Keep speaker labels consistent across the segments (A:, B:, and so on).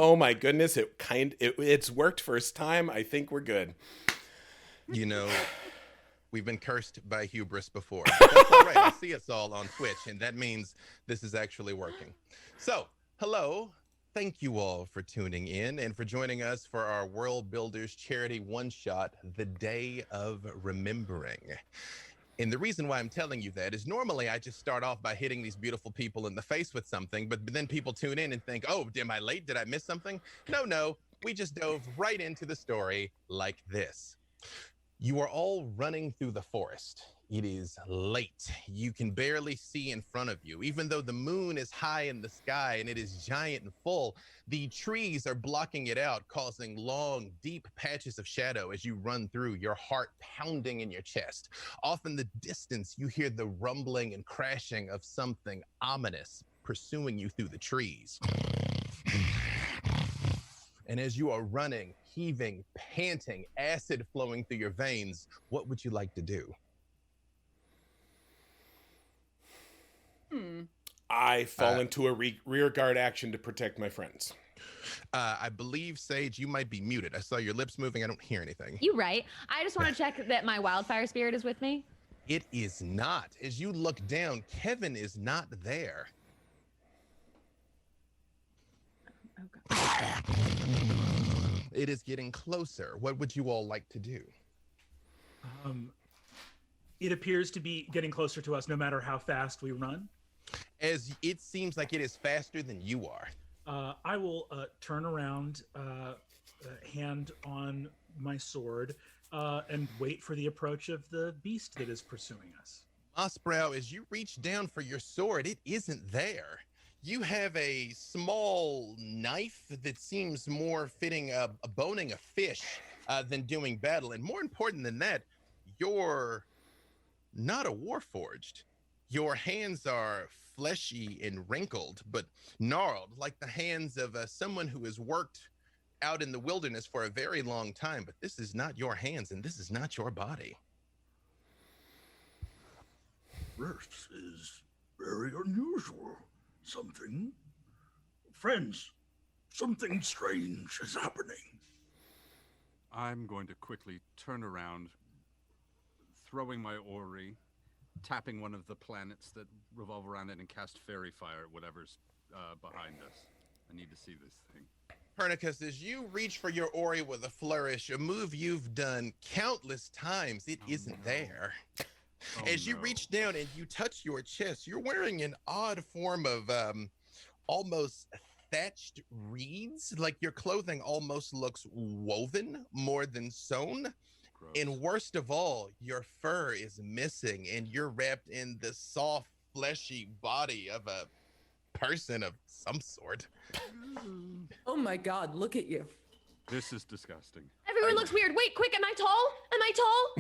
A: Oh my goodness, it's worked first time. I think we're good.
B: You know, we've been cursed by hubris before. But that's all right. I see us all on Twitch, and that means this is actually working. So, hello. Thank you all for tuning in and for joining us for our World Builders charity one-shot, The Day of Remembering. And the reason why I'm telling you that is normally I just start off by hitting these beautiful people in the face with something, but then people tune in and think, oh, am I late? Did I miss something? No, we just dove right into the story like this. You are all running through the forest. It is late. You can barely see in front of you. Even though the moon is high in the sky and it is giant and full, the trees are blocking it out, causing long, deep patches of shadow as you run through, your heart pounding in your chest. Off in the distance, you hear the rumbling and crashing of something ominous pursuing you through the trees. And as you are running, heaving, panting, acid flowing through your veins, what would you like to do?
A: I fall into a rear guard action to protect my friends.
B: I believe, Sage, you might be muted. I saw your lips moving. I don't hear anything.
C: You right. I just want to check that my wildfire spirit is with me.
B: It is not. As you look down, Kevin is not there.
C: Oh, God.
B: It is getting closer. What would you all like to do?
D: It appears to be getting closer to us no matter how fast we run.
B: As it seems like it is faster than you are.
D: I will turn around, hand on my sword, and wait for the approach of the beast that is pursuing us.
B: Mossbrow, as you reach down for your sword, it isn't there. You have a small knife that seems more fitting boning a fish than doing battle. And more important than that, you're not a warforged. Your hands are fleshy and wrinkled, but gnarled, like the hands of someone who has worked out in the wilderness for a very long time. But this is not your hands, and this is not your body.
E: This is very unusual. Friends, something strange is happening.
F: I'm going to quickly turn around, throwing my orrery, tapping one of the planets that revolve around it, and cast fairy fire at whatever's behind us. I need to see this thing.
B: Pernicus, as you reach for your orrery with a flourish, a move you've done countless times, it isn't there. As you reach down and you touch your chest, you're wearing an odd form of almost thatched reeds. Like your clothing almost looks woven more than sewn.
F: Gross.
B: And worst of all, your fur is missing and you're wrapped in the soft, fleshy body of a person of some sort.
G: Oh my God, look at you.
F: This is disgusting.
C: Everyone looks weird. Wait, quick, am I tall? Am I tall?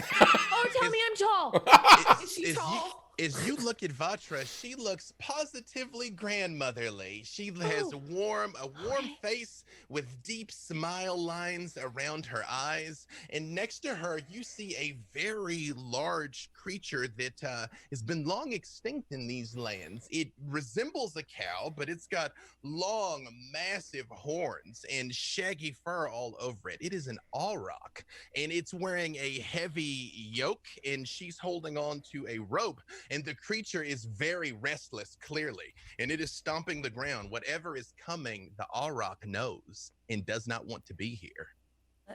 C: Oh, tell me I'm tall.
G: Is she tall?
B: As you look at Vatra, she looks positively grandmotherly. She has a warm face with deep smile lines around her eyes. And next to her, you see a very large creature that has been long extinct in these lands. It resembles a cow, but it's got long, massive horns and shaggy fur all over it. It is an auroch, and it's wearing a heavy yoke, and she's holding on to a rope. And the creature is very restless, clearly, and it is stomping the ground. Whatever is coming, the auroch knows and does not want to be here.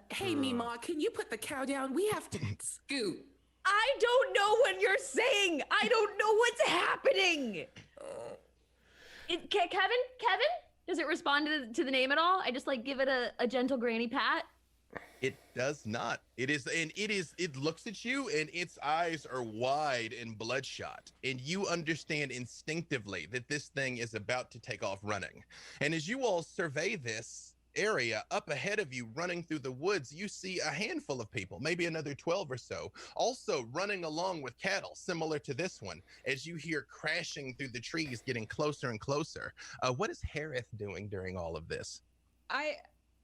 G: Hey, Mima, can you put the cow down? We have to scoot.
C: I don't know what you're saying. I don't know what's happening. Kevin? Does it respond to the name at all? I just give it a gentle granny pat.
B: It does not. It looks at you and its eyes are wide and bloodshot. And you understand instinctively that this thing is about to take off running. And as you all survey this area up ahead of you, running through the woods, you see a handful of people, maybe another 12 or so, also running along with cattle, similar to this one, as you hear crashing through the trees, getting closer and closer. What is Harith doing during all of this?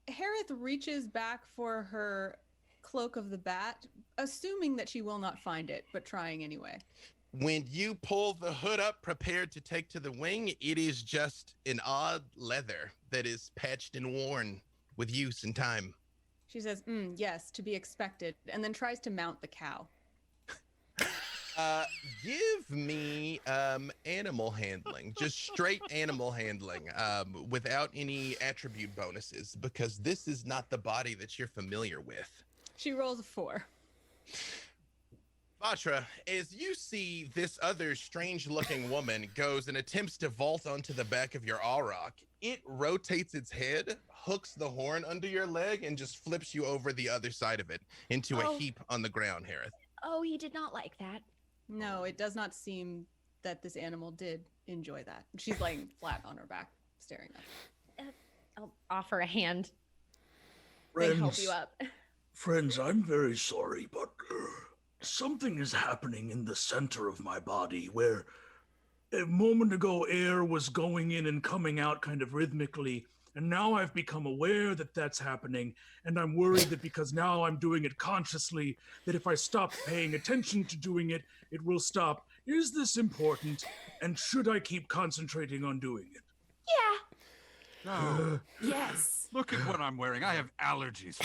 H: Harith reaches back for her cloak of the bat, assuming that she will not find it, but trying anyway.
B: When you pull the hood up, prepared to take to the wing, it is just an odd leather that is patched and worn with use and time.
H: She says, yes, to be expected, and then tries to mount the cow.
B: Give me animal handling, just straight animal handling, without any attribute bonuses, because this is not the body that you're familiar with.
H: She rolls a 4.
B: Vatra, as you see this other strange-looking woman goes and attempts to vault onto the back of your Auroch, it rotates its head, hooks the horn under your leg, and just flips you over the other side of it into a heap on the ground, Harith.
C: Oh, he did not like that.
H: No, it does not seem that this animal did enjoy that. She's laying flat on her back, staring at it.
C: I'll offer a hand. They help you up.
E: Friends, I'm very sorry, but something is happening in the center of my body where a moment ago air was going in and coming out kind of rhythmically, and now I've become aware that that's happening, and I'm worried that because now I'm doing it consciously, that if I stop paying attention to doing it, it will stop. Is this important, and should I keep concentrating on doing it?
C: Yeah.
F: No.
G: Yes.
F: Look at what I'm wearing. I have allergies.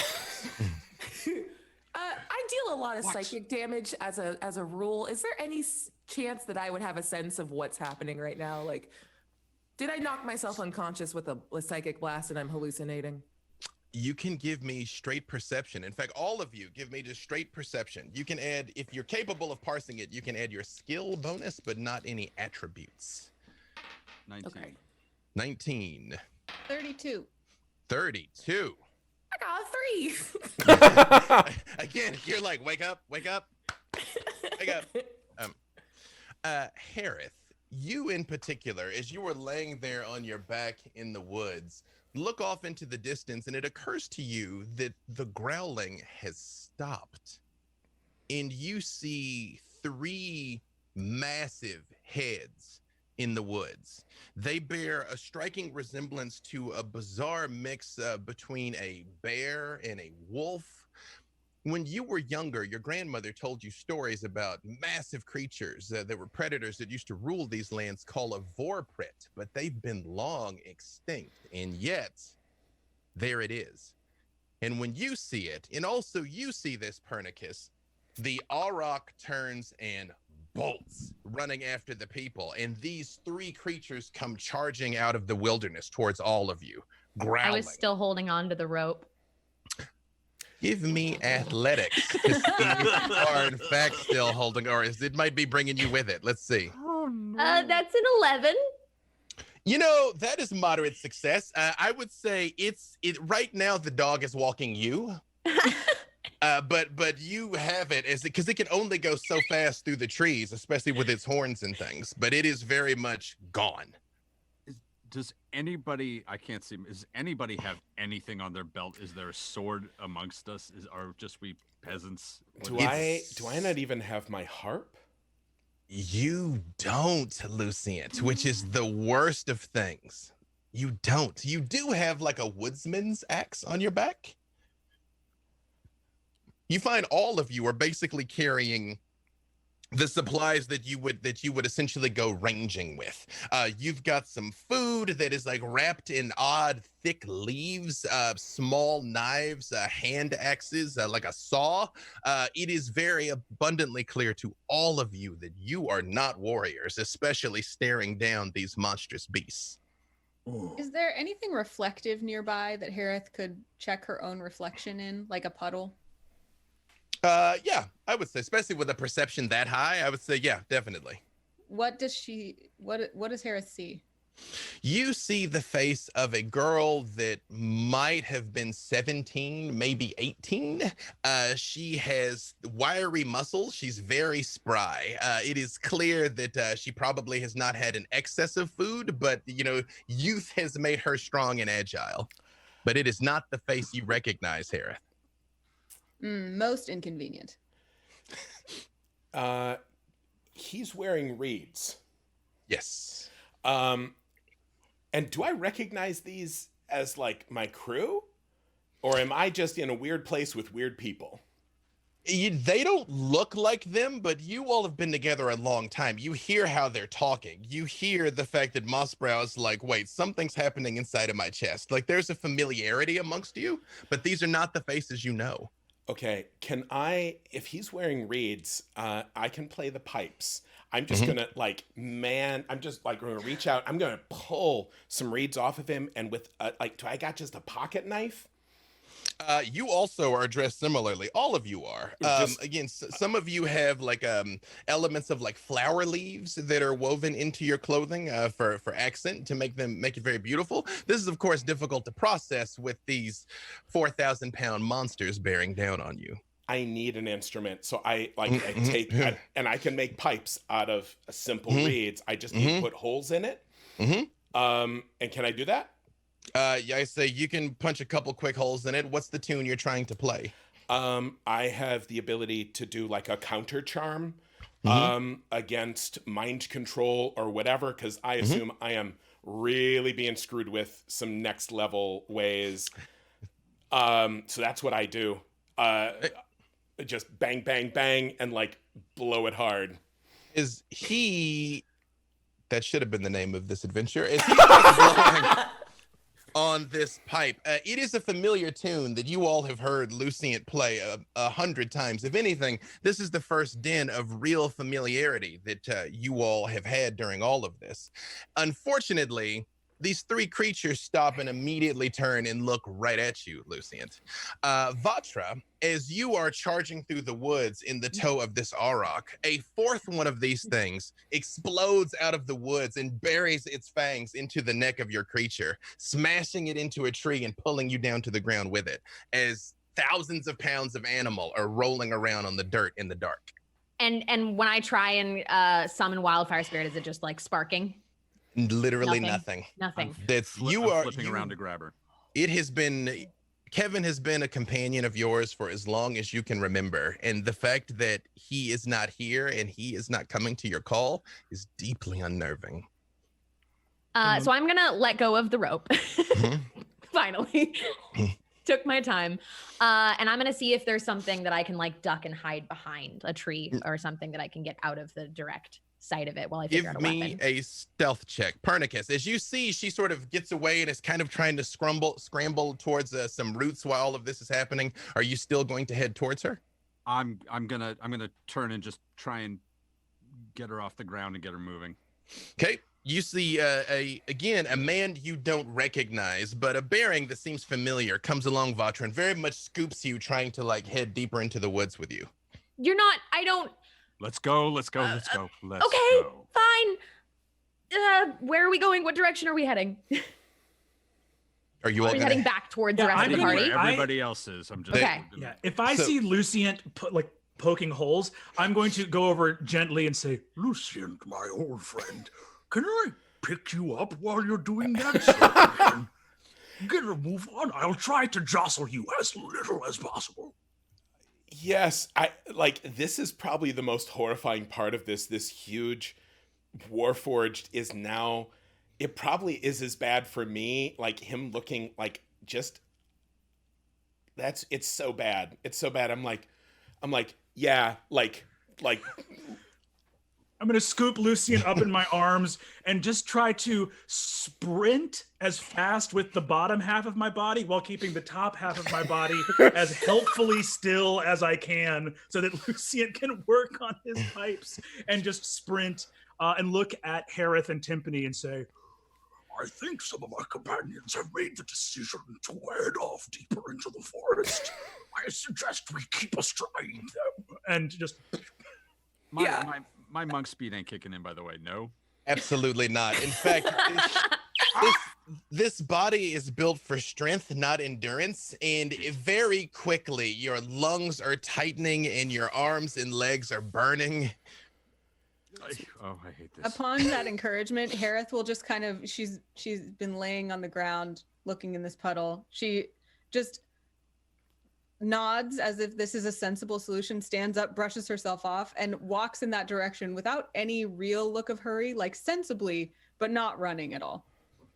G: I deal a lot of
F: What?
G: psychic damage as a rule. Is there any chance that I would have a sense of what's happening right now? Like, did I knock myself unconscious with a psychic blast and I'm hallucinating?
B: You can give me straight perception. In fact, all of you give me just straight perception. You can add, if you're capable of parsing it, you can add your skill bonus, but not any attributes.
F: 19.
G: Okay.
B: 19.
H: 32.
B: 32.
G: I got a 3.
B: Again, you're like, wake up, wake up, wake up. Harith, you in particular, as you were laying there on your back in the woods, look off into the distance, and it occurs to you that the growling has stopped. And you see 3 massive heads in the woods. They bear a striking resemblance to a bizarre mix between a bear and a wolf. When you were younger, your grandmother told you stories about massive creatures that were predators that used to rule these lands called a vorprit, but they've been long extinct, and yet there it is. And when you see it, and also you see this, Pernicus, the Auroch turns and bolts, running after the people, and these 3 creatures come charging out of the wilderness towards all of you, growling.
C: I was still holding on to the rope.
B: Give me athletics to see if you are in fact still holding, or it might be bringing you with it. Let's see.
C: Oh no. That's an 11.
B: You know, that is moderate success. I would say it's right now the dog is walking you. But you have it as because it can only go so fast through the trees, especially with its horns and things. But it is very much gone.
F: Does anybody? I can't see. Does anybody have anything on their belt? Is there a sword amongst us? Are just we peasants?
A: Do I not even have my harp?
B: You don't, Luciant, which is the worst of things. You don't. You do have like a woodsman's axe on your back. You find all of you are basically carrying the supplies that you would essentially go ranging with. You've got some food that is like wrapped in odd thick leaves, small knives, hand axes, like a saw. It is very abundantly clear to all of you that you are not warriors, especially staring down these monstrous beasts.
H: Is there anything reflective nearby that Harith could check her own reflection in, like a puddle?
B: Yeah, I would say, especially with a perception that high, I would say, yeah, definitely.
H: What does Harith see?
B: You see the face of a girl that might have been 17, maybe 18. She has wiry muscles. She's very spry. It is clear that she probably has not had an excess of food, but, you know, youth has made her strong and agile. But it is not the face you recognize, Harith.
H: Most inconvenient.
A: He's wearing reeds.
B: Yes.
A: And do I recognize these as like my crew? Or am I just in a weird place with weird people?
B: They don't look like them, but you all have been together a long time. You hear how they're talking. You hear the fact that Mossbrow is like, wait, something's happening inside of my chest. Like there's a familiarity amongst you, but these are not the faces you know.
A: Okay, if he's wearing reeds, I can play the pipes. I'm just gonna I'm just like gonna reach out. I'm gonna pull some reeds off of him, and with do I got just a pocket knife?
B: You also are dressed similarly. All of you are. Again, some of you have like elements of like flower leaves that are woven into your clothing for accent to make it very beautiful. This is of course difficult to process with these 4,000-pound monsters bearing down on you.
A: I need an instrument, so I take and I can make pipes out of simple reeds. I just need to put holes in it. And can I do that?
B: Yeah, I say you can punch a couple quick holes in it. What's the tune you're trying to play?
A: I have the ability to do like a counter charm against mind control or whatever, because I assume I am really being screwed with some next level ways. So that's what I do. Just bang, bang, bang, and like blow it hard.
B: That should have been the name of this adventure. Is he blowing on this pipe? It is a familiar tune that you all have heard Lucient play 100 times. If anything, this is the first din of real familiarity that you all have had during all of this. Unfortunately, these three creatures stop and immediately turn and look right at you, Lucient. Vatra, as you are charging through the woods in the toe of this auroch, a fourth one of these things explodes out of the woods and buries its fangs into the neck of your creature, smashing it into a tree and pulling you down to the ground with it, as thousands of pounds of animal are rolling around on the dirt in the dark.
I: And when I try and summon Wildfire Spirit, is it just like sparking?
B: Literally nothing.
I: Nothing.
F: I'm flipping around to grab her.
B: Kevin has been a companion of yours for as long as you can remember, and the fact that he is not here and he is not coming to your call is deeply unnerving.
I: So I'm gonna let go of the rope. Finally. Took my time. And I'm gonna see if there's something that I can like duck and hide behind a tree or something that I can get out of the direct sight of it while I figure out a weapon.
B: Give me a stealth check. Pernicus, as you see, she sort of gets away and is kind of trying to scramble towards some roots while all of this is happening. Are you still going to head towards her?
F: I'm gonna turn and just try and get her off the ground and get her moving.
B: Okay. You see, again, a man you don't recognize, but a bearing that seems familiar comes along, Vatra, and very much scoops you, trying to like head deeper into the woods with you.
I: I don't.
F: Let's go.
I: Okay, fine. Where are we going? What direction are we heading?
B: Are you all
I: heading back towards the rest of the party?
F: Where everybody else is. I'm just
I: okay.
D: Yeah, if I see Lucient poking holes, I'm going to go over gently and say,
E: Lucient, my old friend, can I pick you up while you're doing that? So I can get a move on. I'll try to jostle you as little as possible.
A: Yes, this is probably the most horrifying part of this. This huge Warforged is now, it probably is as bad for me, like him looking like just, it's so bad. It's so bad. I'm like, yeah, like.
D: I'm going to scoop Lucient up in my arms and just try to sprint as fast with the bottom half of my body while keeping the top half of my body as helpfully still as I can so that Lucient can work on his pipes and just sprint and look at Harith and Timpani and say,
E: I think some of my companions have made the decision to head off deeper into the forest. I suggest we keep astride them.
D: And just...
F: My monk speed ain't kicking in, by the way. No?
B: Absolutely not. In fact, this body is built for strength, not endurance. And very quickly, your lungs are tightening and your arms and legs are burning.
F: I hate this.
H: Upon that encouragement, Harith will just kind of, she's been laying on the ground looking in this puddle. She just nods as if this is a sensible solution, stands up, brushes herself off, and walks in that direction without any real look of hurry, like sensibly, but not running at all.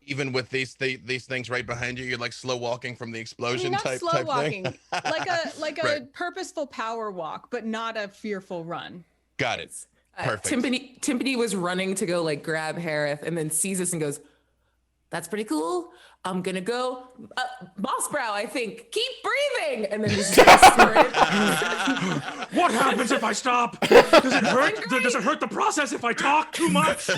B: Even with these things right behind you, you're like slow walking from the explosion
H: not
B: type
H: slow walking,
B: thing.
H: like a
B: Right.
H: purposeful power walk, but not a fearful run.
B: Got it. Perfect.
G: Timpani was running to go like grab Harith and then sees us and goes, "That's pretty cool. I'm gonna go. Mossbrow, I think. Keep breathing." And then just
D: What happens if I stop? Does it hurt? Does it hurt the process if I talk too much?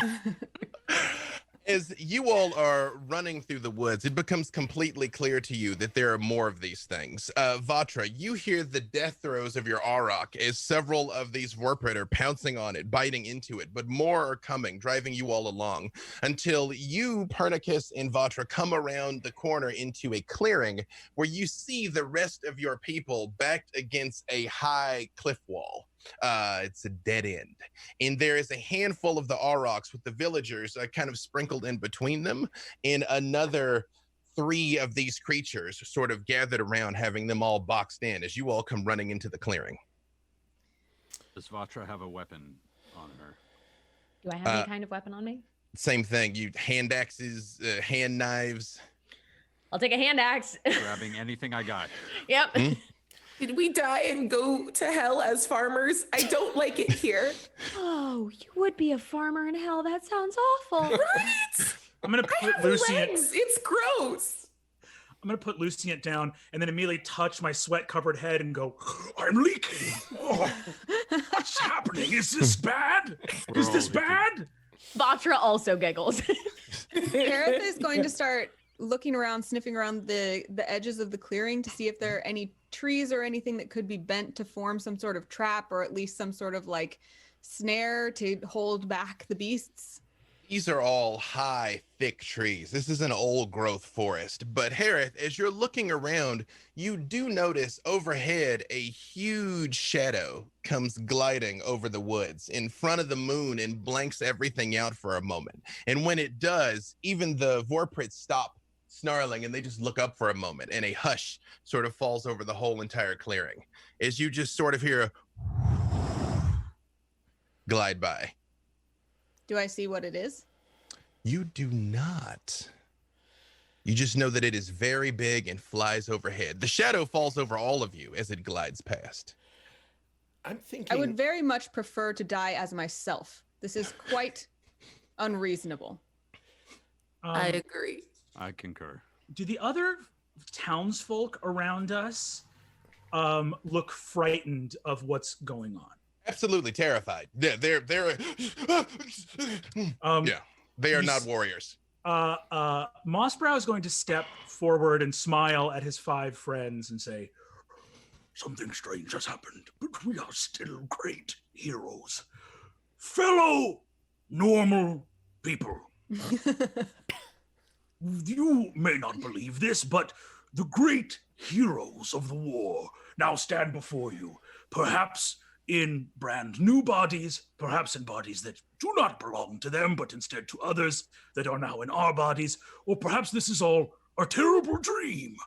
B: As you all are running through the woods, it becomes completely clear to you that there are more of these things. Vatra, you hear the death throes of your Auroch as several of these Vorprit are pouncing on it, biting into it, but more are coming, driving you all along, until you, Pernicus and Vatra, come around the corner into a clearing where you see the rest of your people backed against a high cliff wall. It's a dead end, and there is a handful of the Aurochs with the villagers kind of sprinkled in between them, and another 3 of these creatures sort of gathered around, having them all boxed in as you all come running into the clearing.
F: Does Vatra have a weapon on her?
I: Do I have any kind of weapon on me?
B: Same thing. You hand axes, hand knives.
I: I'll take a hand axe.
F: Grabbing anything I got.
I: Yep.
G: Did we die and go to hell as farmers? I don't like it here.
I: Oh, you would be a farmer in hell. That sounds awful.
G: Right?
D: I'm gonna
G: I
D: put
G: have
D: Lucient.
G: legs. It's gross.
D: I'm gonna put Lucient down and then immediately touch my sweat-covered head and go, "I'm leaking. Oh, what's happening? Is this bad? Is this bad?"
I: Vatra also giggles.
H: Harith is going to start looking around, sniffing around the edges of the clearing to see if there are any trees or anything that could be bent to form some sort of trap, or at least some sort of like snare to hold back the beasts.
B: These are all high, thick trees. This is an old growth forest. But Harith, as you're looking around, you do notice overhead a huge shadow comes gliding over the woods in front of the moon and blanks everything out for a moment. And when it does, even the Vorprits stop snarling and they just look up for a moment, and a hush sort of falls over the whole entire clearing as you just sort of hear a glide by.
H: Do I see what it is?
B: You do not. You just know that it is very big and flies overhead. The shadow falls over all of you as it glides past.
A: I'm thinking
H: I would very much prefer to die as myself. This is quite unreasonable.
G: I agree.
F: I concur.
D: Do the other townsfolk around us look frightened of what's going on?
B: Absolutely terrified. They're yeah, they are not warriors.
D: Mossbrow is going to step forward and smile at his 5 friends and say,
E: "Something strange has happened, but we are still great heroes. Fellow normal people. You may not believe this, but the great heroes of the war now stand before you, perhaps in brand new bodies, perhaps in bodies that do not belong to them, but instead to others that are now in our bodies, or perhaps this is all a terrible dream.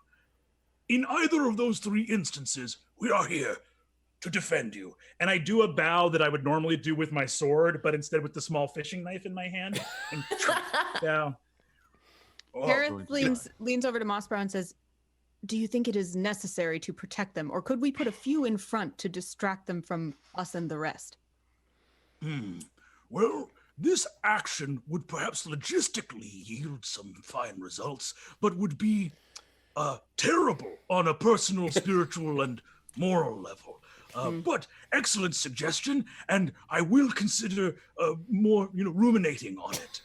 E: In either of those 3 instances, we are here to defend you."
D: and I do a bow that I would normally do with my sword, but instead with the small fishing knife in my hand. And down.
H: Harith leans over to Mossbrow and says, "Do you think it is necessary to protect them, or could we put a few in front to distract them from us and the rest?"
E: Well, this action would perhaps logistically yield some fine results, but would be terrible on a personal, spiritual, and moral level. But excellent suggestion, and I will consider more, ruminating on it.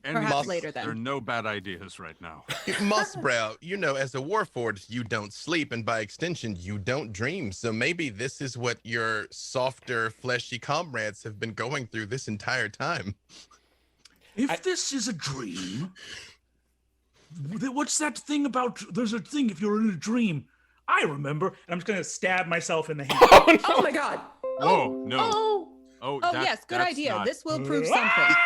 F: And
H: Perhaps later
F: there are
H: then.
F: no bad ideas right now.
B: Mossbrow, as a warforged, you don't sleep, and by extension, you don't dream. So maybe this is what your softer, fleshy comrades have been going through this entire time.
E: If this is a dream, what's that thing about? There's a thing if you're in a dream.
D: I remember, and I'm just going to stab myself in the hand.
G: Oh my god.
F: Whoa, no.
H: Oh,
F: Oh,
H: yes, good
F: that's
H: idea.
F: not-
H: This will prove something.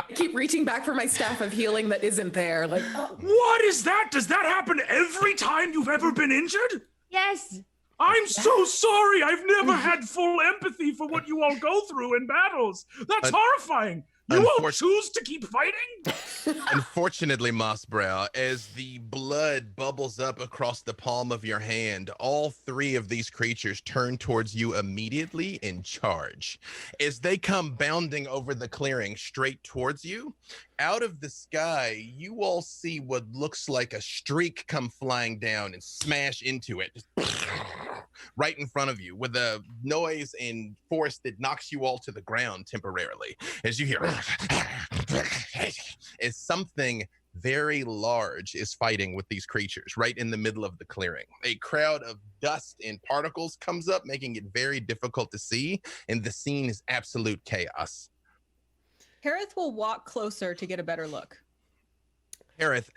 G: I keep reaching back for my staff of healing that isn't there. Like,
E: What is that? Does that happen every time you've ever been injured?
I: Yes.
E: I'm so sorry. I've never had full empathy for what you all go through in battles. That's horrifying. You won't choose to keep fighting?
B: Unfortunately, Mossbrow, as the blood bubbles up across the palm of your hand, all three of these creatures turn towards you immediately and charge. As they come bounding over the clearing straight towards you, out of the sky, you all see what looks like a streak come flying down and smash into it, just right in front of you, with a noise and force that knocks you all to the ground temporarily. As you hear, as something very large is fighting with these creatures right in the middle of the clearing. A crowd of dust and particles comes up, making it very difficult to see, and the scene is absolute chaos.
H: Harith will walk closer to get a better look.
B: Harith,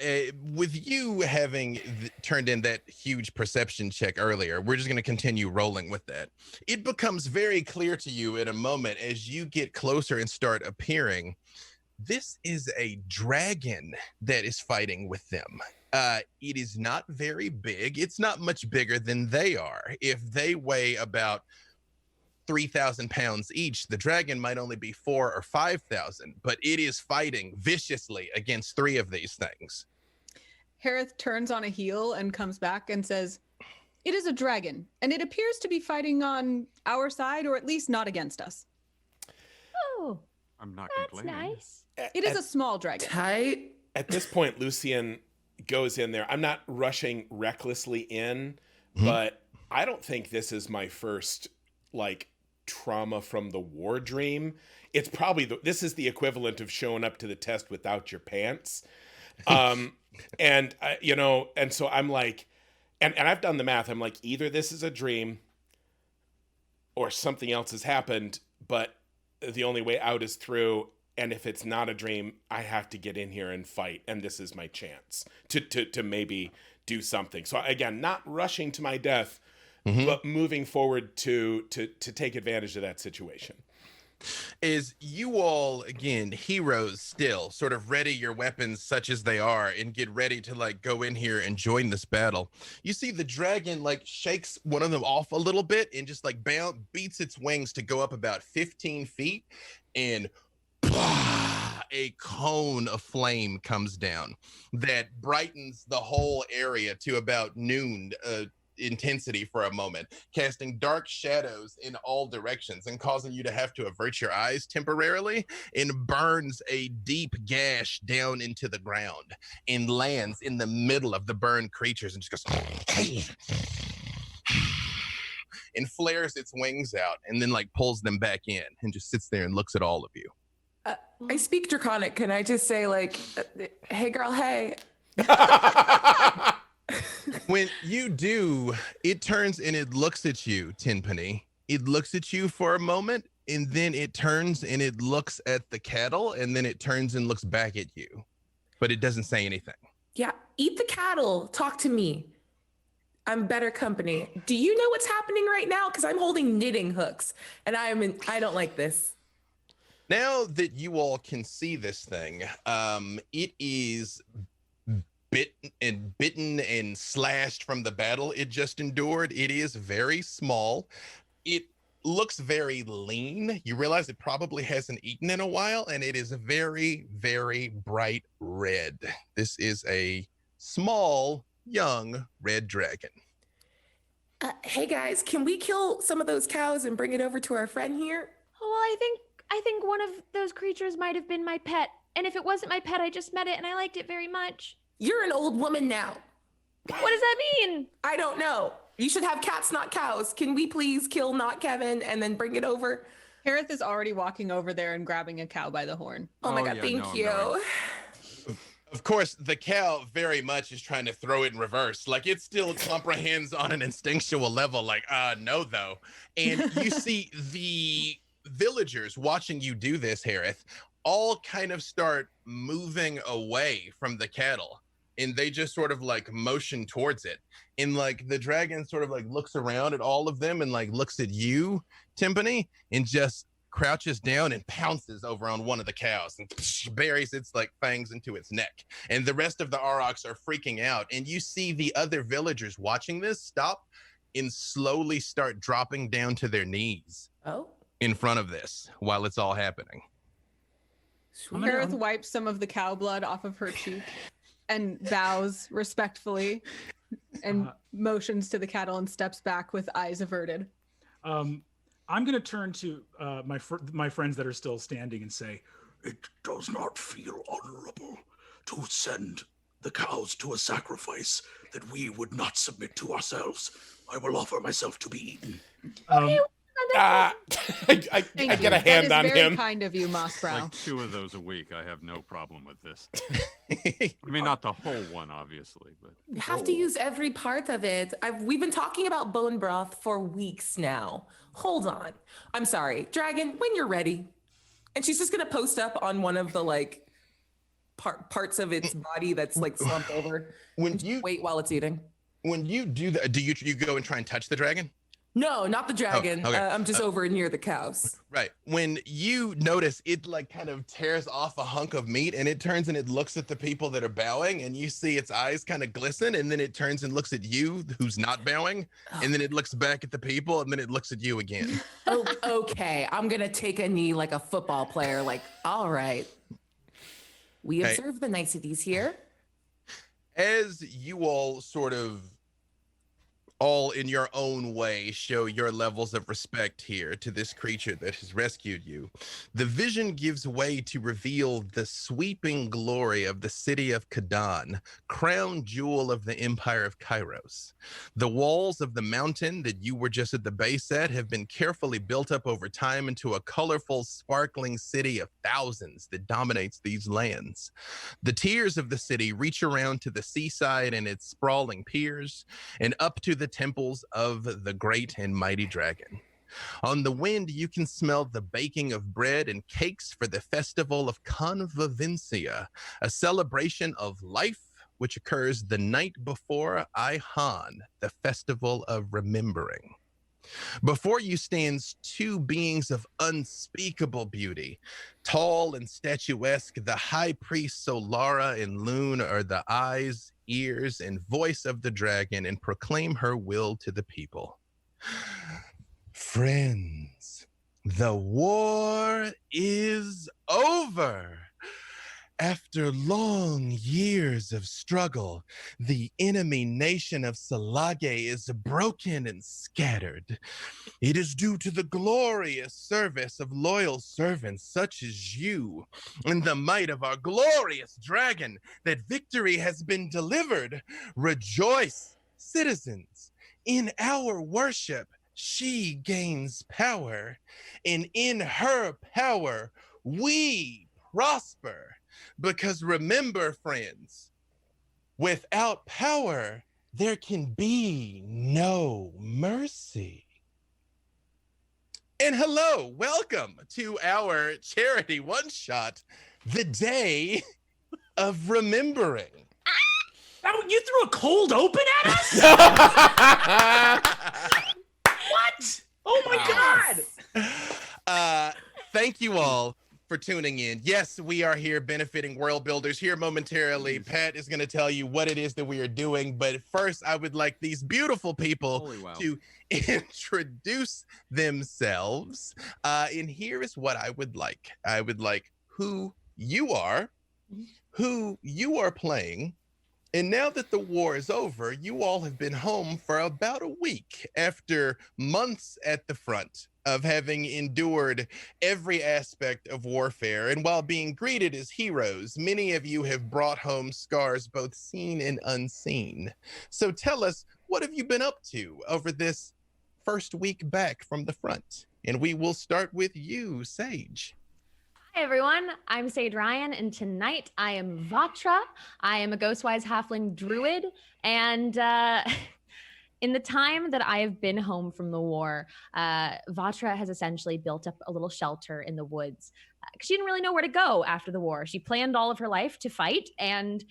B: with you having turned in that huge perception check earlier, we're just going to continue rolling with that. It becomes very clear to you in a moment as you get closer and start appearing. This is a dragon that is fighting with them. It is not very big. It's not much bigger than they are. If they weigh about 3,000 pounds each, the dragon might only be 4,000 or 5,000, but it is fighting viciously against three of these things.
H: Harith turns on a heel and comes back and says, "It is a dragon, and it appears to be fighting on our side, or at least not against us."
I: Oh,
F: I'm not
I: that's
F: complaining.
I: nice.
H: It is a small dragon.
G: Tight.
A: At this point, Lucian goes in there. I'm not rushing recklessly in, but I don't think this is my first, like, trauma from the war dream. It's probably this is the equivalent of showing up to the test without your pants. And so I'm like, and I've done the math. I'm like, either this is a dream or something else has happened, but the only way out is through. And if it's not a dream, I have to get in here and fight. And this is my chance to maybe do something. So again, not rushing to my death, but moving forward to take advantage of that situation.
B: Is you all, again, heroes still, sort of ready your weapons such as they are and get ready to, like, go in here and join this battle. You see the dragon, like, shakes one of them off a little bit and just, like, beats its wings to go up about 15 feet, and a cone of flame comes down that brightens the whole area to about noon intensity for a moment, casting dark shadows in all directions and causing you to have to avert your eyes temporarily, and burns a deep gash down into the ground and lands in the middle of the burned creatures and just goes and flares its wings out and then, like, pulls them back in and just sits there and looks at all of you.
G: I speak Draconic. Can I just say, like, hey girl, hey?
B: When you do, it turns and it looks at you, Tenpenny. It looks at you for a moment, and then it turns and it looks at the cattle, and then it turns and looks back at you. But it doesn't say anything.
G: Yeah, eat the cattle. Talk to me. I'm better company. Do you know what's happening right now? Because I'm holding knitting hooks, and I don't like this.
B: Now that you all can see this thing, it is bitten and slashed from the battle it just endured. It is very small. It looks very lean. You realize it probably hasn't eaten in a while, and it is very, very bright red. This is a small, young red dragon.
G: Hey guys, can we kill some of those cows and bring it over to our friend here?
I: Oh, well, I think one of those creatures might have been my pet. And if it wasn't my pet, I just met it and I liked it very much.
G: You're an old woman now.
I: What does that mean?
G: I don't know. You should have cats, not cows. Can we please kill not Kevin and then bring it over?
H: Harith is already walking over there and grabbing a cow by the horn.
G: Oh my God,
F: yeah,
G: thank
F: no, I'm
G: you.
F: going.
B: Of course, the cow very much is trying to throw it in reverse. Like, it still comprehends on an instinctual level, like, no, though. And you see the villagers watching you do this, Harith, all kind of start moving away from the cattle. And they just sort of, like, motion towards it. And, like, the dragon sort of, like, looks around at all of them and, like, looks at you, Timpani, and just crouches down and pounces over on one of the cows and buries its, like, fangs into its neck. And the rest of the Aurochs are freaking out. And you see the other villagers watching this stop and slowly start dropping down to their knees
G: Oh.
B: in front of this while it's all happening.
H: Harith wipes some of the cow blood off of her cheek and bows respectfully and motions to the cattle and steps back with eyes averted.
D: I'm going to turn to my friends that are still standing and say,
E: it does not feel honorable to send the cows to a sacrifice that we would not submit to ourselves. I will offer myself to be eaten.
A: I get a hand on
H: that is very
A: him.
H: kind of you, Mossbrow.
F: Like 2 of those a week. I have no problem with this. I mean, not the whole one, obviously, but
G: You have to use every part of it. We've been talking about bone broth for weeks now. Hold on. I'm sorry. Dragon, when you're ready. And she's just going to post up on one of the like parts of its body that's like slumped over.
B: When you
G: wait while it's eating.
B: When you do that, do you go and try and touch the dragon?
G: No, not the dragon.
B: Oh, okay.
G: I'm just over near the cows.
B: Right. When you notice it like kind of tears off a hunk of meat and it turns and it looks at the people that are bowing and you see its eyes kind of glisten and then it turns and looks at you who's not bowing and then it looks back at the people and then it looks at you again.
G: Oh, okay. I'm going to take a knee like a football player. Like, all right. We observe the niceties here.
B: As you all sort of all in your own way show your levels of respect here to this creature that has rescued you, the vision gives way to reveal the sweeping glory of the city of Kadan, crown jewel of the empire of Kairos. The walls of the mountain that you were just at the base at have been carefully built up over time into a colorful, sparkling city of thousands that dominates these lands. The tiers of the city reach around to the seaside and its sprawling piers, and up to the temples of the great and mighty dragon. On the wind, you can smell the baking of bread and cakes for the festival of Convivencia, a celebration of life which occurs the night before Ihan, the festival of remembering. Before you stands 2 beings of unspeakable beauty. Tall and statuesque, the high priest Solara and Loon are the eyes, ears, and voice of the dragon and proclaim her will to the people. Friends, the war is over. After long years of struggle, the enemy nation of Salage is broken and scattered. It is due to the glorious service of loyal servants such as you and the might of our glorious dragon that victory has been delivered. Rejoice, citizens, in our worship. She gains power, and in her power, we prosper. Because remember, friends, without power, there can be no mercy. And hello, welcome to our charity one-shot, the Day of Remembering.
D: Oh, you threw a cold open at us? What? Oh my God.
B: Thank you all for tuning in. Yes, we are here benefiting Worldbuilders. Here momentarily, Pat is going to tell you what it is that we are doing. But first, I would like these beautiful people to introduce themselves. And here is what I would like. I would like who you are playing. And now that the war is over, you all have been home for about a week after months at the front of having endured every aspect of warfare. And while being greeted as heroes, many of you have brought home scars both seen and unseen. So tell us, what have you been up to over this first week back from the front? And we will start with you, Sage.
I: Hi everyone, I'm Sage Ryan, and tonight I am Vatra. I am a Ghostwise Halfling Druid, and in the time that I have been home from the war, Vatra has essentially built up a little shelter in the woods. She didn't really know where to go after the war. She planned all of her life to fight, and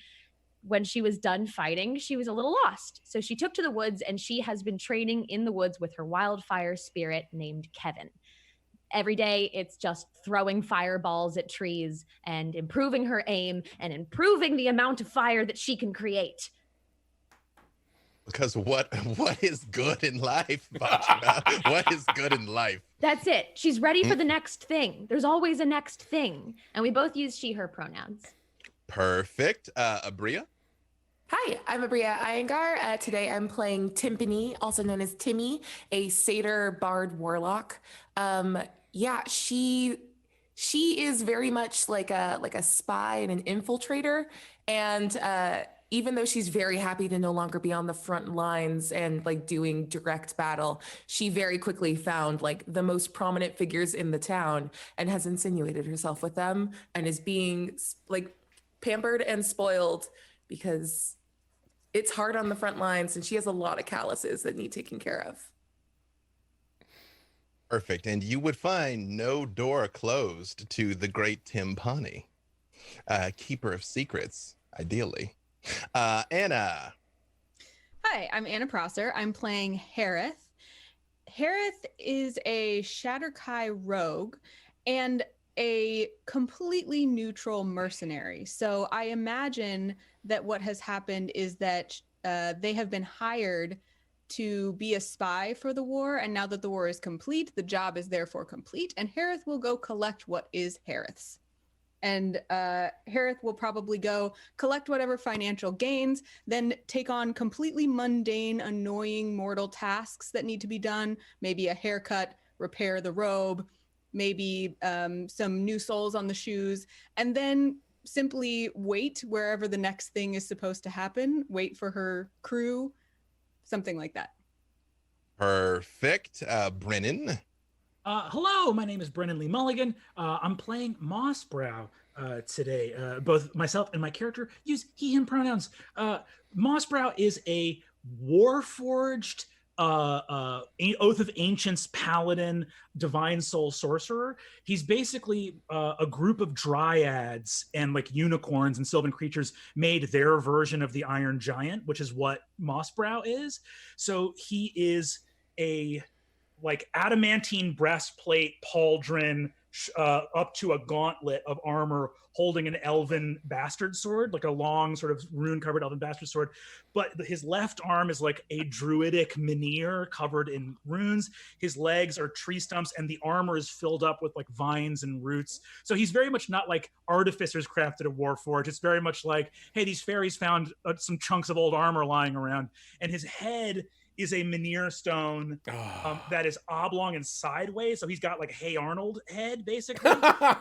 I: when she was done fighting, she was a little lost. So she took to the woods, and she has been training in the woods with her wildfire spirit named Kevin. Every day, it's just throwing fireballs at trees and improving her aim and improving the amount of fire that she can create.
B: Because what is good in life, Bachra? What is good in life?
I: That's it. She's ready for the next thing. There's always a next thing. And we both use she, her pronouns.
B: Perfect. Abria?
G: Hi, I'm Abria Iyengar. Today I'm playing Timpani, also known as Timmy, a satyr bard warlock. Yeah, she is very much like a spy and an infiltrator, and even though she's very happy to no longer be on the front lines and like doing direct battle, she very quickly found like the most prominent figures in the town and has insinuated herself with them and is being like pampered and spoiled because it's hard on the front lines and she has a lot of calluses that need taken care of.
B: Perfect. And you would find no door closed to the great Timpani, keeper of secrets, ideally. Anna.
H: Hi, I'm Anna Prosser. I'm playing Harith. Harith is a Shatterkai rogue and a completely neutral mercenary. So I imagine that what has happened is that they have been hired to be a spy for the war, and now that the war is complete, the job is therefore complete, and Harith will go collect what is Harith's. And Harith will probably go collect whatever financial gains, then take on completely mundane, annoying mortal tasks that need to be done, maybe a haircut, repair the robe, maybe some new soles on the shoes, and then simply wait wherever the next thing is supposed to happen, wait for her crew, something like that.
B: Perfect. Brennan.
D: Hello, my name is Brennan Lee Mulligan. I'm playing Mossbrow today. Both myself and my character use he, him pronouns. Mossbrow is a warforged Oath of Ancients paladin, divine soul sorcerer. He's basically a group of dryads and like unicorns and sylvan creatures made their version of the Iron Giant, which is what Mossbrow is. So he is a like adamantine breastplate, pauldron, up to a gauntlet of armor, holding an elven bastard sword, like a long sort of rune-covered elven bastard sword. But his left arm is like a druidic menhir covered in runes. His legs are tree stumps, and the armor is filled up with like vines and roots. So he's very much not like artificers crafted a warforged. It's very much like, hey, these fairies found some chunks of old armor lying around, and his head is a menhir stone that is oblong and sideways. So he's got like Hey Arnold head, basically.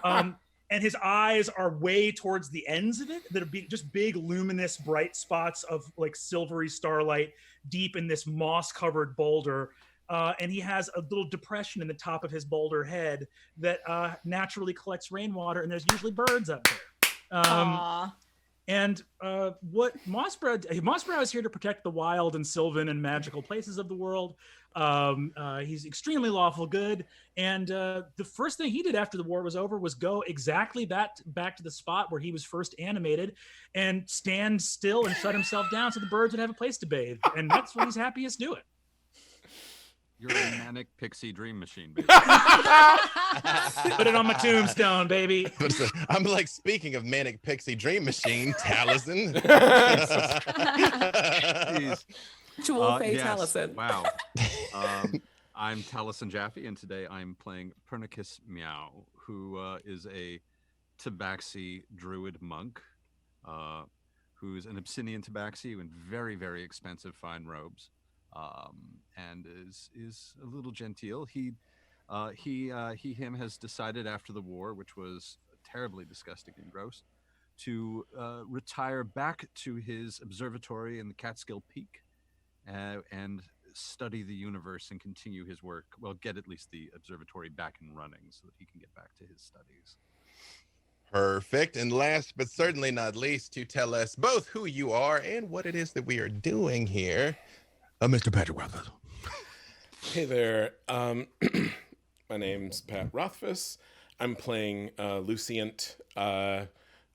D: And his eyes are way towards the ends of it that are just big, luminous, bright spots of like silvery starlight deep in this moss-covered boulder. And he has a little depression in the top of his boulder head that naturally collects rainwater, and there's usually birds up there. And what Mossbrow is here to protect the wild and sylvan and magical places of the world. He's extremely lawful good. And the first thing he did after the war was over was go exactly back to the spot where he was first animated and stand still and shut himself down so the birds would have a place to bathe. And that's what he's happiest doing.
F: You're a manic pixie dream machine, baby.
D: Put it on my tombstone, baby.
B: I'm like, speaking of manic pixie dream machine, Taliesin.
G: Actual Faye
F: yes.
G: Taliesin.
F: Wow. I'm Taliesin Jaffe, and today I'm playing Pernicus Meow, who is a tabaxi druid monk, who's an Abyssinian tabaxi in very, very expensive fine robes. And is a little genteel. He him has decided after the war, which was terribly disgusting and gross, to retire back to his observatory in the Catskill Peak and study the universe and continue his work. Well, get at least the observatory back and running so that he can get back to his studies.
B: Perfect. And last but certainly not least, to tell us both who you are and what it is that we are doing here, Mr. Patrick Rothfuss.
A: Hey there. My name's Pat Rothfuss. I'm playing Luciant,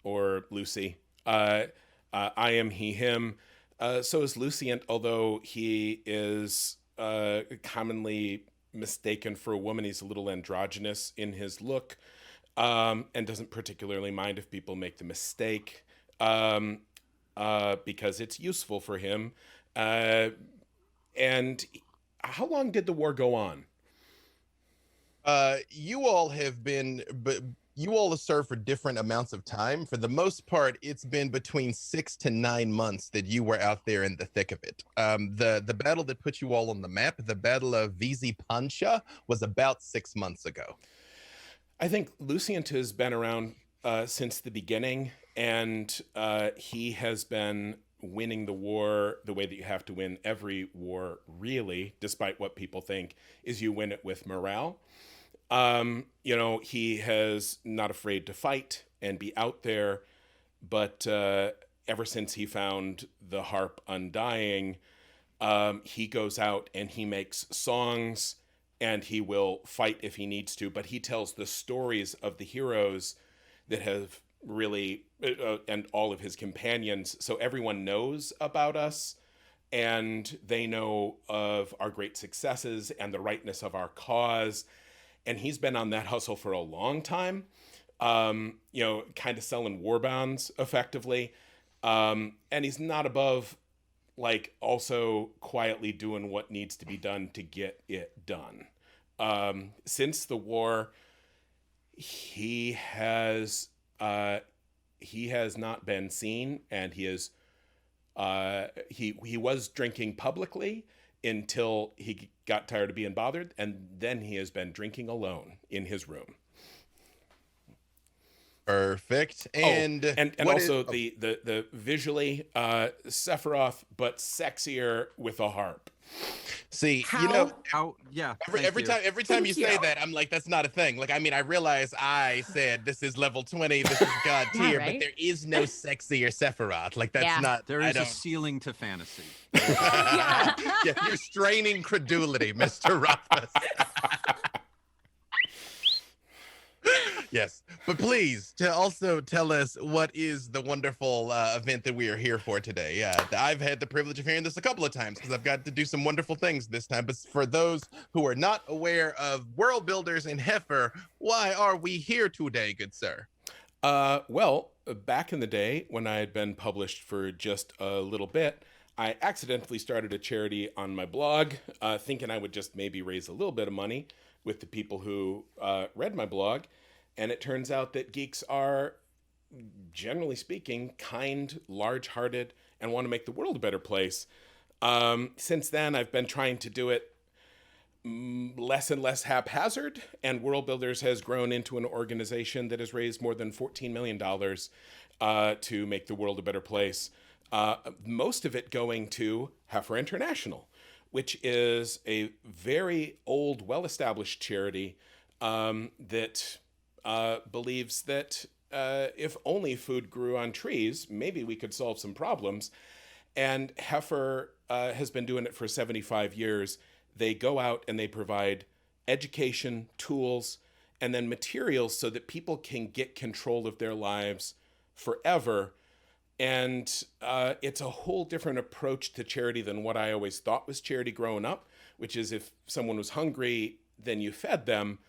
A: or Lucy. I am he, him. So is Luciant, although he is commonly mistaken for a woman. He's a little androgynous in his look, and doesn't particularly mind if people make the mistake, because it's useful for him. And how long did the war go on?
B: You all have been, but you all have served for different amounts of time. For the most part, it's been between 6 to 9 months that you were out there in the thick of it. The battle that put you all on the map, the Battle of Vizi Pancha, was about 6 months ago.
A: I think Lucient has been around since the beginning, and he has been winning the war the way that you have to win every war, really, despite what people think, is you win it with morale. You know, he has not afraid to fight and be out there, but ever since he found the harp undying, he goes out and he makes songs, and he will fight if he needs to, but he tells the stories of the heroes that have really, and all of his companions, so everyone knows about us, and they know of our great successes and the rightness of our cause. And he's been on that hustle for a long time, you know, kind of selling war bonds effectively. And he's not above, like, also quietly doing what needs to be done to get it done. Since the war, he has not been seen, and he was drinking publicly until he got tired of being bothered, and then he has been drinking alone in his room.
B: Perfect. And
A: also the visually Sephiroth, but sexier with a harp.
B: See,
H: How?
B: you know,
F: Yeah.
B: every time you say that, I'm like, that's not a thing. Like, I mean, I realize I said this is level 20, this is God tier,
I: right?
B: but there is no sexier Sephiroth. Like, that's
I: Yeah.
B: not.
F: There
B: I
F: is a
B: don't.
F: ceiling to fantasy.
B: Yeah, you're straining credulity, Mr. Rothfuss. Yes, but please to also tell us what is the wonderful event that we are here for today. I've had the privilege of hearing this a couple of times because I've got to do some wonderful things this time. But for those who are not aware of Worldbuilders and Heifer, why are we here today, good sir?
A: Well, back in the day when I had been published for just a little bit, I accidentally started a charity on my blog, thinking I would just maybe raise a little bit of money with the people who read my blog. And it turns out that geeks are, generally speaking, kind, large-hearted, and want to make the world a better place. Since then, I've been trying to do it less and less haphazard, and Worldbuilders has grown into an organization that has raised more than $14 million to make the world a better place. Most of it going to Heifer International, which is a very old, well-established charity that believes that if only food grew on trees, maybe we could solve some problems. And Heifer has been doing it for 75 years. They go out and they provide education, tools, and then materials so that people can get control of their lives forever. And it's a whole different approach to charity than what I always thought was charity growing up, which is if someone was hungry, then you fed them.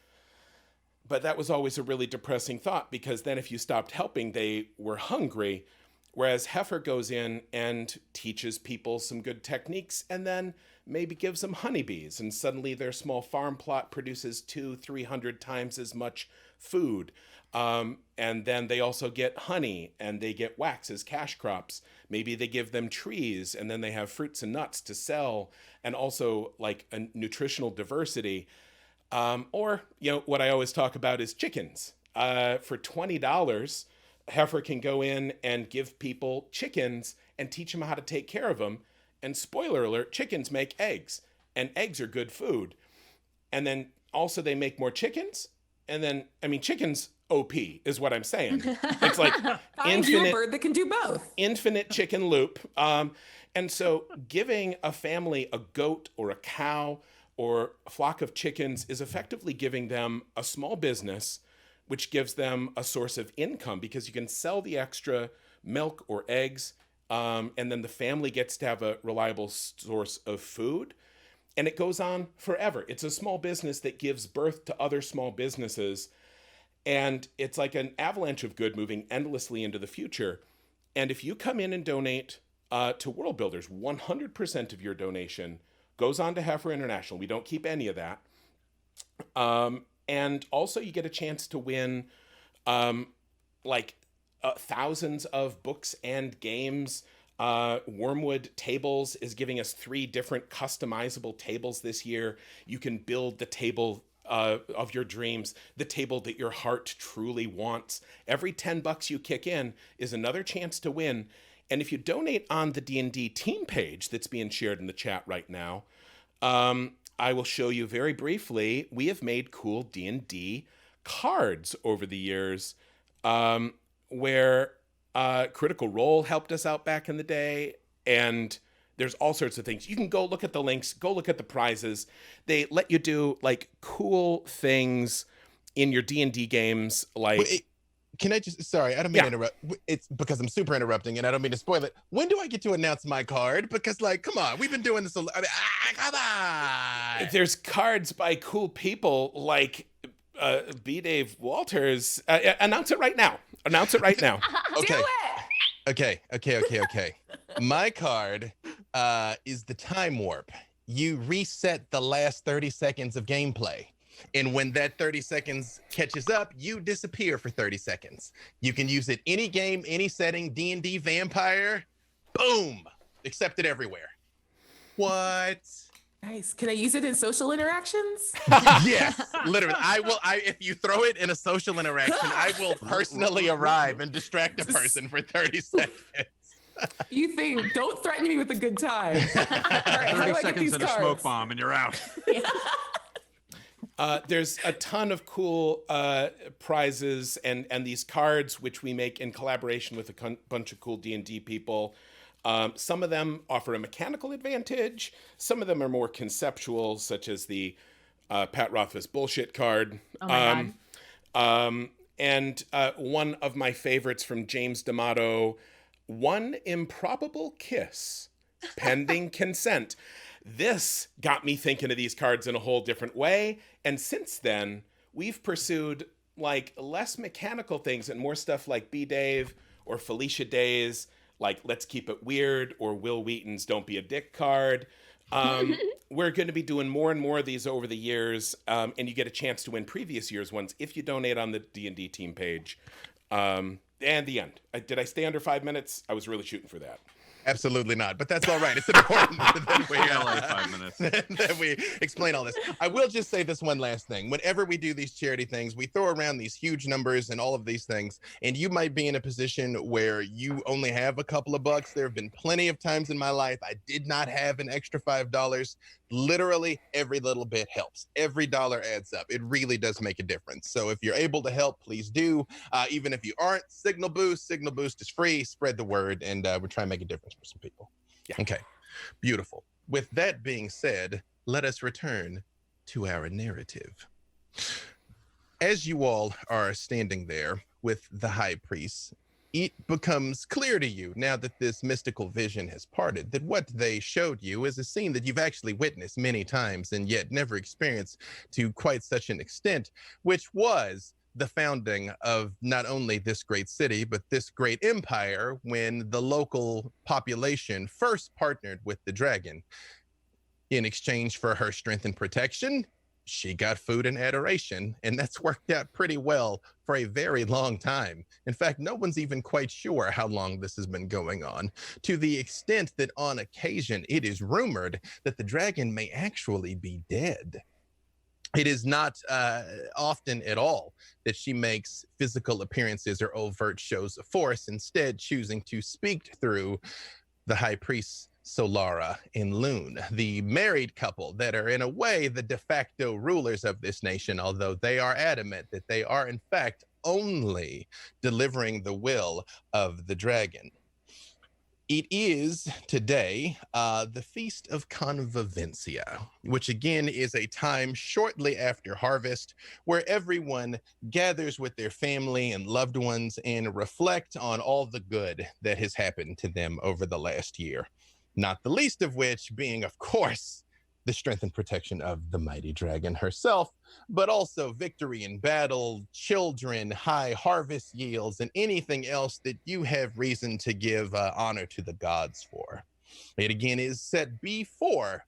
A: But that was always a really depressing thought, because then if you stopped helping, they were hungry. Whereas Heifer goes in and teaches people some good techniques and then maybe gives them honeybees. And suddenly their small farm plot produces 200-300 times as much food. And then they also get honey and they get wax as cash crops. Maybe they give them trees and then they have fruits and nuts to sell, and also like a nutritional diversity. Or, you know, what I always talk about is chickens. For $20, Heifer can go in and give people chickens and teach them how to take care of them. And spoiler alert, chickens make eggs, and eggs are good food. And then also they make more chickens. And then, I mean, chickens OP is what I'm saying. It's like
G: Find you a bird that can do both.
A: Infinite chicken loop. And so giving a family a goat or a cow or a flock of chickens is effectively giving them a small business, which gives them a source of income, because you can sell the extra milk or eggs, and then the family gets to have a reliable source of food, and it goes on forever. It's a small business that gives birth to other small businesses, and it's like an avalanche of good moving endlessly into the future. And if you come in and donate to Worldbuilders. 100% of your donation goes on to Heifer International. We don't keep any of that. And also you get a chance to win thousands of books and games. Wormwood Tables is giving us 3 different customizable tables this year. You can build the table of your dreams, the table that your heart truly wants. Every $10 you kick in is another chance to win. And if you donate on the D&D team page that's being shared in the chat right now, I will show you very briefly, we have made cool D&D cards over the years, where Critical Role helped us out back in the day, and there's all sorts of things. You can go look at the links, go look at the prizes. They let you do like cool things in your D&D games, like...
B: Wait, can I just, sorry, I don't mean to interrupt. It's because I'm super interrupting and I don't mean to spoil it. When do I get to announce my card? Because like, come on, we've been doing this come on.
A: There's cards by cool people like B. Dave Walters. Announce it right now. Announce it right now.
B: Okay. Okay. My card is the Time Warp. You reset the last 30 seconds of gameplay. And when that 30 seconds catches up, you disappear for 30 seconds. You can use it any game, any setting, D&D Vampire, boom, accepted everywhere. What?
G: Nice. Can I use it in social interactions?
B: Yes, literally. If you throw it in a social interaction, I will personally arrive and distract a person for 30 seconds.
G: You think, don't threaten me with a good time. All right,
F: 30 seconds and a smoke bomb and you're out.
A: There's a ton of cool prizes and these cards, which we make in collaboration with a bunch of cool D&D people. Some of them offer a mechanical advantage. Some of them are more conceptual, such as the Pat Rothfuss bullshit card.
I: Oh my God.
A: And one of my favorites from James D'Amato, One Improbable Kiss, Pending Consent. This got me thinking of these cards in a whole different way. And since then, we've pursued like less mechanical things and more stuff like B. Dave or Felicia Day's, like Let's Keep It Weird, or Will Wheaton's Don't Be a Dick card. We're going to be doing more and more of these over the years, and you get a chance to win previous year's ones if you donate on the D&D team page. And the end. Did I stay under 5 minutes? I was really shooting for that.
B: Absolutely not, but that's all right. It's important that we,
F: like 5 minutes.
B: that we explain all this. I will just say this one last thing. Whenever we do these charity things, we throw around these huge numbers and all of these things, and you might be in a position where you only have a couple of bucks. There have been plenty of times in my life I did not have an extra $5. Literally, every little bit helps. Every dollar adds up. It really does make a difference. So if you're able to help, please do. Even if you aren't, Signal Boost. Signal Boost is free. Spread the word, and we're trying to make a difference for some people.
A: Yeah.
B: Okay. Beautiful. With that being said, let us return to our narrative. As you all are standing there with the high priest, it becomes clear to you now that this mystical vision has parted that what they showed you is a scene that you've actually witnessed many times and yet never experienced to quite such an extent, which was the founding of not only this great city, but this great empire when the local population first partnered with the dragon. In exchange for her strength and protection, she got food and adoration, and that's worked out pretty well for a very long time. In fact, no one's even quite sure how long this has been going on, to the extent that on occasion it is rumored that the dragon may actually be dead. It is not often at all that she makes physical appearances or overt shows of force, instead choosing to speak through the high priest Solara and Loon, the married couple that are in a way the de facto rulers of this nation, although they are adamant that they are in fact only delivering the will of the dragon. It is today the Feast of Convivencia, which again is a time shortly after harvest where everyone gathers with their family and loved ones and reflect on all the good that has happened to them over the last year. Not the least of which being, of course, the strength and protection of the mighty dragon herself, but also victory in battle, children, high harvest yields, and anything else that you have reason to give honor to the gods for. It again is set before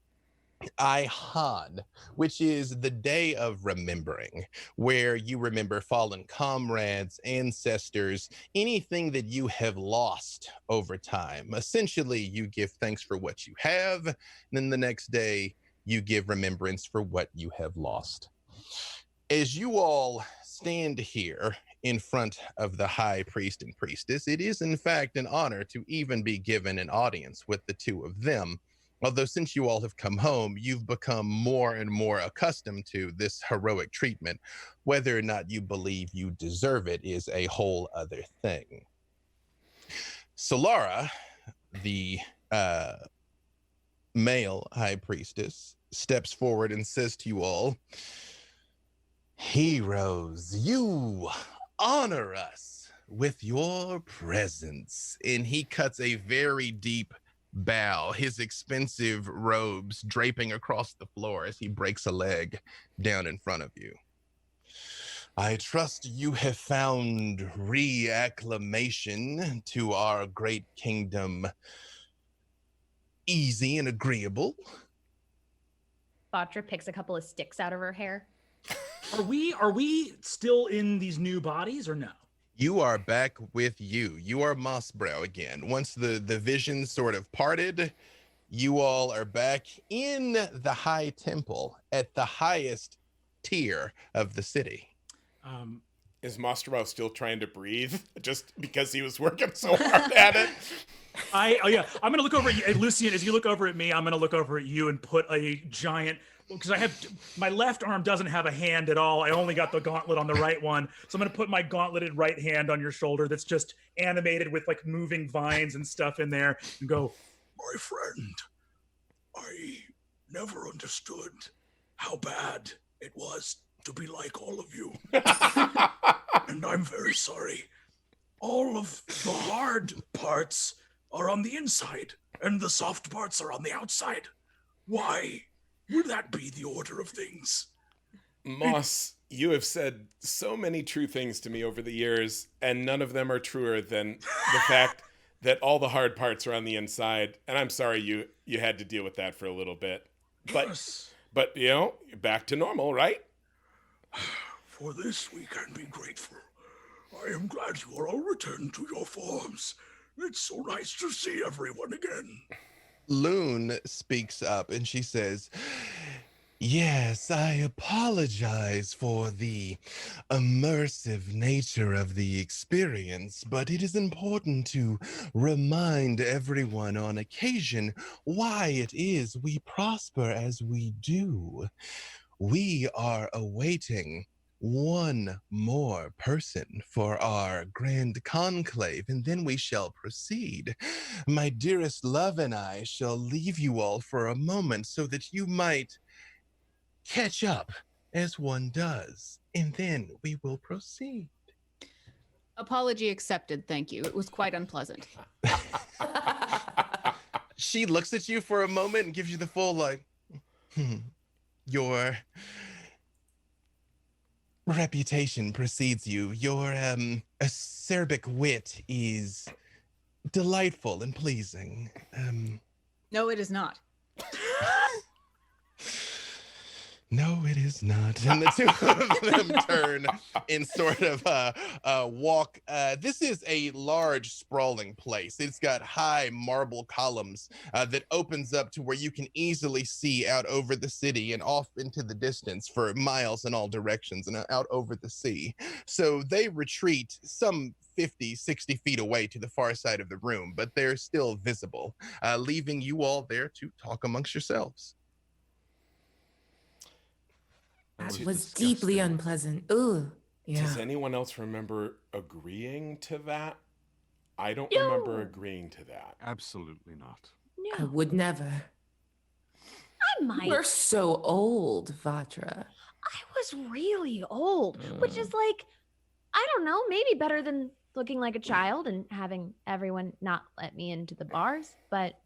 B: Ihan, which is the day of remembering, where you remember fallen comrades, ancestors, anything that you have lost over time. Essentially, you give thanks for what you have, and then the next day, you give remembrance for what you have lost. As you all stand here in front of the high priest and priestess, it is in fact an honor to even be given an audience with the two of them. Although since you all have come home, you've become more and more accustomed to this heroic treatment. Whether or not you believe you deserve it is a whole other thing. Solara, the male high priestess, steps forward and says to you all, "Heroes, you honor us with your presence." And he cuts a very deep bow, his expensive robes draping across the floor as he breaks a leg down in front of you. "I trust you have found reacclimation to our great kingdom easy and agreeable."
I: Batra picks a couple of sticks out of her hair.
D: Are we still in these new bodies or no?
B: You are back with you. You are Mossbrow again. Once the vision sort of parted, you all are back in the high temple at the highest tier of the city.
A: Is Mossbrow still trying to breathe just because he was working so hard at it?
D: I'm gonna look over at you, Lucian. As you look over at me, I'm gonna look over at you and put a giant, because I have my left arm doesn't have a hand at all. I only got the gauntlet on the right one, so I'm gonna put my gauntleted right hand on your shoulder. That's just animated with like moving vines and stuff in there, and go,
E: My friend, I never understood how bad it was to be like all of you. And I'm very sorry. All of the hard parts are on the inside, and the soft parts are on the outside. Why would that be the order of things?
A: Moss, you have said so many true things to me over the years, and none of them are truer than the fact that all the hard parts are on the inside. And I'm sorry you had to deal with that for a little bit.
E: Yes.
A: But you know, back to normal, right?
E: For this we can be grateful. I am glad you are all returned to your forms. It's so nice to see everyone again.
B: Loon speaks up and she says, "Yes, I apologize for the immersive nature of the experience, but it is important to remind everyone on occasion why it is we prosper as we do. We are awaiting one more person for our grand conclave, and then we shall proceed. My dearest love and I shall leave you all for a moment so that you might catch up as one does, and then we will proceed."
H: Apology accepted, thank you. It was quite unpleasant.
B: She looks at you for a moment and gives you the full, like, your reputation precedes you. Your acerbic wit is delightful and pleasing.
H: No, it is not.
B: No, it is not. And the two of them turn and sort of walk. This is a large, sprawling place. It's got high marble columns that opens up to where you can easily see out over the city and off into the distance for miles in all directions and out over the sea. So they retreat some 50, 60 feet away to the far side of the room, but they're still visible, leaving you all there to talk amongst yourselves.
G: That was deeply unpleasant. Ooh, yeah.
A: Does anyone else remember agreeing to that? I don't remember agreeing to that.
F: Absolutely not.
G: I would never.
I: I might.
G: You're so old, Vatra.
I: I was really old, which is like, I don't know, maybe better than looking like a child and having everyone not let me into the bars, but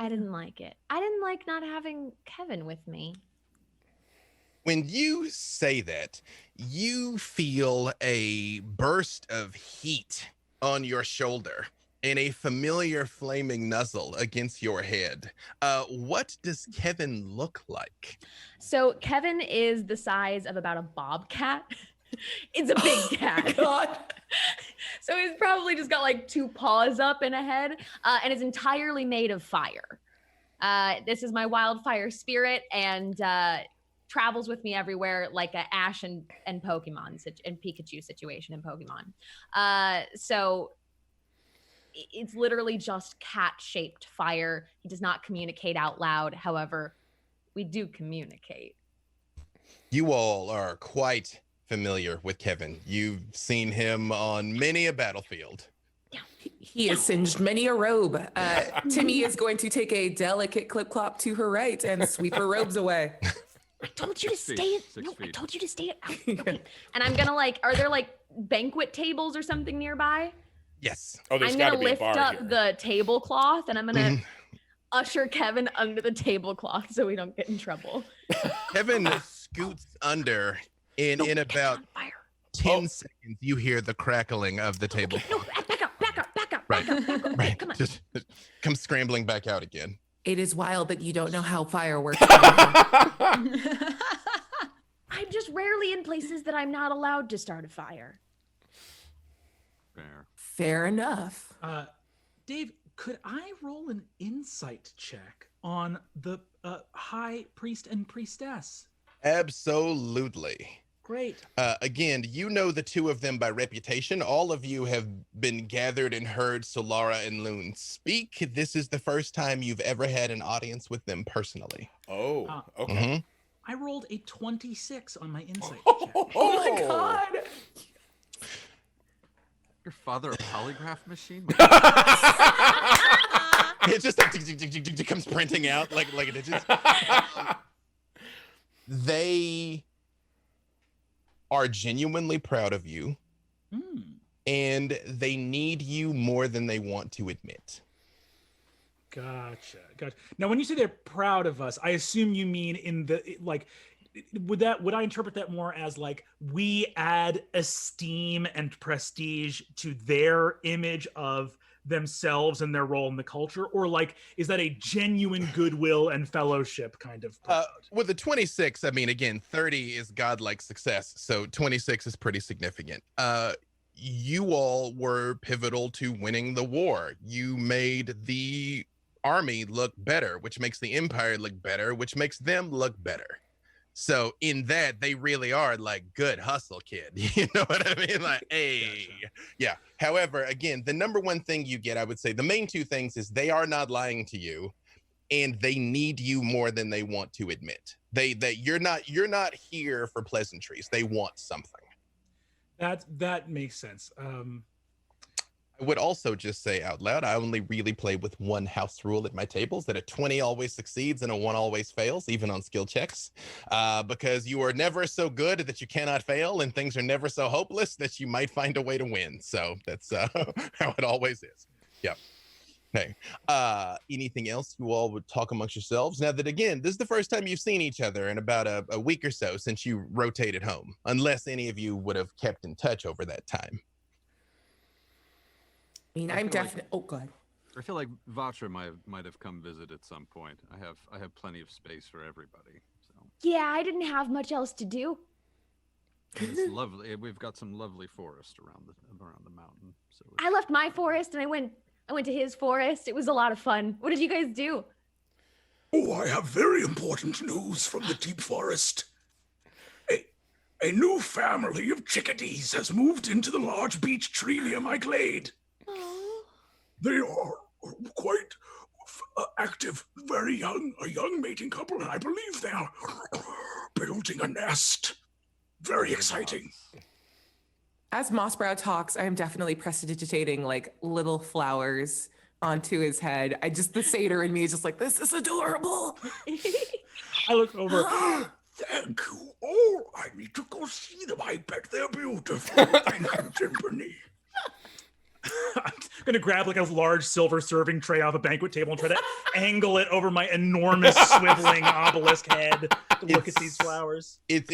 I: I didn't like it. I didn't like not having Kevin with me.
B: When you say that, you feel a burst of heat on your shoulder and a familiar flaming nuzzle against your head. What does Kevin look like?
I: So Kevin is the size of about a bobcat. It's a big cat.
G: God.
I: So he's probably just got like 2 paws up and a head, and is entirely made of fire. This is my wildfire spirit, and travels with me everywhere like a Ash and Pokemon and Pikachu situation in Pokemon. So it's literally just cat-shaped fire. He does not communicate out loud. However, we do communicate.
B: You all are quite familiar with Kevin. You've seen him on many a battlefield.
G: He has singed many a robe. Timmy is going to take a delicate clip-clop to her right and sweep her robes away.
I: I told you to
F: 6
I: stay.
F: feet, 6
I: No, I
F: feet.
I: told you to stay out. And I'm gonna are there like banquet tables or something nearby?
B: Yes.
A: Oh, there's
I: I'm
A: got
I: gonna
A: to be a
I: lift
A: bar
I: up
A: here.
I: the tablecloth and I'm gonna usher Kevin under the tablecloth so we don't get in trouble.
B: Kevin scoots under, and in about
I: On fire.
B: 10 seconds, you hear the crackling of the table.
I: No, back up, back up, back up,
B: Right.
I: back up, back up.
B: Right.
I: Come on.
B: Just come scrambling back out again.
G: It is wild that you don't know how fire works.
I: I'm just rarely in places that I'm not allowed to start a fire.
F: Fair.
G: Fair enough.
D: Dave, could I roll an insight check on the high priest and priestess?
B: Absolutely.
D: Great.
B: Again, you know the 2 of them by reputation. All of you have been gathered and heard Solara and Loon speak. This is the first time you've ever had an audience with them personally.
A: Oh, okay.
B: Mhm.
D: I rolled a 26 on my insight check.
G: Oh my God.
F: Your father a polygraph machine?
B: It just like, comes printing out like a digit. They are genuinely proud of you, and they need you more than they want to admit.
D: Gotcha. Now, when you say they're proud of us, I assume you mean in the would I interpret that more as like we add esteem and prestige to their image of themselves and their role in the culture, or like is that a genuine goodwill and fellowship kind of proud?
B: With the 26, I mean, again, 30 is godlike success, so 26 is pretty significant. You all were pivotal to winning the war. You made the army look better, which makes the empire look better, which makes them look better. So in that, they really are like, good hustle, kid. You know what I mean? Like, hey, yeah. However, again, the number one thing you get, I would say the main 2 things is they are not lying to you, and they need you more than they want to admit. You're not here for pleasantries. They want something.
D: That makes sense.
B: I would also just say out loud, I only really play with one house rule at my tables, that a 20 always succeeds and a 1 always fails, even on skill checks, because you are never so good that you cannot fail, and things are never so hopeless that you might find a way to win. So that's how it always is. Yep. Hey, anything else you all would talk amongst yourselves? Now that, again, this is the first time you've seen each other in about a week or so since you rotated home, unless any of you would have kept in touch over that time.
G: I mean,
F: I
G: I'm
F: feel like-
G: definitely. Oh God.
F: I feel like Vatra might have come visit at some point. I have plenty of space for everybody. So
I: Yeah, I didn't have much else to do.
F: and it's lovely. We've got some lovely forest around the mountain. So
I: I left my forest and I went to his forest. It was a lot of fun. What did you guys do?
E: Oh, I have very important news from the deep forest. A new family of chickadees has moved into the large beech tree near my glade.
I: Oh,
E: They are quite active, very young, a young mating couple, and I believe they are building a nest. Very exciting.
G: As Mossbrow talks, I am definitely prestidigitating like little flowers onto his head. The satyr in me is just like, this is adorable.
D: I look over.
E: Thank you. Oh, I need to go see them. I bet they're beautiful. Thank you, Timpani.
D: I'm gonna grab like a large silver serving tray off a banquet table and try to angle it over my enormous swiveling obelisk head to look at these flowers.
B: It's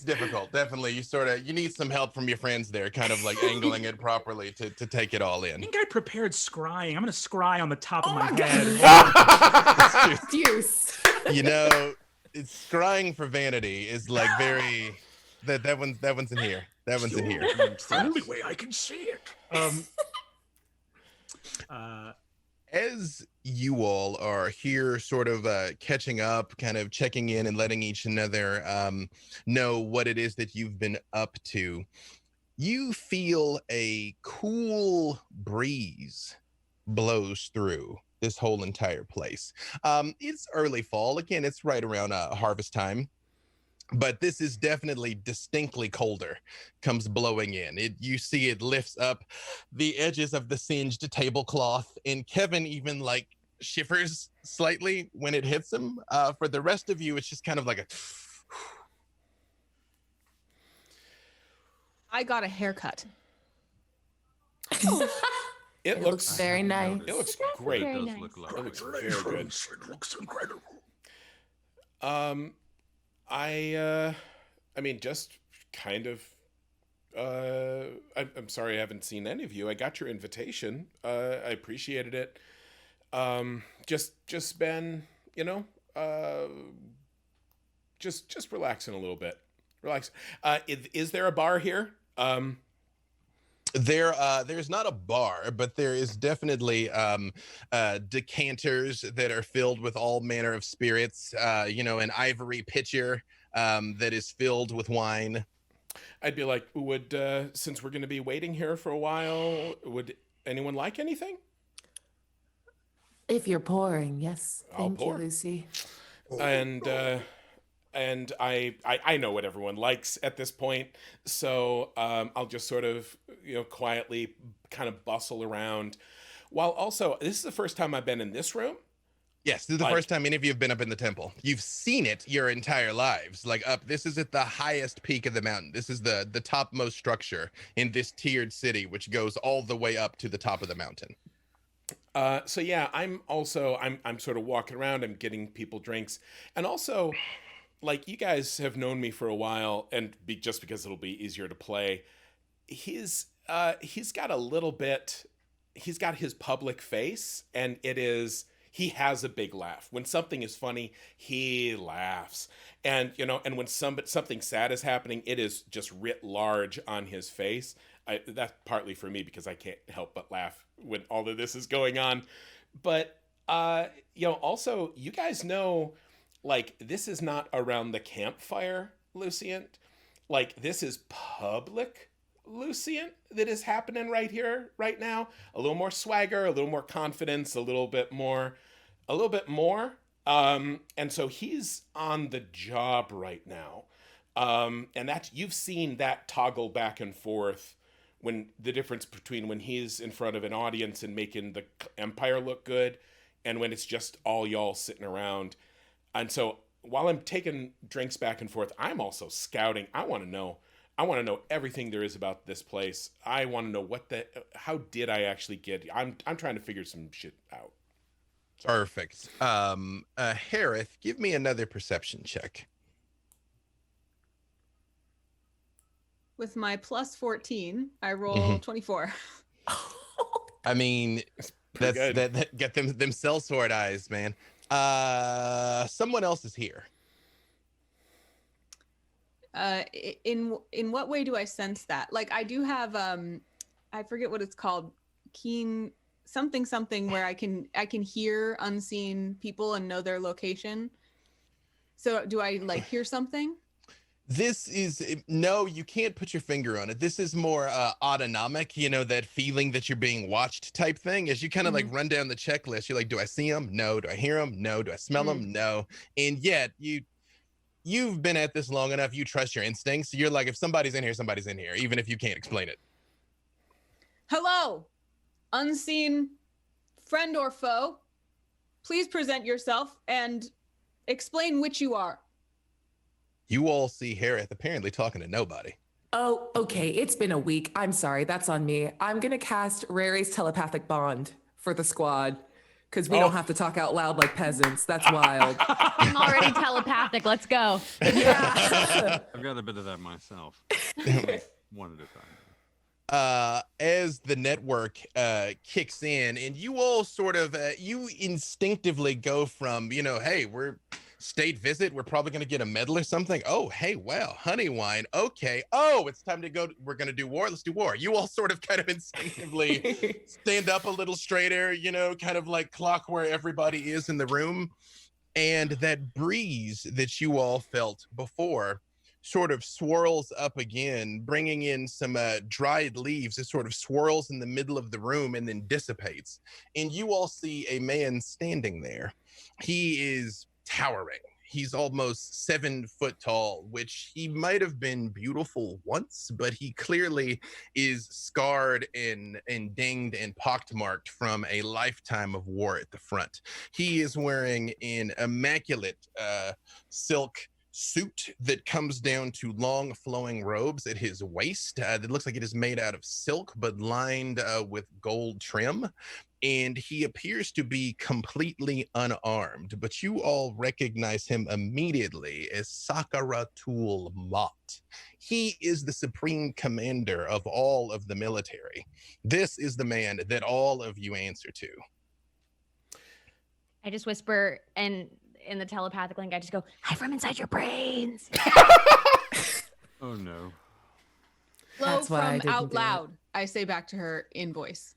B: difficult. Definitely, you need some help from your friends there, kind of like angling it properly to take it all
D: I
B: in.
D: think I prepared scrying. I'm gonna scry on the top of my head.
G: Excuse.
B: You know, it's scrying for vanity is like very that one's in here. That one's in here.
E: It's the only way I can see it.
B: As you all are here sort of catching up, kind of checking in and letting each another know what it is that you've been up to, you feel a cool breeze blows through this whole entire place. It's early fall. Again, it's right around harvest time. But this is definitely distinctly colder, comes blowing in. You see it lifts up the edges of the singed tablecloth, and Kevin even like shivers slightly when it hits him. For the rest of you, it's just kind of like a...
H: I got a haircut.
A: It
G: looks very nice.
A: It looks great.
I: Very
F: It does
I: nice.
F: look lovely.
A: It looks very good.
E: It looks incredible.
A: I mean, just kind of. I'm sorry I haven't seen any of you. I got your invitation. I appreciated it. Just been, just relaxing a little bit. Relax. Is there a bar here?
B: There's not a bar, but there is definitely decanters that are filled with all manner of spirits. An ivory pitcher that is filled with wine.
A: I'd be like, since we're going to be waiting here for a while, would anyone like anything?
G: If you're pouring, yes.
A: I'll
G: Thank
A: pour.
G: you, Lucy.
A: And I know what everyone likes at this point, so I'll just sort of quietly kind of bustle around. While also, this is the first time I've been in this room.
B: Yes, this is the first time any of you have been up in the temple. You've seen it your entire lives. Like up, this is at the highest peak of the mountain. This is the topmost structure in this tiered city, which goes all the way up to the top of the mountain.
A: So yeah, I'm sort of walking around. I'm getting people drinks, and also, like, you guys have known me for a while, and just because it'll be easier to play, he's got a little bit. He's got his public face, and he has a big laugh. When something is funny, he laughs. And, and when something sad is happening, it is just writ large on his face. That's partly for me because I can't help but laugh when all of this is going on. But, also, you guys know, like, this is not around the campfire, Lucient. Like, this is public Lucient that is happening right here, right now. A little more swagger, a little more confidence, a little bit more. And so he's on the job right now. And you've seen that toggle back and forth when the difference between when he's in front of an audience and making the empire look good and when it's just all y'all sitting around. And so while I'm taking drinks back and forth, I'm also scouting. I want to know everything there is about this place. I want to know how did I actually get. I'm trying to figure some shit out.
B: Perfect. Harith, give me another perception check.
H: With my plus 14, I roll 24.
B: I mean, that get them sellsword eyes, man. Someone else is here.
H: In what way do I sense that? Like, I do have I forget what it's called, keen something where I can hear unseen people and know their location. So do I like hear something?
B: This is no, you can't put your finger on it. This is more autonomic, that feeling that you're being watched type thing. As you kind of like run down the checklist, you're like, do I see them? No. Do I hear them? No. Do I smell them? No. And yet you've been at this long enough. You trust your instincts. You're like, if somebody's in here, somebody's in here, even if you can't explain it.
H: Hello, unseen friend or foe. Please present yourself and explain which you are.
B: You all see Harith apparently talking to nobody.
G: Oh, okay. It's been a week. I'm sorry. That's on me. I'm going to cast Rary's telepathic bond for the squad because we don't have to talk out loud like peasants. That's wild.
I: I'm already telepathic. Let's go.
G: Yeah.
F: I've got a bit of that myself. One at a time.
B: As the network kicks in and you all sort of you instinctively go from, hey, we're state visit, we're probably going to get a medal or something. Oh, hey, well, honey wine. Okay. Oh, it's time to go. We're going to do war. Let's do war. You all sort of kind of instinctively stand up a little straighter, kind of like clock where everybody is in the room. And that breeze that you all felt before sort of swirls up again, bringing in some dried leaves. It sort of swirls in the middle of the room and then dissipates. And you all see a man standing there. He is towering. He's almost 7 foot tall, which he might have been beautiful once, but he clearly is scarred and dinged and pockmarked from a lifetime of war at the front. He is wearing an immaculate silk suit that comes down to long flowing robes at his waist that looks like it is made out of silk but lined with gold trim, and he appears to be completely unarmed, but you all recognize him immediately as Sakaratul Mott. He is the supreme commander of all of the military. This is the man that all of you answer to.
I: I just whisper, and in the telepathic link, I just go, "Hi from inside your brains."
F: Oh no.
H: Flow
G: That's why I
H: from
G: didn't
H: out
G: do it.
H: loud. I say back to her in voice.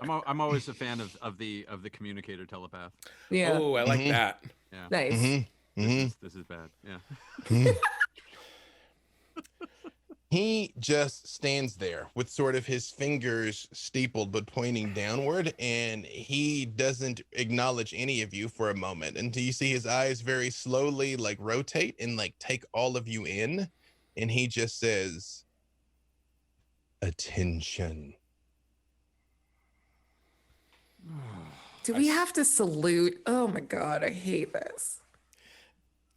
F: I'm always a fan of the communicator telepath.
G: Yeah.
A: Oh, I like that.
F: Yeah.
G: Nice.
F: This is bad. Yeah.
B: He just stands there with sort of his fingers steepled but pointing downward, and he doesn't acknowledge any of you for a moment until you see his eyes very slowly like rotate and like take all of you in, and he just says, "Attention."
G: Do we have to salute? Oh my God, I hate this.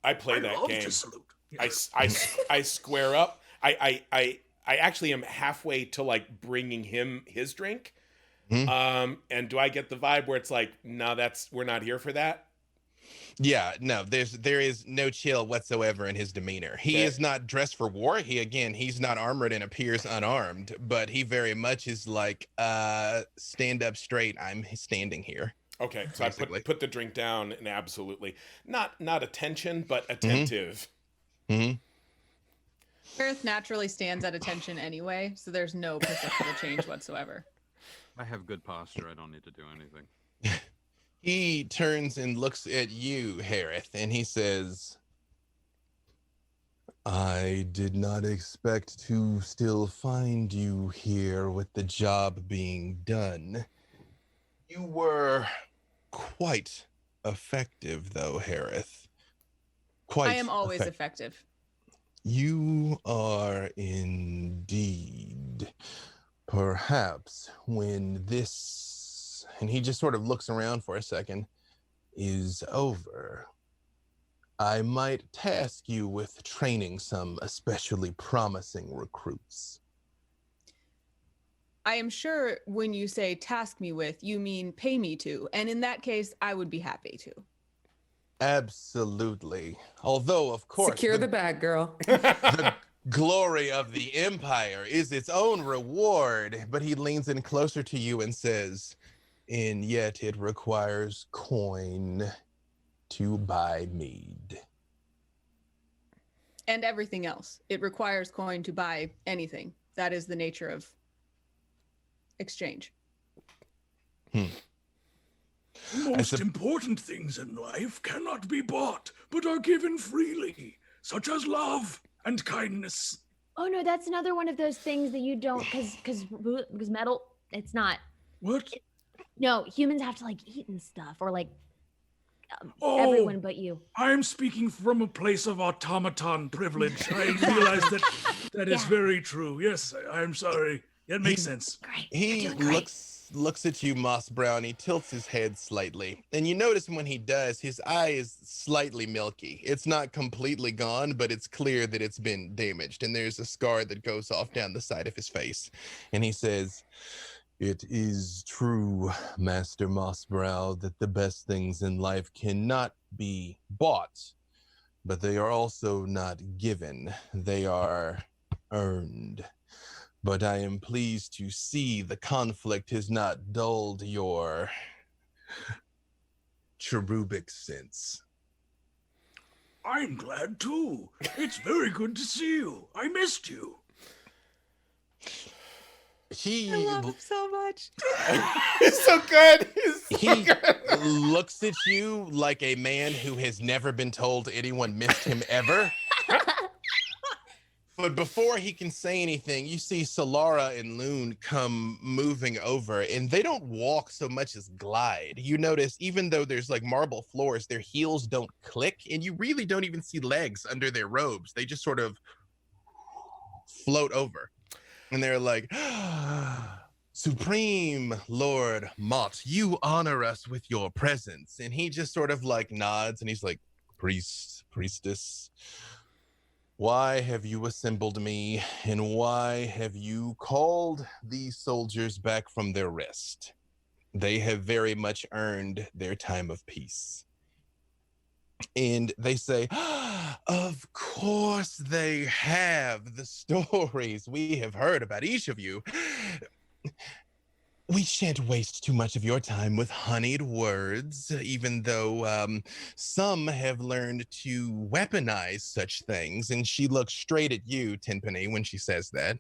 A: I play
E: I
A: that
E: love
A: game.
E: to salute.
A: I square up. I actually am halfway to like bringing him his drink. And do I get the vibe where it's like, no, we're not here for that?
B: Yeah, no, there is no chill whatsoever in his demeanor. He is not dressed for war. He's not armored and appears unarmed, but he very much is like, stand up straight. I'm standing here.
A: Okay, so
B: basically.
A: I put the drink down and absolutely not attention, but attentive.
H: Gareth naturally stands at attention anyway, so there's no perceptible change whatsoever.
F: I have good posture. I don't need to do anything.
B: He turns and looks at you, Harith, and he says, "I did not expect to still find you here with the job being done. You were quite effective, though, Harith. Quite
H: I am always effective.
B: You are indeed. Perhaps when this," and he just sort of looks around for a second, "is over, I might task you with training some especially promising recruits."
H: I am sure when you say task me with, you mean pay me to. And in that case, I would be happy to.
B: Absolutely. Although, of course,
G: Secure the bag, girl.
B: the glory of the Empire is its own reward. But he leans in closer to you and says, "And yet it requires coin to buy mead."
H: And everything else. It requires coin to buy anything. That is the nature of exchange.
E: Most important things in life cannot be bought, but are given freely, such as love and kindness.
I: Oh no, that's another one of those things that you don't, because metal, it's not.
E: What?
I: No, humans have to like eat and stuff, or like
E: Oh,
I: everyone but you.
E: I'm speaking from a place of automaton privilege. I realize that is
I: Yeah.
E: very true. Yes, I'm sorry. It makes sense.
I: Great.
B: He
I: You're doing great.
B: looks at you, Moss Brown. He tilts his head slightly, and you notice when he does, his eye is slightly milky. It's not completely gone, but it's clear that it's been damaged, and there's a scar that goes off down the side of his face. And he says, "It is true, Master Mossbrow, that the best things in life cannot be bought, but they are also not given. They are earned. But I am pleased to see the conflict has not dulled your cherubic sense."
E: I'm glad too. It's very good to see you. I missed you.
B: He
H: I love him so much.
A: He's so good. He's so
B: he
A: good.
B: looks at you like a man who has never been told anyone missed him ever. But before he can say anything, you see Solara and Loon come moving over, and they don't walk so much as glide. You notice, even though there's like marble floors, their heels don't click, and you really don't even see legs under their robes. They just sort of float over. And they're like, "Supreme Lord Mott, you honor us with your presence." And he just sort of like nods, and he's like, Priestess, why have you assembled me, and why have you called these soldiers back from their rest? They have very much earned their time of peace." And they say, "Of course they have. The stories we have heard about each of you. We shan't waste too much of your time with honeyed words, even though some have learned to weaponize such things." And she looks straight at you, Tenpenny, when she says that.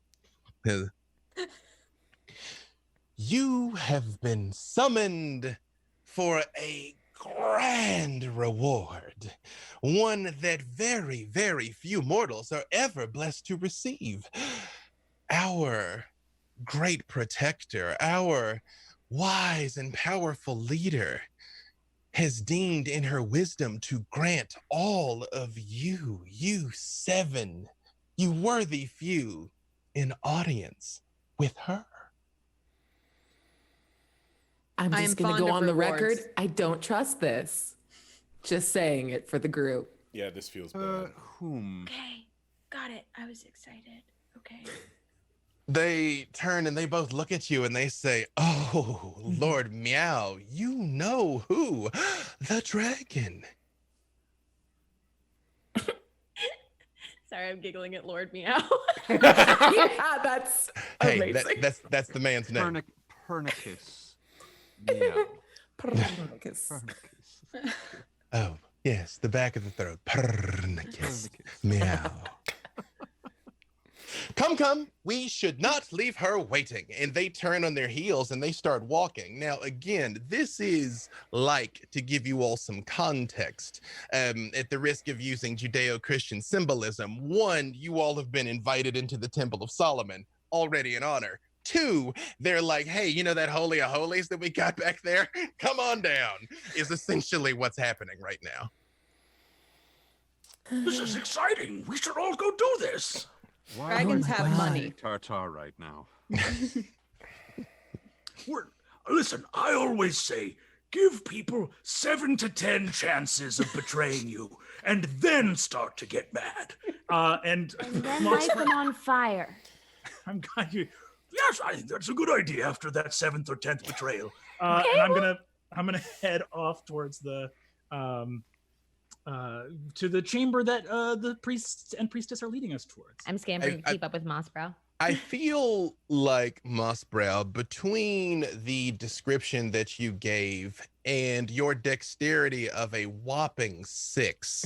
B: "You have been summoned for a grand reward, one that very, very few mortals are ever blessed to receive. Our great protector, our wise and powerful leader, has deemed in her wisdom to grant all of you, you seven, you worthy few, an audience with her."
G: I'm
H: I
G: just
H: am
G: going to
H: fond
G: go
H: of
G: on the record.
H: rewards.
G: I don't trust this. Just saying it for the group.
A: Yeah, this feels bad.
F: Whom?
I: Okay. Got it. I was excited. Okay.
B: They turn and they both look at you and they say, "Oh, Lord Meow, you know who? The dragon."
I: Sorry, I'm giggling at Lord Meow.
G: Yeah, that's
B: Hey,
G: amazing.
B: that's the man's name.
F: Pernicus. Meow.
G: Pernicus.
F: Pernicus.
B: Oh, yes, the back of the throat. Pernicus. Meow. Come, we should not leave her waiting. And they turn on their heels and they start walking. Now, again, this is like, to give you all some context, at the risk of using Judeo-Christian symbolism. One, you all have been invited into the Temple of Solomon, already an honor. Two, they're like, "Hey, you know that Holy of Holies that we got back there? Come on down," is essentially what's happening right now.
E: This is exciting. We should all go do this.
F: Why
H: Dragons
F: are
H: have
F: you
H: money.
F: Tartar right now?
E: Listen, I always say, give people 7 to 10 chances of betraying you, and then start to get mad.
D: And
I: Then light them on fire.
D: I'm glad you.
E: Yes, I think that's a good idea after that 7th or 10th betrayal.
D: And I'm gonna head off towards the to the chamber that the priests and priestess are leading us towards.
I: I'm scampering to keep up with Mossbrow.
B: I feel like, Mossbrow, between the description that you gave and your dexterity of a whopping 6,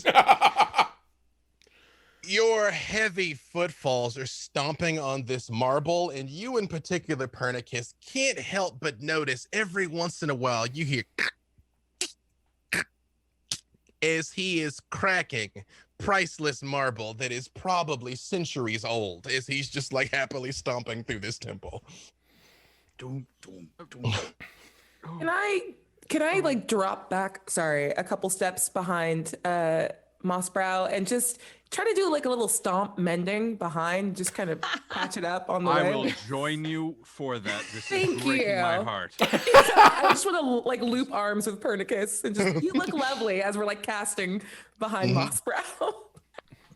B: your heavy footfalls are stomping on this marble, and you in particular, Pernicus, can't help but notice every once in a while you hear as he is cracking priceless marble that is probably centuries old, as he's just like happily stomping through this temple.
E: Doom, doom, doom.
G: Can I like drop back, sorry, a couple steps behind Mossbrow and just try to do like a little stomp mending behind, just kind of patch it up on the way.
F: I will join you for that. This
G: Thank
F: is breaking
G: you.
F: my heart.
G: I just want to like loop arms with Pernicus and just you look lovely as we're like casting behind Mossbrow.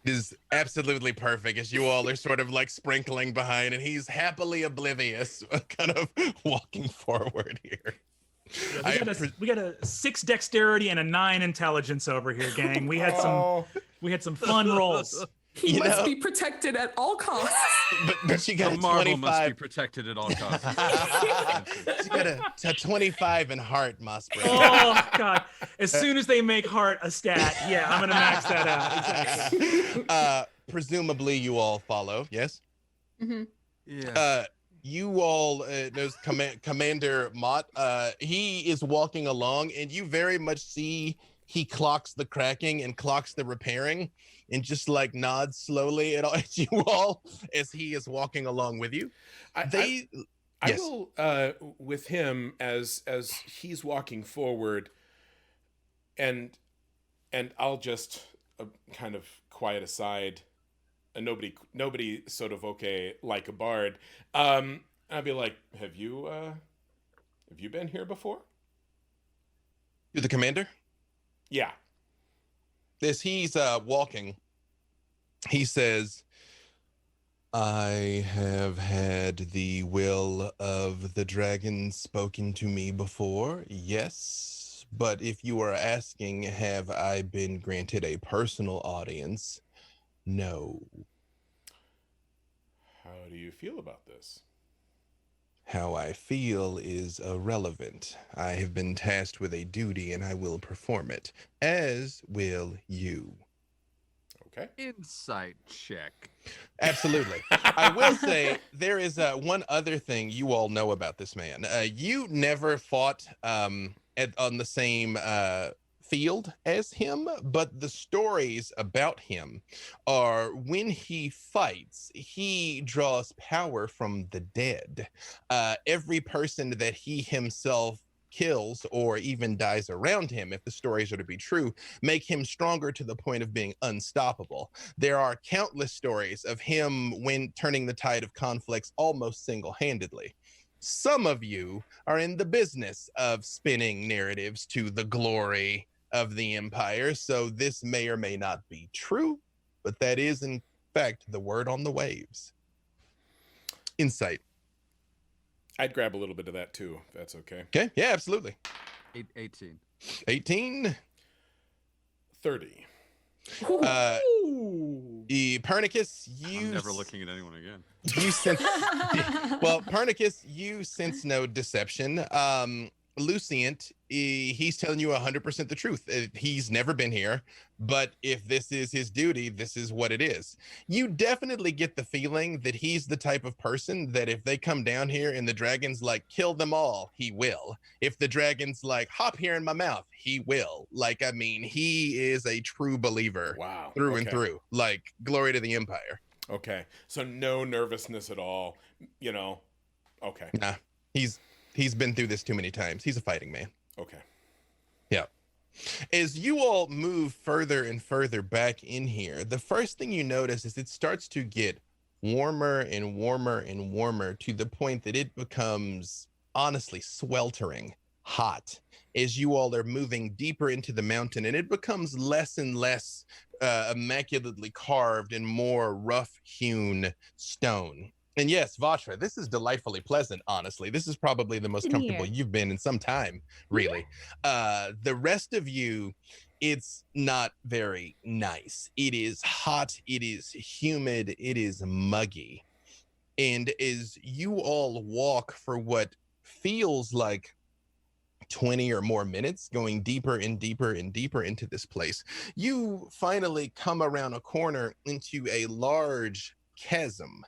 B: Is absolutely perfect as you all are sort of like sprinkling behind and he's happily oblivious, kind of walking forward here.
D: Yeah, we got a 6 dexterity and a 9 intelligence over here, gang. We had some fun rolls.
G: He must be protected at all costs.
B: But she got
F: the
B: a
F: marble
B: 25.
F: must be protected at all costs.
B: She got a 25 in heart, Mossbrow.
D: Oh God! As soon as they make heart a stat, yeah, I'm gonna max that out. Exactly.
B: Presumably, you all follow. Yes.
H: Mm-hmm.
F: Yeah.
B: You all knows Commander Mott. He is walking along, and you very much see he clocks the cracking and clocks the repairing, and just like nods slowly at you all as he is walking along with you.
A: I will with him as he's walking forward, and I'll just kind of quiet aside. And nobody sort of like a bard. I'd be like, have you been here before?
B: You're the commander?
A: Yeah.
B: As he's walking, he says, I have had the will of the dragon spoken to me before, yes. But if you are asking, have I been granted a personal audience? No.
A: How do you feel about this?
B: How I feel is irrelevant. I have been tasked with a duty and I will perform it, as will you.
A: Okay.
F: Insight check.
B: Absolutely. I will say there is one other thing you all know about this man. You never fought on the same field as him, but the stories about him are when he fights, he draws power from the dead. Every person that he himself kills or even dies around him, if the stories are to be true, make him stronger to the point of being unstoppable. There are countless stories of him when turning the tide of conflicts almost single-handedly. Some of you are in the business of spinning narratives to the glory of the Empire, so this may or may not be true, but that is in fact the word on the waves. Insight.
A: I'd grab a little bit of that too, if that's okay.
B: Okay, yeah, absolutely.
F: 18.
B: 18.
A: 30.
B: Pernicus,
F: I'm never looking at anyone again.
B: You sense well, Pernicus, you sense no deception. Lucient, he's telling you 100% the truth. He's never been here, but if this is his duty, this is what it is. You definitely get the feeling that he's the type of person that if they come down here and the dragon's like, kill them all, he will. If the dragon's like, hop here in my mouth, he will. Like, I mean, he is a true believer.
A: Wow.
B: Through and through. Like, glory to the Empire.
A: Okay. So no nervousness at all, you know? Okay.
B: Nah, he's been through this too many times. He's a fighting man.
A: Okay.
B: Yeah. As you all move further and further back in here, the first thing you notice is it starts to get warmer and warmer and warmer to the point that it becomes honestly sweltering hot as you all are moving deeper into the mountain, and it becomes less and less immaculately carved and more rough-hewn stone. And yes, Vatra, this is delightfully pleasant, honestly. This is probably the most comfortable you've been in some time, really. The rest of you, it's not very nice. It is hot, it is humid, it is muggy. And as you all walk for what feels like 20 or more minutes, going deeper and deeper and deeper into this place, you finally come around a corner into a large chasm.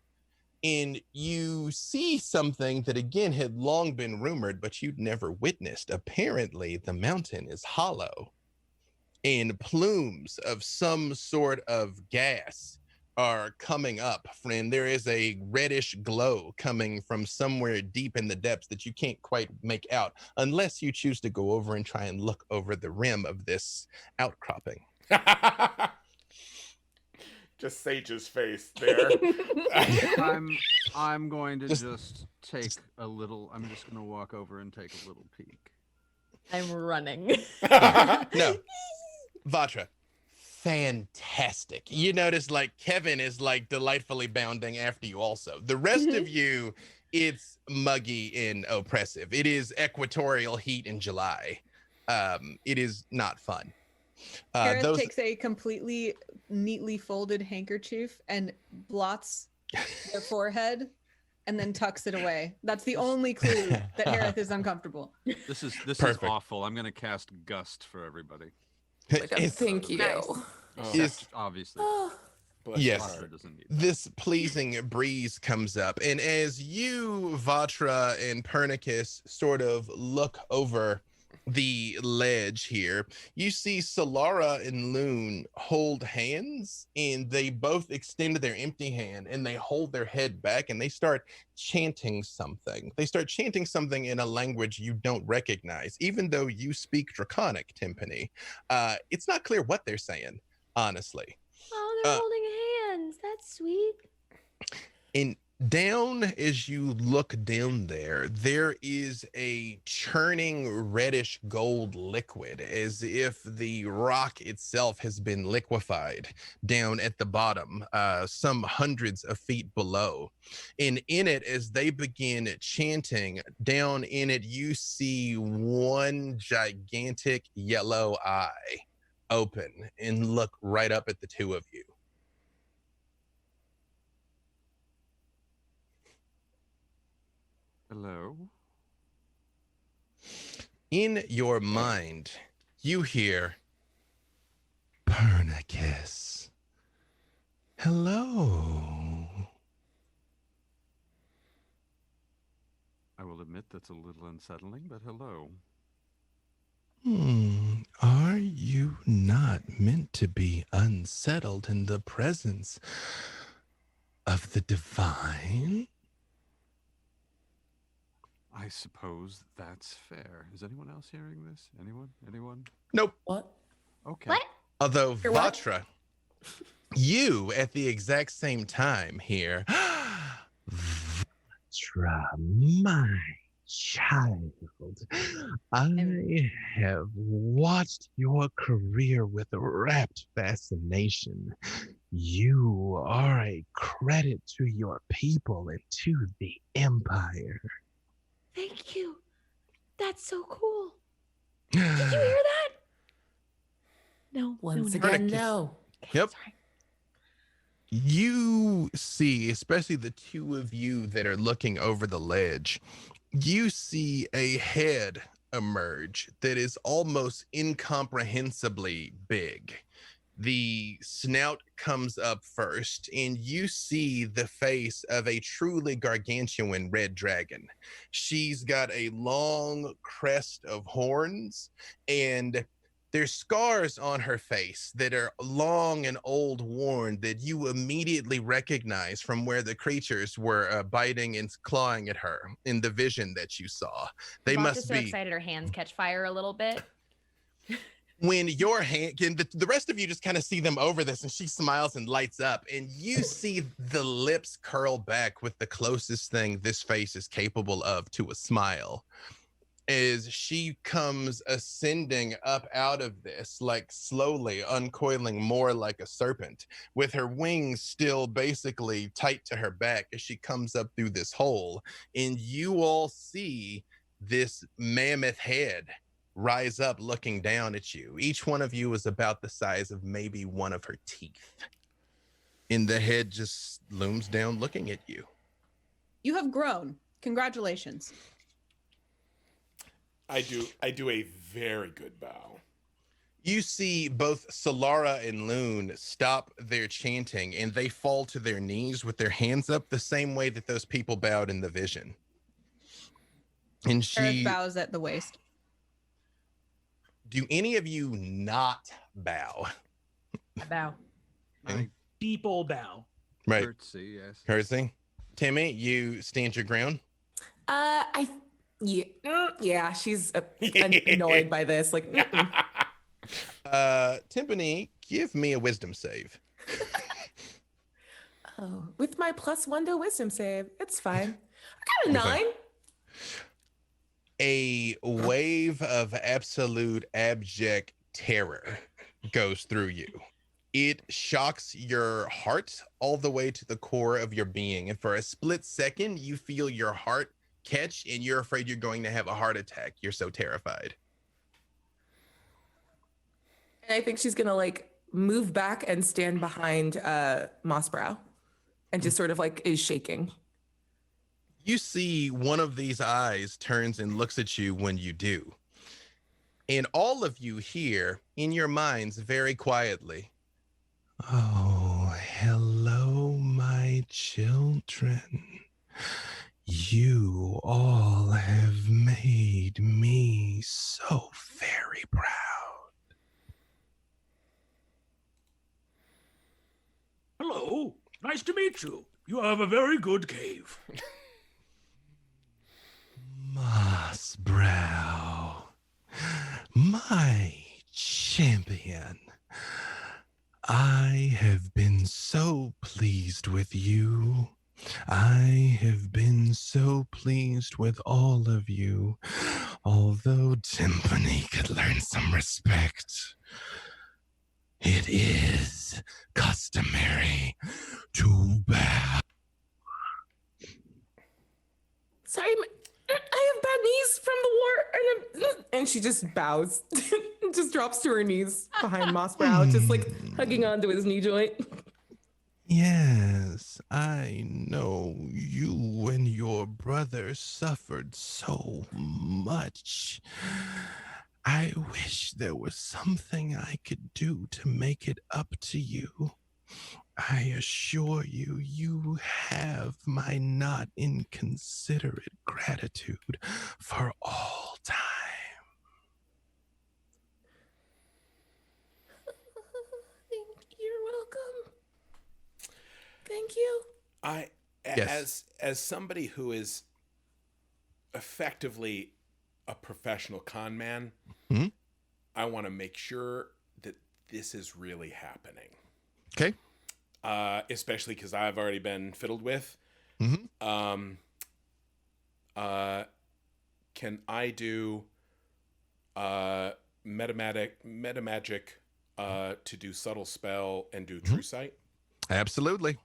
B: And you see something that, again, had long been rumored, but you'd never witnessed. Apparently, the mountain is hollow, and plumes of some sort of gas are coming up, and there is a reddish glow coming from somewhere deep in the depths that you can't quite make out, unless you choose to go over and try and look over the rim of this outcropping.
A: Just Sage's face there.
F: I'm going to just take a little. I'm just going to walk over and take a little peek.
I: I'm running.
B: No, Vatra, fantastic. You notice like Kevin is like delightfully bounding after you also. The rest of you, it's muggy and oppressive. It is equatorial heat in July. It is not fun.
H: Gareth takes a completely neatly folded handkerchief and blots their forehead and then tucks it away. That's the only clue that Harith is uncomfortable.
F: This is
B: Perfect.
F: awful. I'm going to cast Gust for everybody.
G: Thank you.
F: Except, obviously.
B: Yes,
F: Vatra doesn't need that.
B: this pleasing breeze comes up, and as you, Vatra and Pernicus, sort of look over the ledge here, you see Solara and Loon hold hands, and they both extend their empty hand, and they hold their head back, and they start chanting something. They start chanting something in a language you don't recognize, even though you speak Draconic, Timpani. It's not clear what they're saying, honestly.
I: Oh, they're holding hands. That's sweet.
B: And down as you look down there, there is a churning reddish gold liquid, as if the rock itself has been liquefied down at the bottom, some hundreds of feet below. And in it, as they begin chanting, down in it, you see one gigantic yellow eye open and look right up at the two of you.
F: Hello?
B: In your mind, you hear Pernicus. Hello.
F: I will admit that's a little unsettling, but hello.
B: Are you not meant to be unsettled in the presence of the divine?
F: I suppose that's fair. Is anyone else hearing this? Anyone? Anyone?
B: Nope.
G: What?
F: Okay.
I: What?
B: Although,
G: You're what?
B: Vatra, you at the exact same time hear, Vatra, my child, I have watched your career with rapt fascination. You are a credit to your people and to the Empire.
I: Thank you. That's so cool. Did you hear that? No.
G: Once
I: no.
G: again,
B: Pernicus.
G: no.
B: Yep.
I: Sorry.
B: You see, especially the two of you that are looking over the ledge, you see a head emerge that is almost incomprehensibly big. The snout comes up first, and you see the face of a truly gargantuan red dragon. She's got a long crest of horns, and there's scars on her face that are long and old worn that you immediately recognize from where the creatures were biting and clawing at her in the vision that you saw. They
I: Vatra's
B: must
I: so
B: be.
I: excited her hands catch fire a little bit.
B: When your hand, the rest of you just kind of see them over this, and she smiles and lights up, and you see the lips curl back with the closest thing this face is capable of to a smile, as she comes ascending up out of this, like slowly uncoiling more like a serpent, with her wings still basically tight to her back as she comes up through this hole. And you all see this mammoth head rise up looking down at you. Each one of you is about the size of maybe one of her teeth. And the head just looms down looking at you.
H: You have grown. Congratulations.
A: I do a very good bow.
B: You see both Solara and Loon stop their chanting, and they fall to their knees with their hands up the same way that those people bowed in the vision. And
H: Gareth
B: she...
H: bows at the waist.
B: Do any of you not bow?
I: Bow.
D: People bow.
B: Right.
F: Curtsy, yes.
B: Curtsy. Timmy, you stand your ground?
G: Yeah, she's annoyed by this. Like,
B: Timpani, give me a wisdom save.
G: Oh, with my +1 to wisdom save, it's fine. I got a 9.
B: A wave of absolute abject terror goes through you. It shocks your heart all the way to the core of your being. And for a split second, you feel your heart catch and you're afraid you're going to have a heart attack. You're so terrified.
G: And I think she's going to like move back and stand behind Mossbrow and just sort of like is shaking.
B: You see one of these eyes turns and looks at you when you do. And all of you hear in your minds very quietly, "Oh, hello, my children. You all have made me so very proud."
E: Hello. Nice to meet you. You have a very good cave.
B: Mossbrow, my champion. I have been so pleased with you. I have been so pleased with all of you. Although Timpani could learn some respect, it is customary to bow.
G: Sorry, I have bad knees from the war. And she just bows, just drops to her knees behind Mossbrow, just like hugging onto his knee joint.
B: Yes, I know you and your brother suffered so much. I wish there was something I could do to make it up to you. I assure you, you have my not inconsiderate gratitude for all time.
G: You're welcome. Thank you.
A: As somebody who is effectively a professional con man, I want to make sure that this is really happening.
B: Okay.
A: Especially because I've already been fiddled with. Can I do metamagic to do subtle spell and do true sight?
B: Absolutely.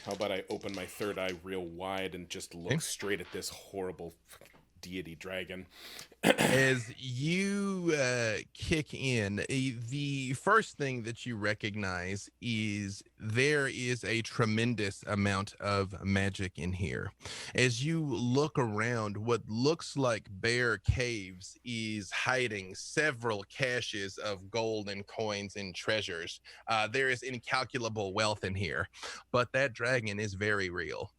A: How about I open my third eye real wide and just look straight at this horrible deity dragon?
B: As you kick in, the first thing that you recognize is there is a tremendous amount of magic in here. As you look around, what looks like bare caves is hiding several caches of gold and coins and treasures. There is incalculable wealth in here, but that dragon is very real.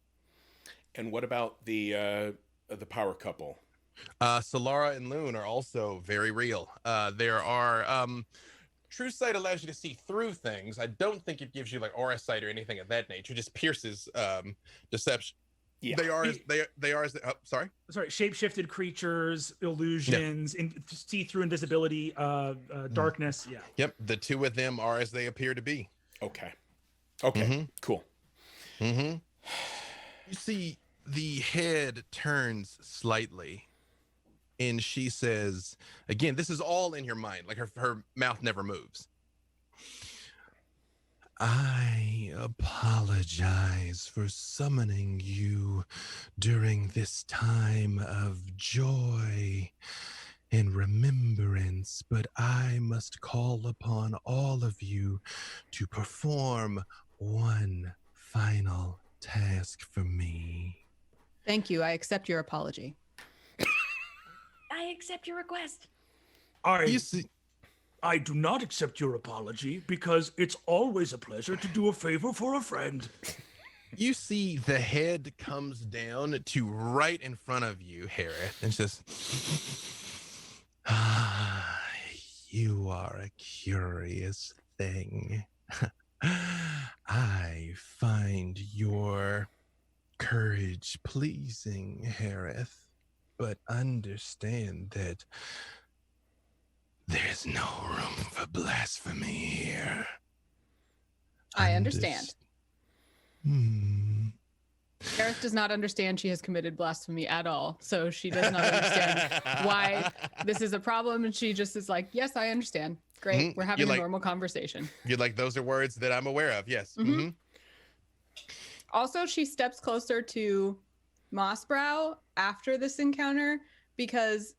A: And what about the power couple?
B: Solara and Loon are also very real. There are True Sight allows you to see through things. I don't think it gives you like aura sight or anything of that nature. It just pierces deception. Yeah. They are
D: shape-shifted creatures, illusions, see-through invisibility, darkness. Yeah.
B: Yep. The two of them are as they appear to be.
A: Okay. Cool.
B: You see the head turns slightly. And she says, again, this is all in your mind. Like her mouth never moves. I apologize for summoning you during this time of joy and remembrance, but I must call upon all of you to perform one final task for me.
H: Thank you. I accept your apology.
I: I accept your request.
E: I do not accept your apology because it's always a pleasure to do a favor for a friend.
B: You see the head comes down to right in front of you, Harith, and says, you are a curious thing. I find your courage pleasing, Harith, but understand that There's no room for blasphemy here.
H: I understand.
B: Hmm.
H: Gareth does not understand she has committed blasphemy at all. So she does not understand why this is a problem. And she just is like, yes, I understand. Great. We're having a normal conversation.
B: You're like, those are words that I'm aware of. Yes.
H: Also, she steps closer to Mossbrow after this encounter because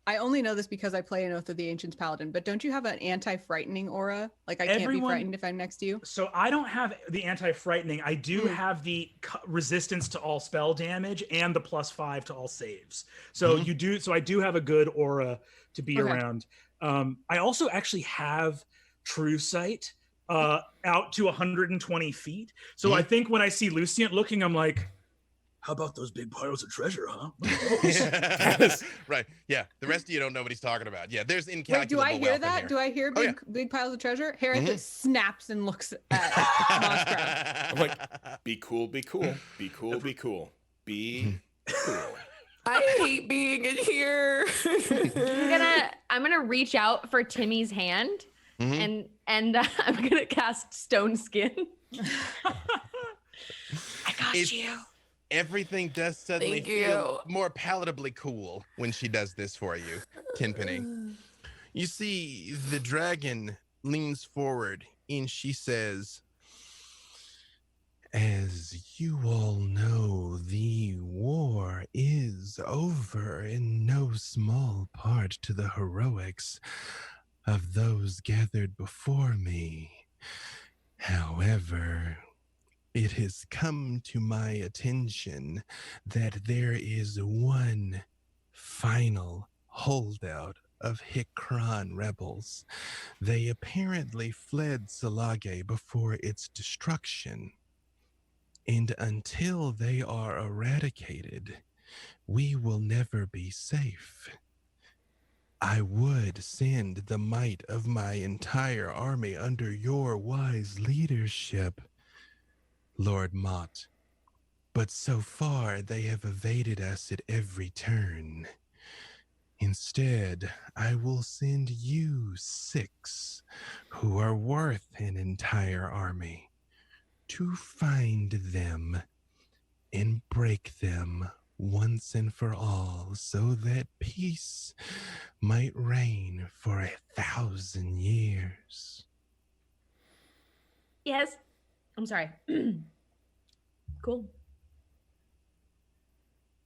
H: I only know this because I play an Oath of the Ancients Paladin, but don't you have an anti-frightening aura? Like I can't be frightened if I'm next to you?
D: So I don't have the anti-frightening. I do have the resistance to all spell damage and the +5 to all saves. So you do. So I do have a good aura to be around. I also actually have True Sight out to 120 feet. So I think when I see Lucient looking, I'm like, how about those big piles of treasure, huh?
B: Right. Yeah. The rest of you don't know what he's talking about. Yeah. There's incalculable.
H: Wait, do I hear that? Do I hear big piles of treasure? Harriet snaps and looks at Mossbrow.
A: I'm like, be cool, be cool, be cool, be cool, be cool.
G: I hate being in here.
I: I'm gonna reach out for Timmy's hand, and I'm gonna cast Stone Skin.
G: I got you.
B: Everything does suddenly feel more palatably cool when she does this for you, Tenpenny. You see, the dragon leans forward and she says, as you all know, the war is over in no small part to the heroics of those gathered before me. However, it has come to my attention that there is one final holdout of Hikran rebels. They apparently fled Salage before its destruction. And until they are eradicated, we will never be safe. I would send the might of my entire army under your wise leadership, Lord Mott, but so far they have evaded us at every turn. Instead, I will send you 6 who are worth an entire army to find them and break them once and for all so that peace might reign for 1,000 years.
I: Yes. I'm sorry. Cool.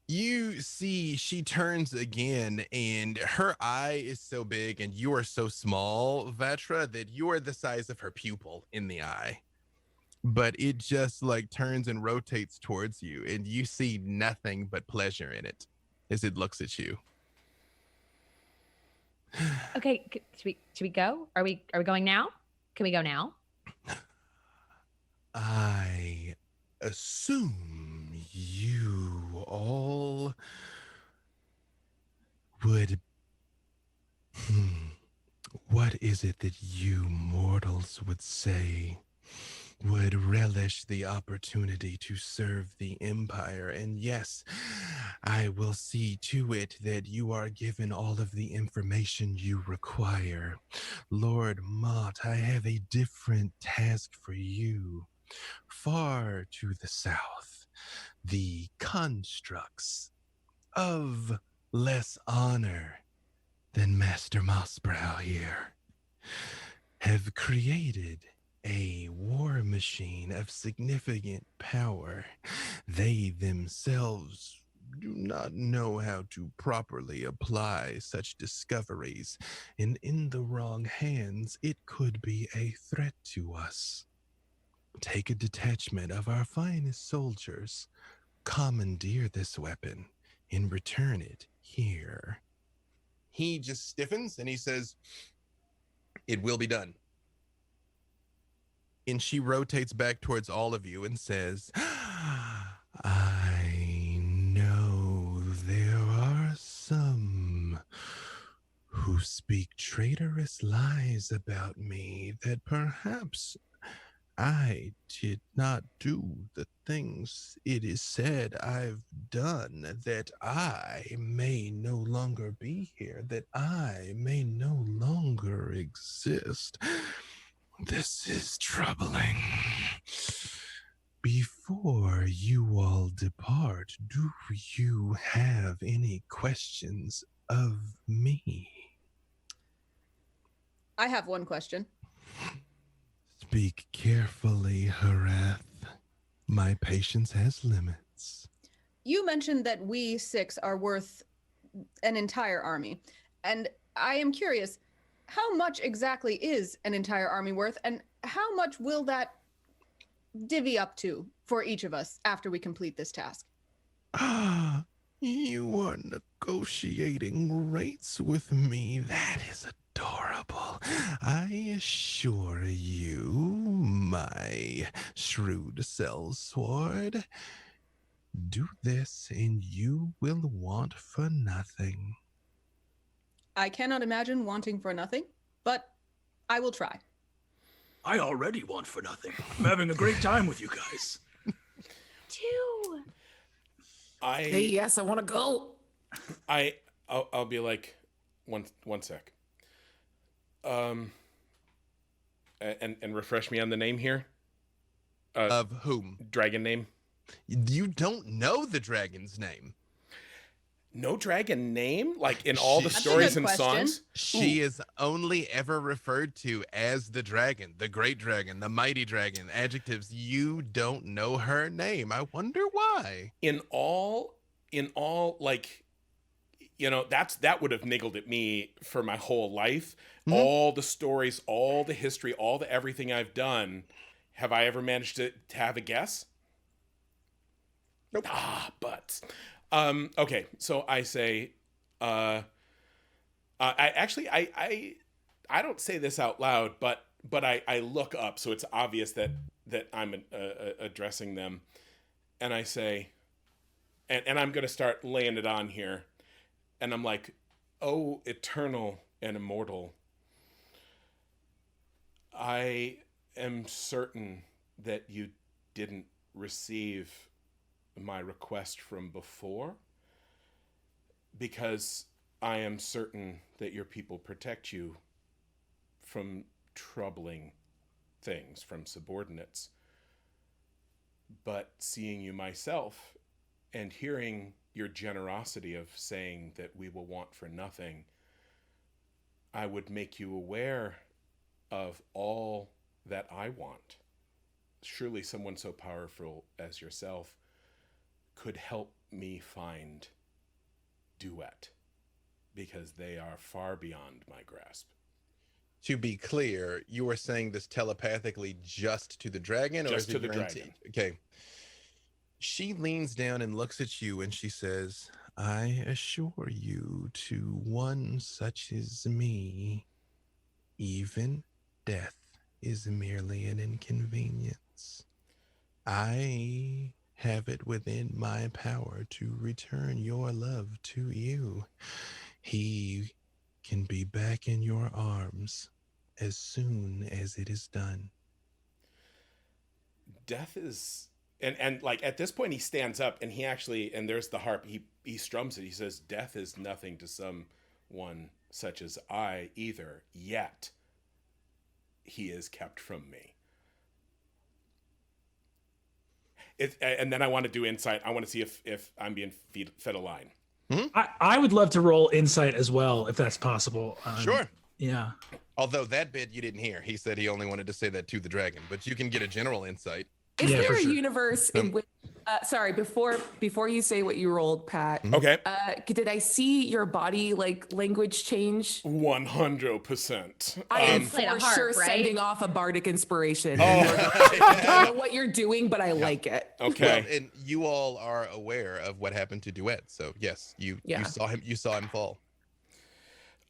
B: You see, she turns again, and her eye is so big, and you are so small, Vatra, that you are the size of her pupil in the eye. But it just like turns and rotates towards you, and you see nothing but pleasure in it as it looks at you.
I: Okay, should we go? Are we going now? Can we go now?
B: I assume you all would... What is it that you mortals would say would relish the opportunity to serve the Empire? And yes, I will see to it that you are given all of the information you require. Lord Mott, I have a different task for you. Far to the south, the constructs of less honor than Master Mossbrow here have created a war machine of significant power. They themselves do not know how to properly apply such discoveries, and in the wrong hands, it could be a threat to us. Take a detachment of our finest soldiers, commandeer this weapon, and return it here. He just stiffens and he says, "It will be done." And she rotates back towards all of you and says, "I know there are some who speak traitorous lies about me that perhaps I did not do the things it is said I've done, that I may no longer be here, that I may no longer exist. This is troubling. Before you all depart, do you have any questions of me?
H: I have one question.
B: Speak carefully, Harath. My patience has limits.
H: You mentioned that we 6 are worth an entire army. And I am curious, how much exactly is an entire army worth? And how much will that divvy up to for each of us after we complete this task?
B: Ah, you are negotiating rates with me. That is adorable. I assure you, my shrewd sellsword, do this and you will want for nothing.
H: I cannot imagine wanting for nothing, but I will try.
E: I already want for nothing. I'm having a great time with you guys.
C: Two.
G: Hey, yes, I want to go.
A: I'll be like, one sec. And refresh me on the name here.
B: Of whom?
A: Dragon name.
B: You don't know the dragon's name.
A: No dragon name? Like in all the
H: That's a
A: stories
H: good
A: and
H: question.
A: songs?
B: She is only ever referred to as the dragon, the great dragon, the mighty dragon. Adjectives. You don't know her name. I wonder why.
A: In all, like, you know, that would have niggled at me for my whole life.
B: Mhm.
A: All the stories, all the history, all the everything I've done. Have I ever managed to have a guess?
B: Nope.
A: But okay, so I say, I don't say this out loud, but I look up, so it's obvious that I'm addressing them, and I say, and I'm gonna start laying it on here, and I'm like, oh, eternal and immortal, I am certain that you didn't receive my request from before, because I am certain that your people protect you from troubling things from subordinates. But seeing you myself and hearing your generosity of saying that we will want for nothing, I would make you aware of all that I want. Surely someone so powerful as yourself could help me find Duet, because they are far beyond my grasp.
B: To be clear, you are saying this telepathically just to the dragon? Or
A: Just
B: is
A: to
B: it
A: the
B: your
A: dragon.
B: Okay. She leans down and looks at you and she says, I assure you, to one such as me, even death is merely an inconvenience. I have it within my power to return your love to you. He can be back in your arms as soon as it is done.
A: Death is, and like at this point he stands up and he actually, and there's the harp, he strums it. He says, death is nothing to someone such as I either, yet he is kept from me. And then I want to do insight. I want to see if I'm being fed a line.
D: I would love to roll insight as well, if that's possible.
B: Sure.
D: Yeah.
B: Although that bit you didn't hear. He said he only wanted to say that to the dragon, but you can get a general insight.
G: Is
D: Yeah,
G: there
D: for
G: a
D: sure.
G: universe in which? Sorry, before you say what you rolled, Pat.
A: Okay.
G: Did I see your body like language change?
A: 100%.
G: I am
I: Played a
G: for
I: harp,
G: sure
I: right?
G: sending off a bardic inspiration.
A: Oh.
G: I don't know what you're doing, but I like it.
A: Okay.
B: Well, and you all are aware of what happened to Duet, so yes, you saw him fall.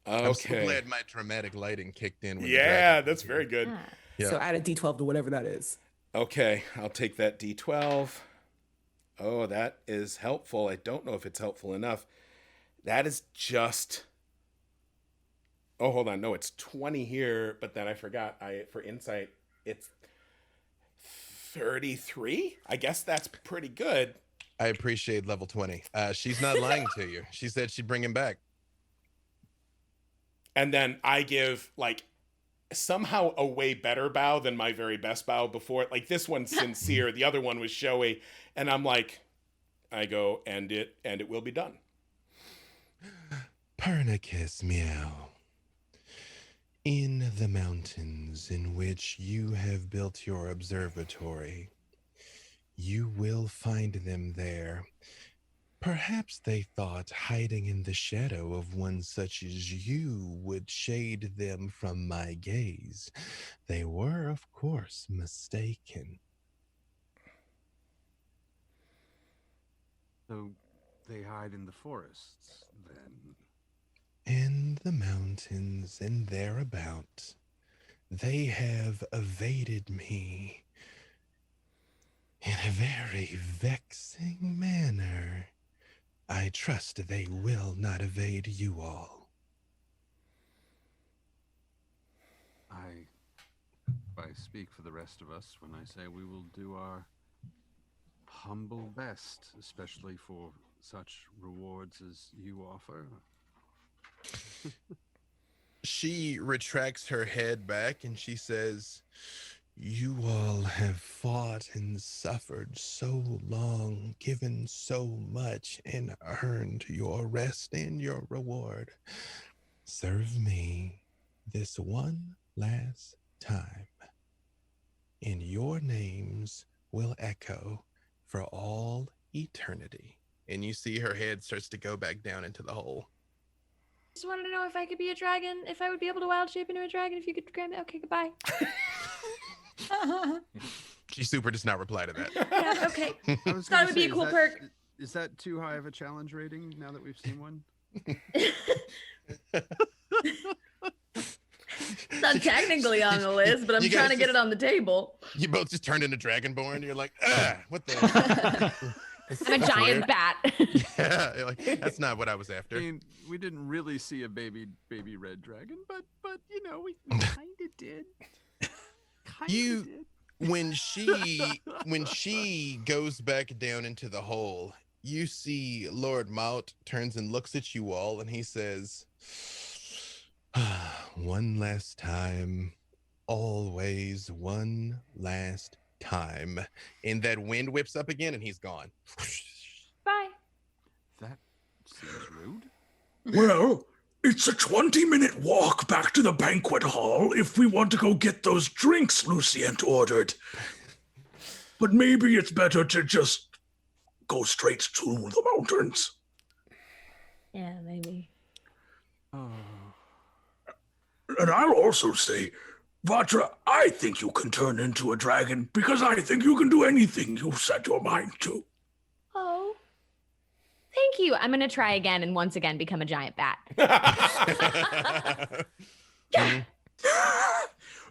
B: I'm so
A: Okay.
B: glad my dramatic lighting kicked in. With the
A: Yeah,
B: dragon.
A: that's very good.
B: Yeah.
G: So add a d12 to whatever that is.
A: Okay, I'll take that D12. Oh, that is helpful. I don't know if it's helpful enough. That is just... Oh, hold on. No, it's 20 here, but then I forgot. For insight, it's 33. I guess that's pretty good.
B: I appreciate level 20. She's not lying to you. She said she'd bring him back.
A: And then I give like somehow a way better bow than my very best bow before. Like this one's sincere, the other one was showy, and I'm like, I go, and it will be done.
B: Pernicus, meow. In the mountains in which you have built your observatory, you will find them there. Perhaps they thought hiding in the shadow of one such as you would shade them from my gaze. They were, of course, mistaken.
F: So they hide in the forests, then?
B: In the mountains and thereabout, they have evaded me in a very vexing manner. I trust they will not evade you all.
F: I speak for the rest of us when I say we will do our humble best, especially for such rewards as you offer.
B: She retracts her head back and she says, you all have fought and suffered so long, given so much, and earned your rest and your reward. Serve me this one last time, and your names will echo for all eternity. And you see her head starts to go back down into the hole.
I: Just wanted to know if I could be a dragon, if I would be able to wild shape into a dragon, if you could grant me. Okay, goodbye.
B: She super does not reply to that.
I: Yeah, okay.
F: I was
I: Thought
F: gonna
I: it would be
F: say,
I: a cool
F: is
I: perk.
F: Is that too high of a challenge rating now that we've seen one?
I: Not technically on the list, but I'm
B: You
I: trying
B: guys
I: to get it on the table.
B: You both just turned into Dragonborn. You're like, what the?
I: I'm a giant bat.
B: Yeah, you're like, that's not what I was after.
F: I mean, we didn't really see a baby red dragon, but you know, we kind of did.
B: You, when she goes back down into the hole, you see Lord Maut turns and looks at you all, and he says, one last time, always one last time. And that wind whips up again, and he's gone.
I: Bye.
F: That seems rude.
E: Well, it's a 20-minute walk back to the banquet hall if we want to go get those drinks Lucient ordered. But maybe it's better to just go straight to the mountains.
I: Yeah, maybe.
F: Oh.
E: And I'll also say, Vatra, I think you can turn into a dragon because I think you can do anything you set your mind to.
I: Oh. Thank you. I'm going to try again and once again become a giant bat.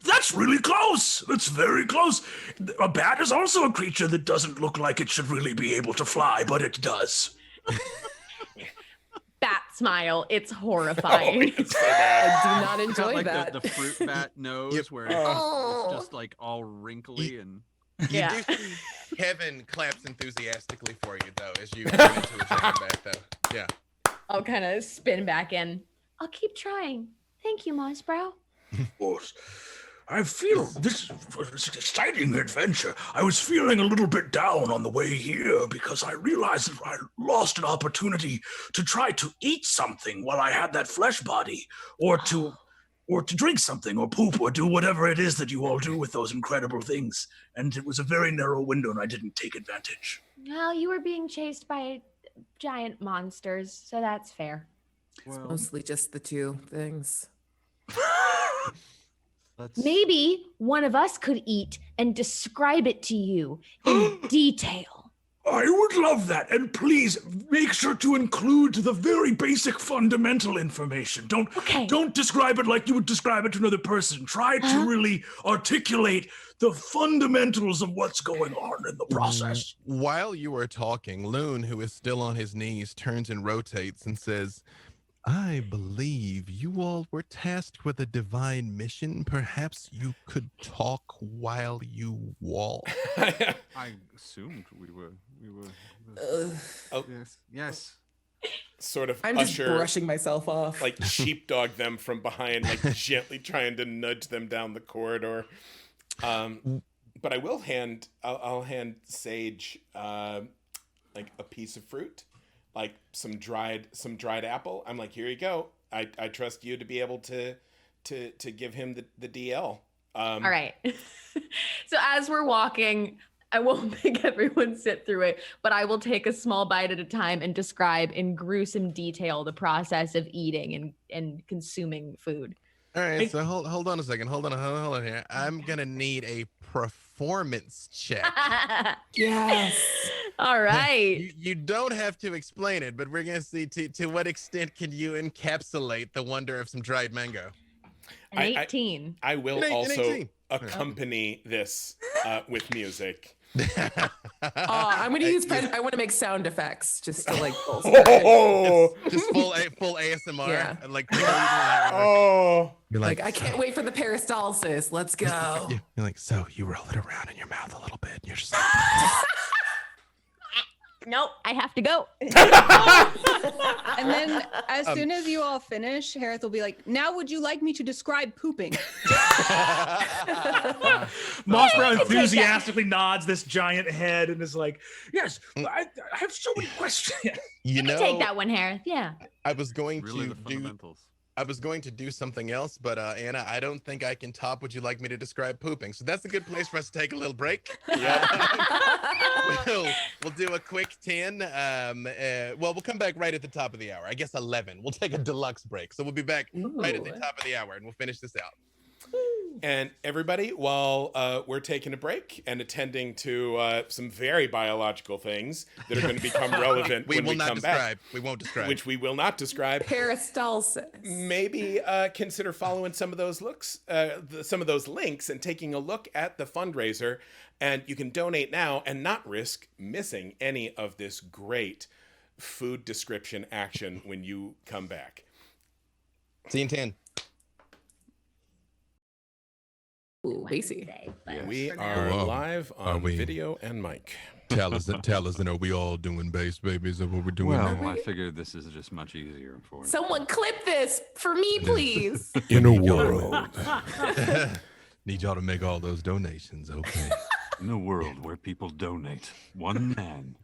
E: That's really close. That's very close. A bat is also a creature that doesn't look like it should really be able to fly, but it does.
I: Bat smile. It's horrifying.
A: It's so bad.
G: I do not
F: Got
G: enjoy
F: like
G: that.
F: the fruit bat nose
B: Yep.
F: where it's just like all wrinkly and
B: You
I: Yeah.
B: do see Kevin claps enthusiastically for you, though, as you turn into a dragon back, though. Yeah.
I: I'll kind of spin back in. I'll keep trying. Thank you, Mossbrow.
E: Of course. I feel this is an exciting adventure. I was feeling a little bit down on the way here because I realized that I lost an opportunity to try to eat something while I had that flesh body, or to drink something, or poop, or do whatever it is that you all do with those incredible things. And it was a very narrow window, and I didn't take advantage.
I: Well, you were being chased by giant monsters, so that's fair.
F: well,
G: Mostly just the two things.
F: let's
I: Maybe one of us could eat and describe it to you in detail.
E: I would love that. And please make sure to include the very basic fundamental information.
I: Okay.
E: Don't describe it like you would describe it to another person. Try to really articulate the fundamentals of what's going on in the process.
B: While you are talking, Loon, who is still on his knees, turns and rotates and says, I believe you all were tasked with a divine mission. Perhaps you could talk while you walk.
F: I assumed we were. Yes.
A: Sort of
G: I'm just
A: usher,
G: brushing myself off.
A: like sheepdog them from behind, like gently trying to nudge them down the corridor. But I'll hand Sage like a piece of fruit, like some dried apple. I'm like, here you go. I trust you to be able to give him the DL.
I: All right. So as we're walking, I won't make everyone sit through it, but I will take a small bite at a time and describe in gruesome detail the process of eating and consuming food.
B: All right, so hold on a second. Hold on here. I'm gonna need a performance check.
G: Yes.
I: All right.
B: You don't have to explain it, but we're gonna see to what extent can you encapsulate the wonder of some dried mango.
I: An 18.
A: I will
B: An
A: also
B: 18.
A: accompany this with music.
G: I'm gonna use I want to make sound effects just to like
B: Just full ASMR.
G: Yeah.
B: And like, you're
G: like I can't wait for the peristalsis. Let's go.
B: You're like, so you roll it around in your mouth a little bit. And you're just like,
I: Nope, I have to go.
H: And then as soon as you all finish, Harith will be like, now would you like me to describe pooping?
D: Mossbrow enthusiastically nods this giant head and is like, yes, I have so many questions.
B: you know,
I: Take that one, Harith. Yeah.
B: I was going
F: Really,
B: to
F: the
B: do.
F: fundamentals.
B: I was going to do something else, but Anna, I don't think I can top. Would you like me to describe pooping? So that's a good place for us to take a little break. We'll do a quick 10. We'll come back right at the top of the hour. I guess 11. We'll take a deluxe break. So we'll be back right at the top of the hour, and we'll finish this out.
A: And everybody, while we're taking a break and attending to some very biological things that are going to become relevant when we come back.
B: We won't describe.
A: Which we will not describe.
G: Peristalsis.
A: Maybe consider following some of those some of those links and taking a look at the fundraiser. And you can donate now and not risk missing any of this great food description action when you come back.
B: See you in 10.
G: Ooh, Lacey.
A: We are live on video and mic.
B: Tell us, and are we all doing base, baby? Is that what we're doing
F: Well,
B: now?
F: I figured this is just much easier for it.
G: Someone clip this for me, please.
A: In a world.
B: Need y'all to make all those donations, okay?
F: In a world where people donate, one man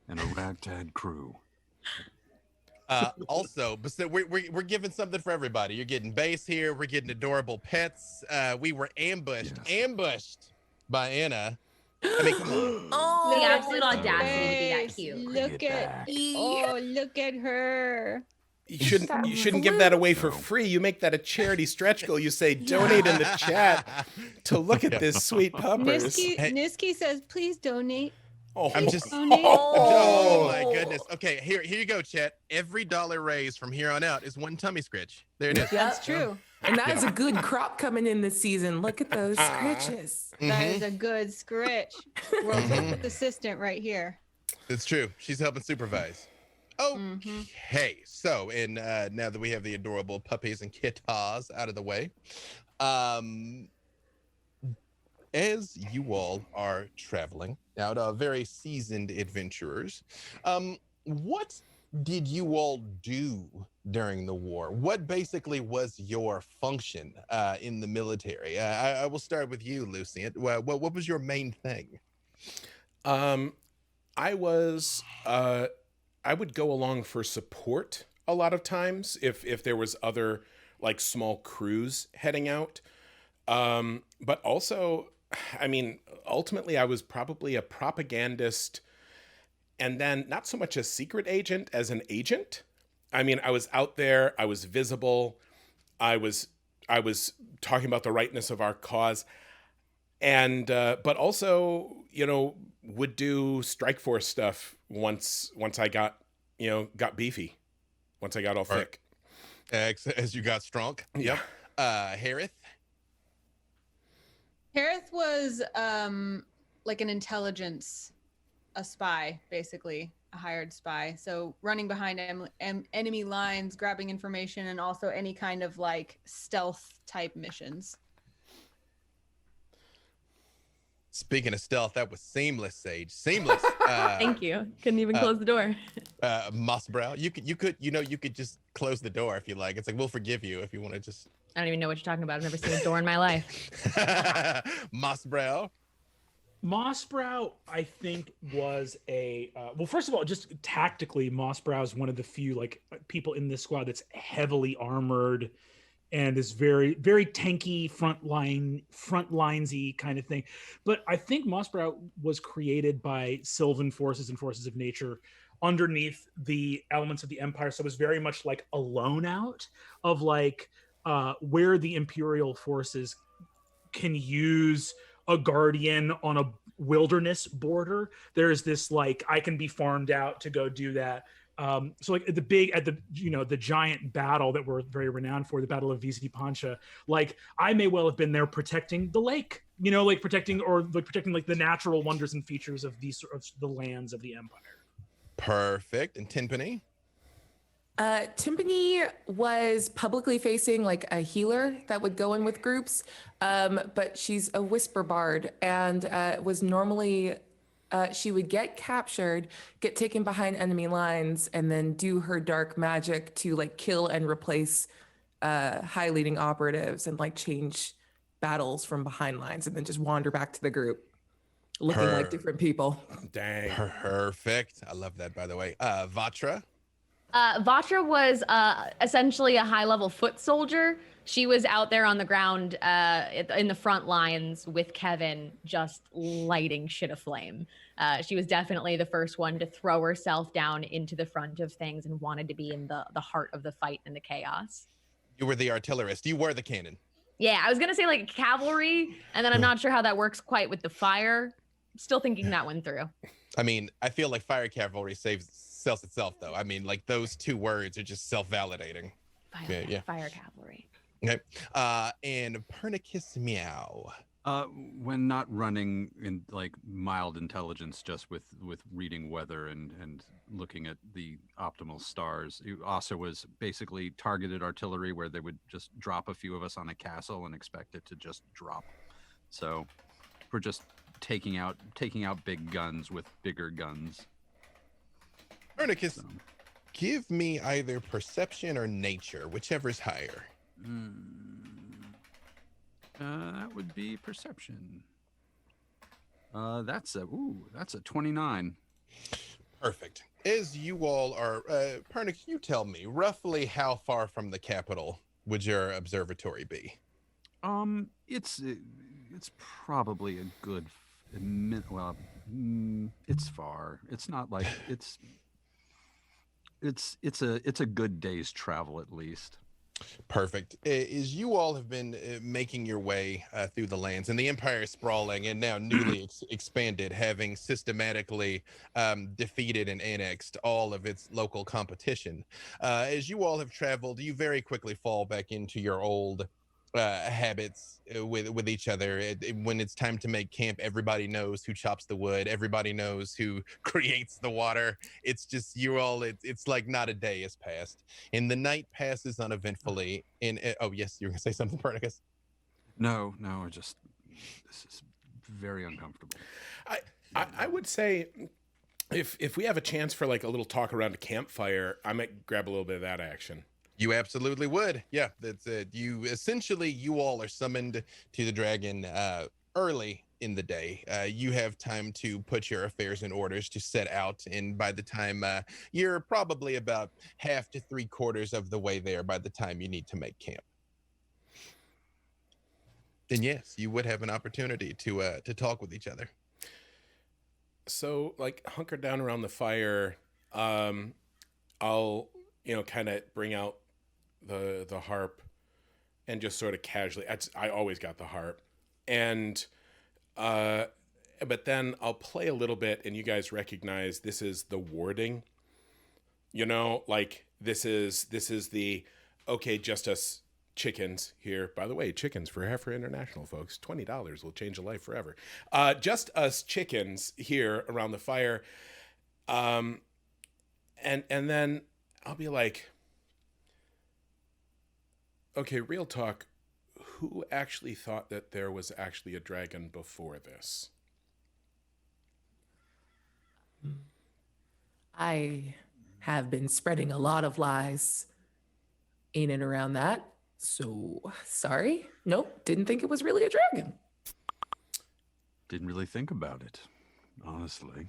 F: and a ragtag crew.
B: Also, but so we're giving something for everybody. You're getting base here. We're getting adorable pets. We were ambushed by Anna. I mean, come on.
I: The absolute audacity to be that cute.
H: Look at her.
A: You shouldn't give that away for free. You make that a charity stretch goal. You say donate in the chat to look at this sweet puppers.
H: Niski says, please donate.
A: Oh.
B: I'm just.
H: Donate.
B: Oh my goodness. Okay, here you go, chat. Every dollar raised from here on out is one tummy scritch. There it is.
H: That's true.
G: And that is a good crop coming in this season. Look at those scritches.
H: That is a good scritch. World's Health assistant right here.
B: It's true. She's helping supervise. Okay, so and now that we have the adorable puppies and kittens out of the way, as you all are traveling out, very seasoned adventurers, what did you all do during the war? What basically was your function in the military? I will start with you, Lucien. What was your main thing?
A: I would go along for support a lot of times if there was other like small crews heading out. But also, I mean, ultimately I was probably a propagandist and then not so much a secret agent as an agent. I mean, I was out there, I was visible, I was talking about the rightness of our cause, and but also, would do strike force stuff once I got beefy, once I got all thick.
B: As you got strong.
A: Yep.
B: Harith?
H: Harith was like an intelligence, a spy, basically. a hired spy. So running behind enemy lines, grabbing information, and also any kind of like stealth type missions.
B: Speaking of stealth, that was seamless, Sage. Seamless.
I: Thank you. Couldn't even close the door.
B: Mossbrow, you could just close the door if you like. It's like, we'll forgive you if you want to just.
I: I don't even know what you're talking about. I've never seen a door in my life.
B: Mossbrow.
D: Mossbrow, I think, was a well. First of all, just tactically, Mossbrow is one of the few like people in this squad that's heavily armored and is very, very tanky, frontlinesy kind of thing. But I think Mossbrow was created by Sylvan forces and forces of nature underneath the elements of the Empire, so it was very much like a loan out of like where the Imperial forces can use a guardian on a wilderness border. There's this like, I can be farmed out to go do that. So like the giant battle that we're very renowned for, the Battle of Viziti Pancha, like I may well have been there protecting the lake, like protecting like the natural wonders and features of these of the lands of the Empire.
B: Perfect. And Timpani?
G: Timpani was publicly facing like a healer that would go in with groups, but she's a whisper bard and was normally she would get captured, get taken behind enemy lines, and then do her dark magic to like kill and replace high leading operatives and like change battles from behind lines, and then just wander back to the group looking like different people.
A: Dang.
B: Perfect. I love that, by the way. Vatra?
I: Vatra was essentially a high-level foot soldier. She was out there on the ground in the front lines with Kevin, just lighting shit aflame. She was definitely the first one to throw herself down into the front of things and wanted to be in the heart of the fight and the chaos.
B: You were the artillerist. You were the cannon.
I: Yeah, I was going to say like cavalry, and then I'm not sure how that works quite with the fire. Still thinking that one through.
B: I mean, I feel like fire cavalry sells itself, though. I mean, like those two words are just self-validating.
I: Fire cavalry.
B: Okay. And Pernicus Meow.
F: When not running in like mild intelligence, just with reading weather and looking at the optimal stars, it also was basically targeted artillery where they would just drop a few of us on a castle and expect it to just drop. So we're just taking out big guns with bigger guns.
B: Pernicus, give me either perception or nature, whichever's higher.
F: That would be perception. That's a 29.
B: Perfect. As you all are, Pernicus, you tell me roughly how far from the capital would your observatory be?
F: It's probably a good. It's far. It's not like it's a good day's travel at least.
B: Perfect. As you all have been making your way through the lands, and the Empire is sprawling and now newly expanded, having systematically defeated and annexed all of its local competition. As you all have traveled, you very quickly fall back into your old habits with each other. When it's time to make camp, everybody knows who chops the wood, everybody knows who creates the water. It's just you all, it's like not a day has passed, and the night passes uneventfully. Oh yes, you were gonna say something, Pernicus?
F: No, this is very uncomfortable.
A: I would say if we have a chance for like a little talk around a campfire, I might grab a little bit of that action.
B: You absolutely would. Yeah, that's it. You all are summoned to the dragon early in the day. You have time to put your affairs in orders to set out, and by the time you're probably about half to 3/4 of the way there by the time you need to make camp. Then yes, you would have an opportunity to talk with each other.
A: So like hunker down around the fire. I'll kind of bring out the harp and just sort of casually. I always got the harp, and but then I'll play a little bit, and you guys recognize this is the warding. Like this is the okay, just us chickens here. By the way, chickens for Heifer International, folks. $20 will change a life forever. Just us chickens here around the fire. and then I'll be like, okay, real talk. Who actually thought that there was actually a dragon before this?
G: I have been spreading a lot of lies in and around that. So sorry. Nope, didn't think it was really a dragon.
F: Didn't really think about it, honestly.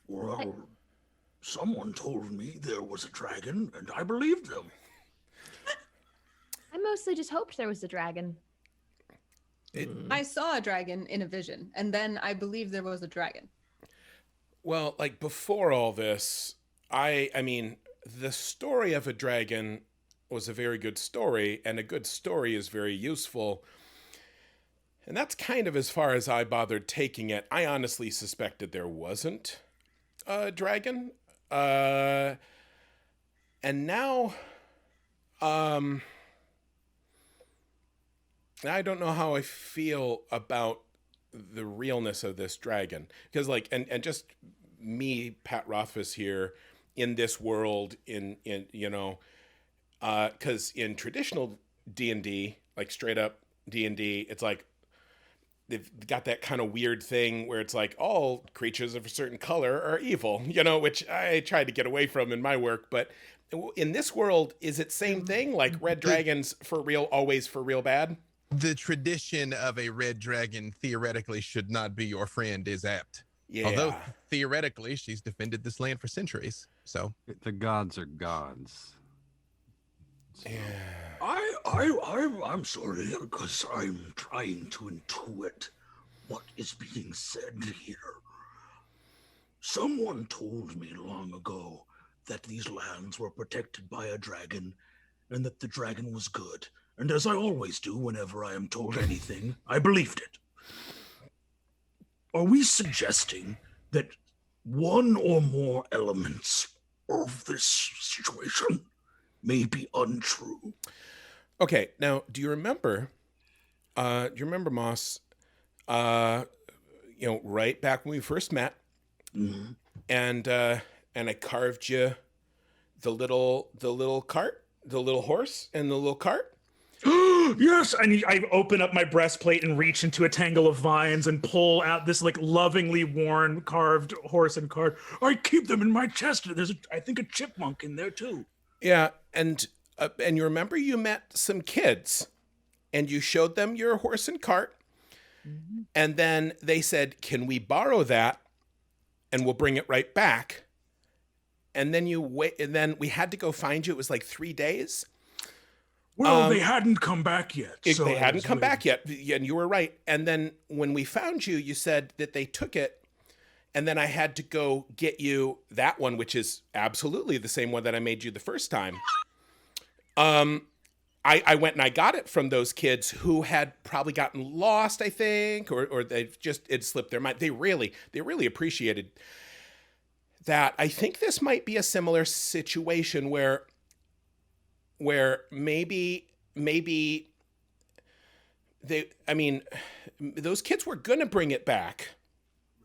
E: Well, someone told me there was a dragon, and I believed them.
I: I mostly just hoped there was a dragon.
H: I saw a dragon in a vision, and then I believed there was a dragon.
A: Well, like before all this, I mean, the story of a dragon was a very good story, and a good story is very useful. And that's kind of as far as I bothered taking it. I honestly suspected there wasn't a dragon. And now, I don't know how I feel about the realness of this dragon. Because like, and just me, Pat Rothfuss here, in this world, in you know, because in traditional D&D, like straight up D&D, it's like, they've got that kind of weird thing where it's like all creatures of a certain color are evil, you know, which I tried to get away from in my work. But in this world, is it same thing? Like red dragons for real, always for real bad?
B: The tradition of a red dragon theoretically should not be your friend is apt.
A: Yeah.
B: Although theoretically she's defended this land for centuries. So
F: The gods are gods. So,
E: I'm sorry, because I'm trying to intuit what is being said here. Someone told me long ago that these lands were protected by a dragon, and that the dragon was good. And as I always do whenever I am told anything, I believed it. Are we suggesting that one or more elements of this situation may be untrue?
A: Okay, now do you remember? Moss? You know, right back when we first met,
E: Mhm.
A: and I carved you the little cart, the little horse, and the little cart.
D: Yes, and I open up my breastplate and reach into a tangle of vines and pull out this like lovingly worn carved horse and cart. I keep them in my chest. There's I think a chipmunk in there too.
A: Yeah, and you remember you met some kids, and you showed them your horse and cart, and then they said, "Can we borrow that, and we'll bring it right back?" And then you wait, and then we had to go find you. It was like 3 days.
E: Well, they hadn't come back yet. So
A: They
E: I
A: hadn't
E: was
A: come back
E: waiting.
A: yet, and you were right. And then when we found you, you said that they took it, and then I had to go get you that one, which is absolutely the same one that I made you the first time. I went and I got it from those kids who had probably gotten lost, I think, or it slipped their mind. They really appreciated that. I think this might be a similar situation where maybe those kids were gonna bring it back.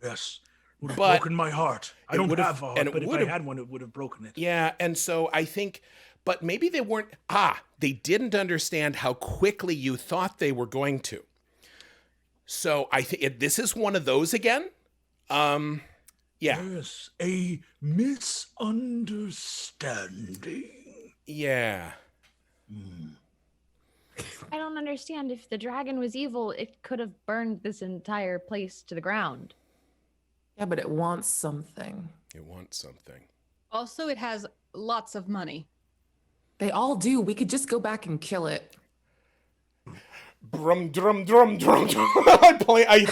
E: Yes. Would have
A: But
E: broken my heart. I
A: it
E: don't
A: would've-
E: have a heart,
A: and it
E: but if I
A: would've-
E: had one, it would have broken it.
A: Yeah, and so I think, but maybe they weren't, they didn't understand how quickly you thought they were going to. So I think this is one of those again. Yeah.
E: Yes, a misunderstanding.
A: Yeah.
I: I don't understand. If the dragon was evil, it could have burned this entire place to the ground.
G: Yeah, but it wants something.
A: It wants something.
H: Also, it has lots of money.
G: They all do. We could just go back and kill it.
A: Drum, drum, drum, drum, drum. I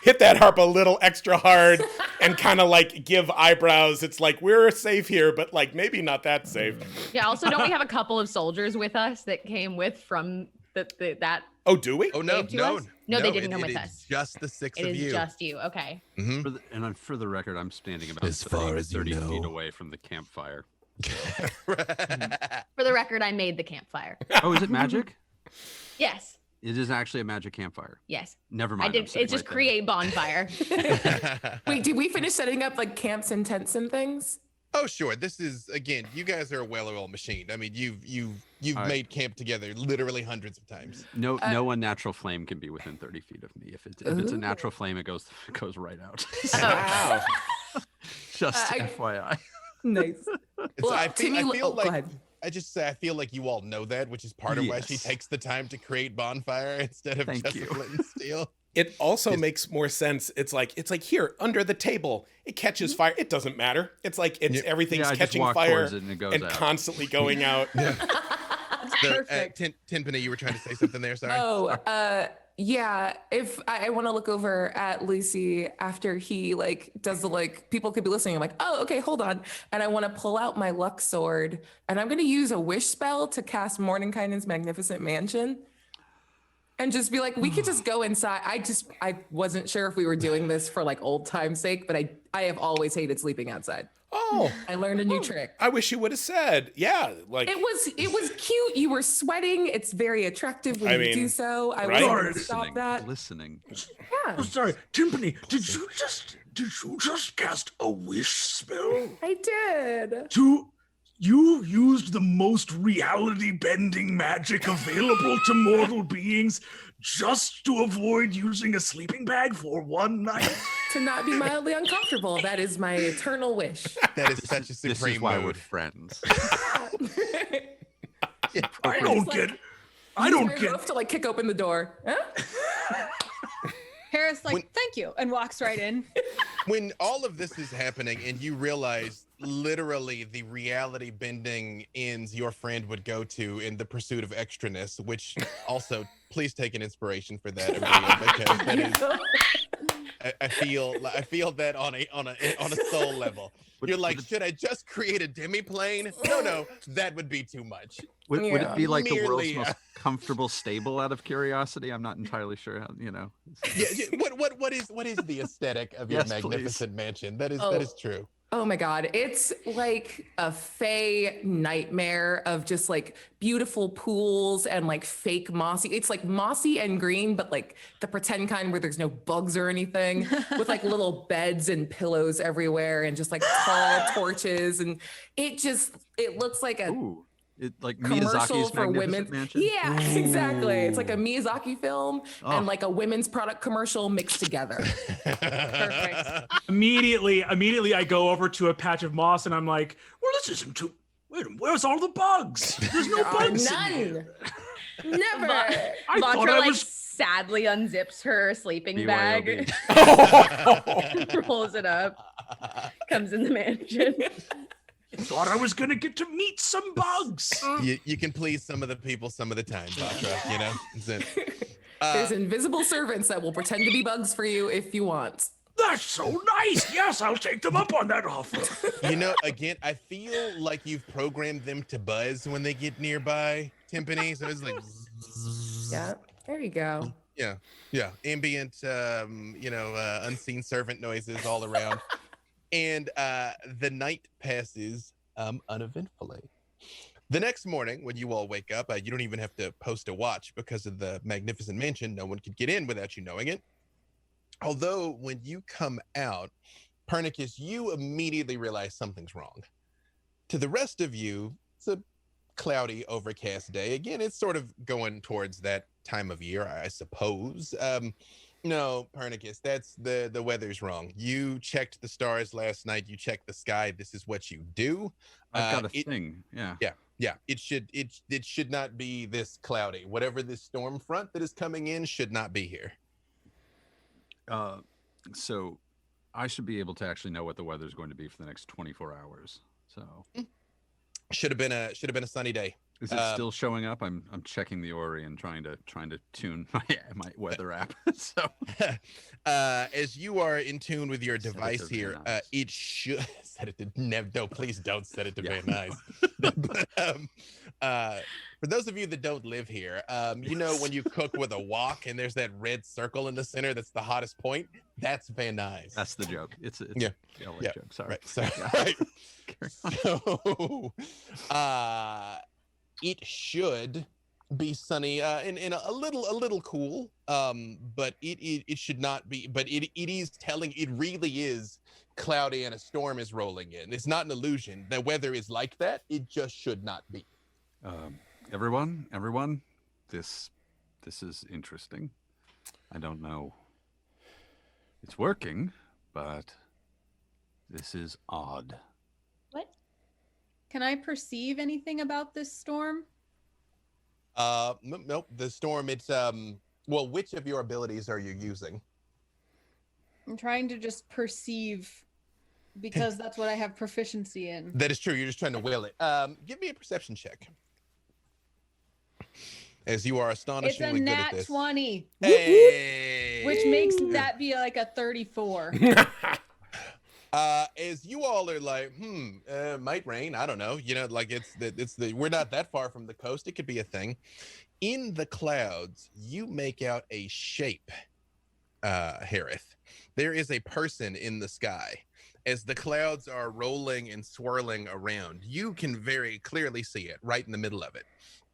A: hit that harp a little extra hard and kind of like give eyebrows. It's like, we're safe here, but like maybe not that safe.
I: Yeah. Also, don't we have a couple of soldiers with us that came with from that?
A: Oh, do we?
B: Oh no,
I: Gave to
B: no,
I: us? No, they didn't
B: it-
I: come
B: it
I: with
B: is
I: us.
B: Just the six
I: It
B: of
I: is
B: you.
I: just you. Okay.
F: For the record, I'm standing about
B: As far as you
F: 30
B: know.
F: feet away from the campfire.
I: For the record, I made the campfire.
F: Oh, is it magic?
I: Yes.
F: It is actually a magic campfire.
I: Yes.
F: Never
I: I
F: mind. I'm
I: did.
F: sitting
I: It's just
F: right there.
I: create bonfire.
G: Wait, did we finish setting up like camps and tents and things?
B: Oh, sure. This is, again, you guys are a well-oiled machine. I mean, you've
F: right.
B: made camp together literally hundreds of times.
F: No unnatural flame can be within 30 feet of me. If it's a natural flame, it goes right out.
A: Wow.
F: Just FYI.
G: Nice.
B: Well, I feel like
G: go ahead.
B: I just say I feel like you all know that, which is part of why she takes the time to create bonfire instead of just a flint and steel.
A: It also makes more sense. It's like here under the table. It catches fire. It doesn't matter. It's like everything's catching fire and constantly going out.
B: Timpani, you were trying to say something there. Sorry.
G: Oh, yeah. If I want to look over at Lucy after he does the people could be listening. I'm like, oh, okay, hold on. And I want to pull out my luck sword, and I'm going to use a wish spell to cast Mordenkainen's Magnificent Mansion. And just be like, we could just go inside. I wasn't sure if we were doing this for old time's sake, but I have always hated sleeping outside.
A: Oh,
G: I learned a new trick.
A: I wish you would have said, yeah,
G: it was cute. You were sweating. It's very attractive when you do so. I was going to stop that.
F: Listening.
G: Yeah.
E: Oh, sorry, Timpani, did you just cast a wish spell?
G: I did.
E: You used the most reality-bending magic available to mortal beings just to avoid using a sleeping bag for one night?
G: To not be mildly uncomfortable. That is my eternal wish.
B: That is such a supreme
F: This is why
B: mode.
F: we're friends.
E: I don't get
G: to kick open the door. Huh?
H: Harris thank you, and walks right in.
B: When all of this is happening and you realize literally the reality bending ends your friend would go to in the pursuit of extraness, which also please take an inspiration for that, because that is I feel that on a soul level. You're like, should I just create a demi-plane? No, that would be too much.
F: Would it be like the world's most comfortable stable out of curiosity? I'm not entirely sure how,
B: Yeah, what is the aesthetic of your magnificent mansion? That is true.
G: Oh my God. It's like a fey nightmare of just beautiful pools and fake mossy. It's mossy and green, but the pretend kind where there's no bugs or anything, with little beds and pillows everywhere and just tall torches. And it looks like a commercial
F: Miyazaki's
G: for women.
F: Mansion?
G: Yeah, exactly. It's like a Miyazaki film and a women's product commercial mixed together.
H: Perfect.
D: Immediately I go over to a patch of moss and I'm like, well, this isn't too. Wait, where's all the bugs? There's no bugs.
G: None. Never.
D: I thought I was
I: sadly unzips her sleeping bag, rolls it up, comes in the mansion.
E: Thought I was gonna get to meet some bugs.
B: You can please some of the people some of the time, Batra,
G: There's invisible servants that will pretend to be bugs for you if you want.
E: That's so nice. Yes, I'll take them up on that offer.
B: Again, I feel like you've programmed them to buzz when they get nearby, Timpani. So it's like,
G: yeah, there you go.
B: Yeah, ambient, unseen servant noises all around. And the night passes uneventfully. The next morning, when you all wake up, you don't even have to post a watch because of the magnificent mansion. No one could get in without you knowing it. Although, when you come out, Pernicus, you immediately realize something's wrong. To the rest of you, it's a cloudy, overcast day. Again, it's sort of going towards that time of year, I suppose. No, Pernicus, that's the weather's wrong. You checked the stars last night. You checked the sky. This is what you do.
F: I've got a thing.
B: Yeah. It should not be this cloudy. Whatever this storm front that is coming in should not be here.
F: So I should be able to actually know what the weather is going to be for the next 24 hours. So
B: should have been a sunny day.
F: Is it still showing up? I'm checking the Ori and trying to tune my weather app. So
B: as you are in tune with your device here, it should set it to no, please don't set it to Van Nuys. But for those of you that don't live here, when you cook with a wok and there's that red circle in the center that's the hottest point, that's Van Nuys.
F: That's the joke. It's a
B: joke.
F: Sorry.
B: Right. So, right. So it should be sunny and a little cool. But it should not be. But it is telling. It really is cloudy and a storm is rolling in. It's not an illusion. The weather is like that. It just should not be.
F: Everyone, this is interesting. I don't know. It's working, but this is odd.
H: What? Can I perceive anything about this storm?
B: Nope. The storm. It's well, which of your abilities are you using?
H: I'm trying to just perceive because that's what I have proficiency in.
B: That is true. You're just trying to will it. Give me a perception check. As you are astonishingly good at this.
H: It's a nat 20.
B: Hey!
H: Which makes that be like a 34.
B: As you all are like, might rain. I don't know. You know, like we're not that far from the coast. It could be a thing. In the clouds, you make out a shape, Harith. There is a person in the sky. As the clouds are rolling and swirling around, you can very clearly see it right in the middle of it.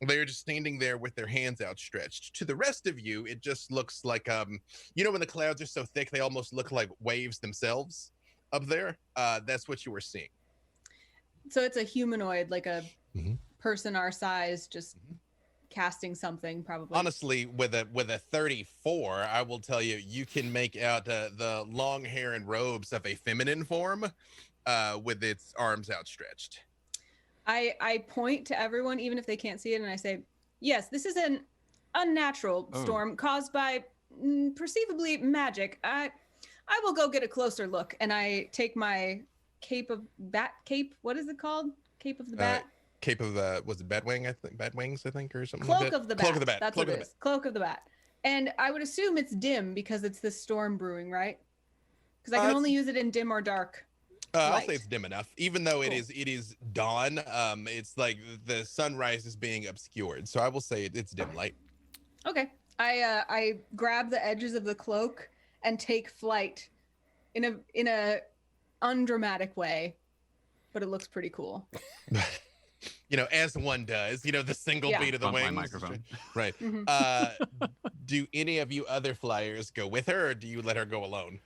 B: They're just standing there with their hands outstretched. To the rest of you, it just looks like, you know, when the clouds are so thick, they almost look like waves themselves up there. That's what you were seeing.
H: So it's a humanoid, like a person our size, just casting something, probably.
B: Honestly, with a 34, I will tell you, you can make out the long hair and robes of a feminine form with its arms outstretched.
H: I point to everyone, even if they can't see it, and I say, yes, this is an unnatural storm caused by perceivably magic. I will go get a closer look. And I take my cape. What is it called? Cape of the bat?
B: Cape of was it Batwing? I think Batwings, I think, or something
H: Cloak
B: like that.
H: Of the bat.
B: Cloak of the bat.
H: That's what it is. Cloak of the bat. And I would assume it's dim because it's this storm brewing, right? Because I can only use it in dim or dark.
B: I'll say it's dim enough, even though it is dawn. It's like the sunrise is being obscured, so I will say it's dim light.
H: Okay, I grab the edges of the cloak and take flight in a undramatic way, but it looks pretty cool.
B: You know, as one does. You know, the single beat of the wings.
F: My microphone.
B: Right. Do any of you other flyers go with her, or do you let her go alone?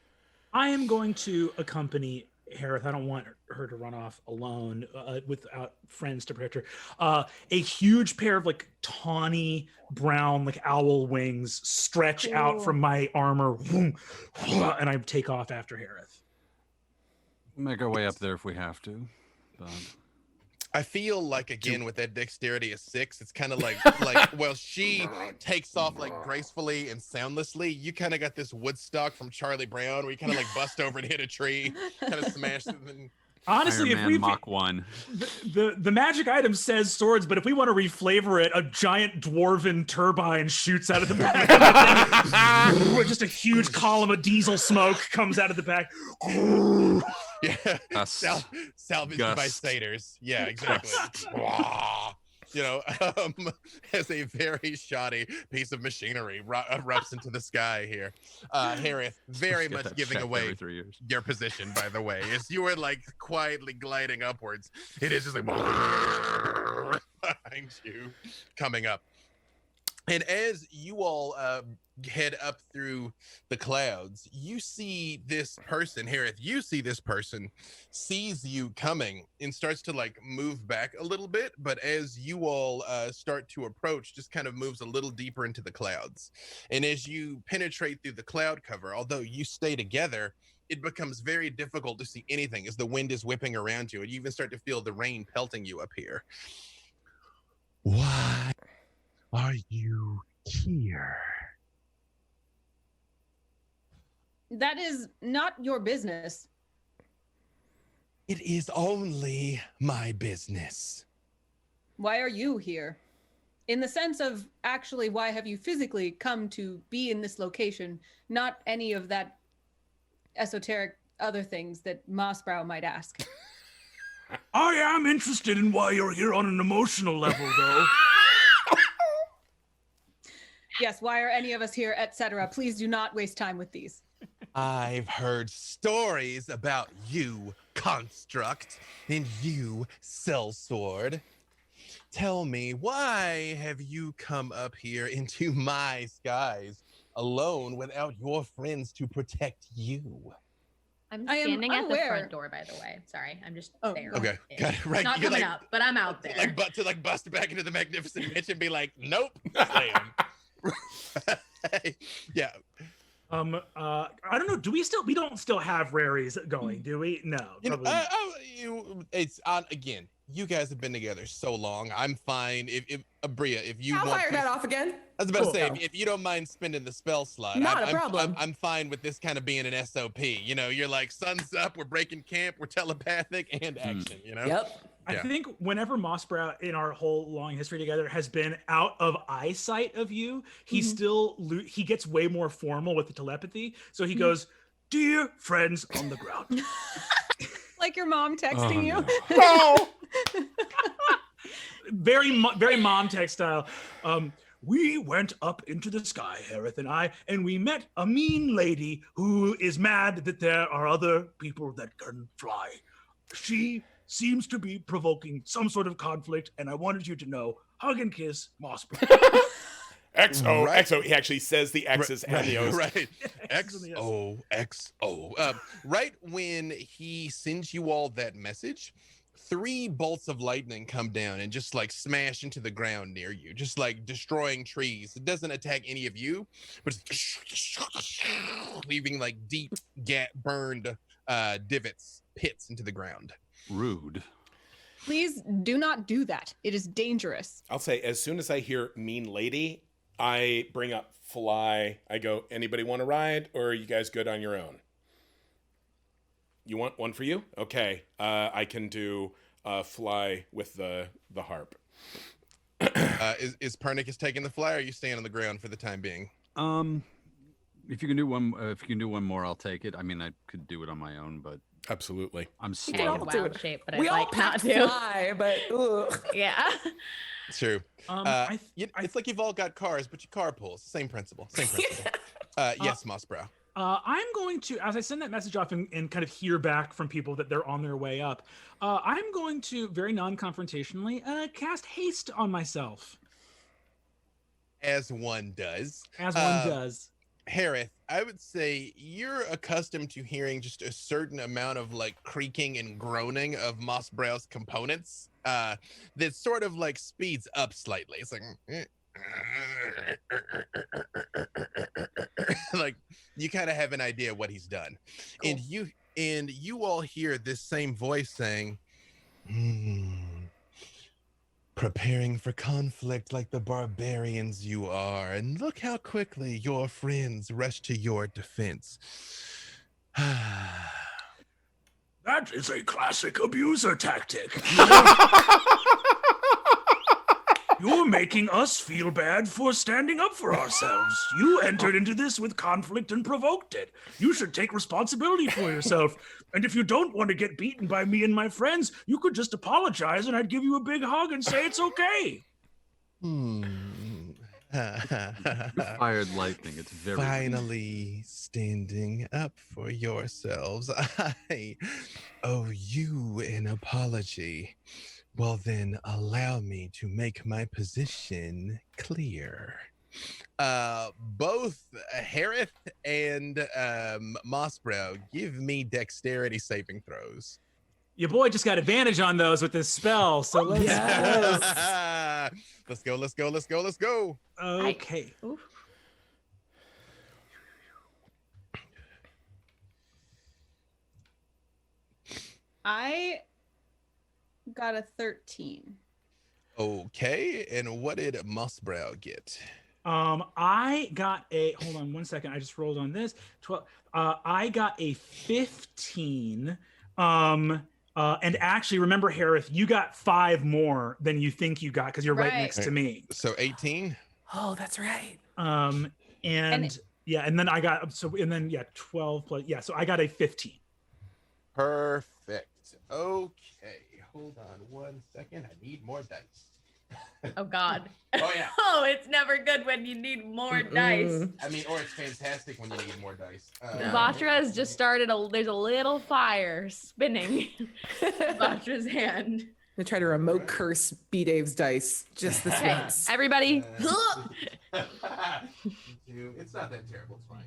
D: I am going to accompany Harith. I don't want her to run off alone without friends to protect her. A huge pair of like tawny brown like owl wings stretch out from my armor, and I take off after Harith.
F: Make our way up there if we have to. But...
B: I feel like, again, with that dexterity of 6, it's kind of like well, she takes off like gracefully and soundlessly. You kind of got this Woodstock from Charlie Brown where you kind of like bust over and hit a tree, kind of smash it. And...
D: Honestly,
F: Iron
D: if
F: Man Mach 1.
D: The magic item says swords, but if we want to reflavor it, a giant dwarven turbine shoots out of the back of the thing. Just a huge column of diesel smoke comes out of the back.
B: Yeah, salvaged by satyrs. Yeah, exactly. You know, as a very shoddy piece of machinery erupts into the sky here. Harith, very much giving away your position, by the way. As you were like quietly gliding upwards, it is just like behind you, coming up. And as you all head up through the clouds, you see this person, Harith, sees you coming and starts to like move back a little bit. But as you all start to approach, just kind of moves a little deeper into the clouds. And as you penetrate through the cloud cover, although you stay together, it becomes very difficult to see anything as the wind is whipping around you. And you even start to feel the rain pelting you up here. Why are you here?
H: That is not your business.
B: It is only my business.
H: Why are you here? In the sense of actually, why have you physically come to be in this location, not any of that esoteric other things that Mossbrow might ask.
E: I am interested in why you're here on an emotional level, though.
H: Yes, why are any of us here, etc. Please do not waste time with these.
B: I've heard stories about you, Construct, and you, Sellsword. tell me, why have you come up here into my skies alone without your friends to protect you?
I: I'm
H: I am
I: standing at the
H: unaware.
I: front door, by the way. Sorry, I'm just
H: Oh,
I: there.
B: Okay, got it. Right.
I: Not
B: You're
I: coming
B: like-
I: up, but I'm out there.
B: To bust back into the magnificent mansion and be like, nope, slam. Yeah.
D: I don't know. We don't still have raries going, do we? No.
B: You know,
D: Probably not.
B: it's on again. You guys have been together so long. I'm fine. If Abria, if you
G: I'll
B: want
G: fire
B: to,
G: that off again.
B: I was about
D: Cool.
B: to say, if you don't mind spending the spell slot,
G: Not a
B: I'm
G: problem.
B: I'm fine with this kind of being an SOP. You know, you're like, sun's up, we're breaking camp, we're telepathic and action. You know.
G: Yep.
D: I
B: Yeah.
D: think whenever Mossbrow in our whole long history together has been out of eyesight of you, he still he gets way more formal with the telepathy. So he goes, "Dear friends on the ground."
H: Like your mom texting you.
A: No.
D: very mom text style. We went up into the sky, Harith and I, and we met a mean lady who is mad that there are other people that can fly. She seems to be provoking some sort of conflict, and I wanted you to know, hug and kiss, Mossbrow.
A: XO,
B: Right.
A: XO. He actually says the X's and the O's.
B: Right.
D: X's and the
B: XOXO. Right when he sends you all that message, 3 bolts of lightning come down and just like smash into the ground near you, just like destroying trees. It doesn't attack any of you, but it's leaving like deep burned divots, pits into the ground.
F: Rude.
H: Please do not do that. It is dangerous.
A: I'll say, as soon as I hear mean lady, I bring up fly. I go, anybody want to ride, or are you guys good on your own? You want one for you? Okay. I can do fly with the harp.
B: Is Pernicus taking the fly, or are you staying on the ground for the time being?
F: If you can do one more, I'll take it. I mean, I could do it on my own, but
A: Absolutely.
F: I'm
I: I
F: slow.
I: could
G: all do
I: wild
G: it.
I: shape, but
G: We
I: I'd
G: all
I: like not
G: pack
I: to.
G: fly, but ugh.
I: Yeah.
B: True. It's like you've all got cars, but you carpool. It's the same principle. Same principle. Yes, Mossbrow.
D: I'm going to, as I send that message off and kind of hear back from people that they're on their way up, I'm going to very non-confrontationally cast haste on myself.
B: As one does.
D: As one does.
B: Harith, I would say you're accustomed to hearing just a certain amount of like creaking and groaning of Mossbrow's components that sort of like speeds up slightly. It's like like you kind of have an idea of what he's done. Cool. And you all hear this same voice saying, preparing for conflict like the barbarians you are, and look how quickly your friends rush to your defense.
E: That is a classic abuser tactic. You're making us feel bad for standing up for ourselves. You entered into this with conflict and provoked it. You should take responsibility for yourself. And if you don't want to get beaten by me and my friends, you could just apologize and I'd give you a big hug and say it's okay.
F: You fired lightning. It's very
B: Finally standing up for yourselves. I owe you an apology. Well, then allow me to make my position clear. Both Harith and Mossbrow, give me dexterity saving throws.
D: Your boy just got advantage on those with this spell, so let's
B: Let's go, let's go, let's go, let's go.
D: Okay.
H: I got a 13.
B: Okay, and what did Mossbrow get?
D: I got a, hold on one second, I just rolled on this. 12. I got a 15. And actually, remember, Harith, you got 5 more than you think you got because you're right next to me.
B: So 18.
G: Oh, that's right.
D: And yeah, and then I got 12 plus, yeah, so I got a 15.
B: Perfect. Okay, hold on one second. I need more dice.
I: Oh God.
B: Oh yeah.
I: Oh, it's never good when you need more dice.
B: I mean, or it's fantastic when you need more dice.
I: Vatra has just started there's a little fire spinning in Vatra's hand.
G: gonna try to remote curse B Dave's dice just this
I: Okay,
G: once.
I: everybody.
B: It's not that terrible. It's fine.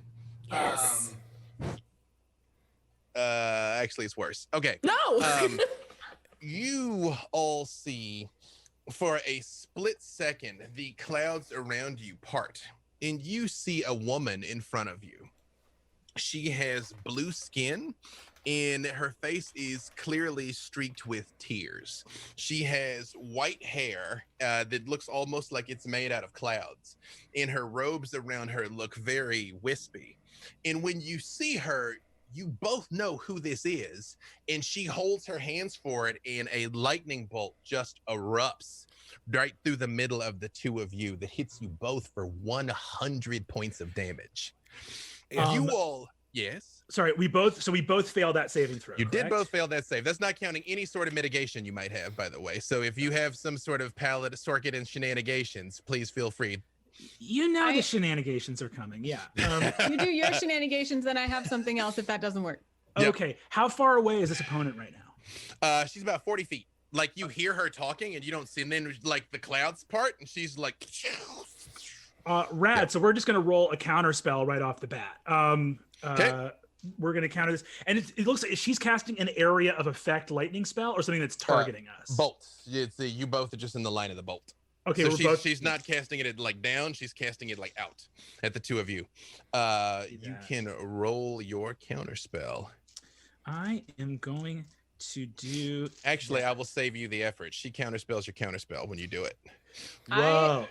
G: Yes.
B: Actually, it's worse. Okay.
G: No.
B: You all see for a split second the clouds around you part, and you see a woman in front of you. She has blue skin, and her face is clearly streaked with tears. She has white hair that looks almost like it's made out of clouds, and her robes around her look very wispy. And when you see her, you both know who this is, and she holds her hands for it, and a lightning bolt just erupts right through the middle of the two of you that hits you both for 100 points of damage. You all, yes?
D: Sorry, we both failed that saving throw.
B: You did
D: correct?
B: both fail that save. That's not counting any sort of mitigation you might have, by the way. So if you have some sort of palette, sorkit, and shenanigans, please feel free.
D: You know the shenanigans are coming. Yeah.
H: You do your shenanigans, then I have something else if that doesn't work.
D: Okay. How far away is this opponent right now?
B: She's about 40 feet. Like, you hear her talking and you don't see, and then like the clouds part, and she's like,
D: Rad. So we're just gonna roll a counter spell right off the bat.
B: Okay.
D: We're gonna counter this, and it looks like she's casting an area of effect lightning spell or something that's targeting us.
B: Bolts. You both are just in the line of the bolt.
D: Okay,
B: so
D: we're
B: she's not casting it like down, she's casting it like out at the two of you. You can roll your counter spell.
D: I am going to do.
B: Actually, I will save you the effort. She counterspells your counterspell when you do it.
D: Whoa.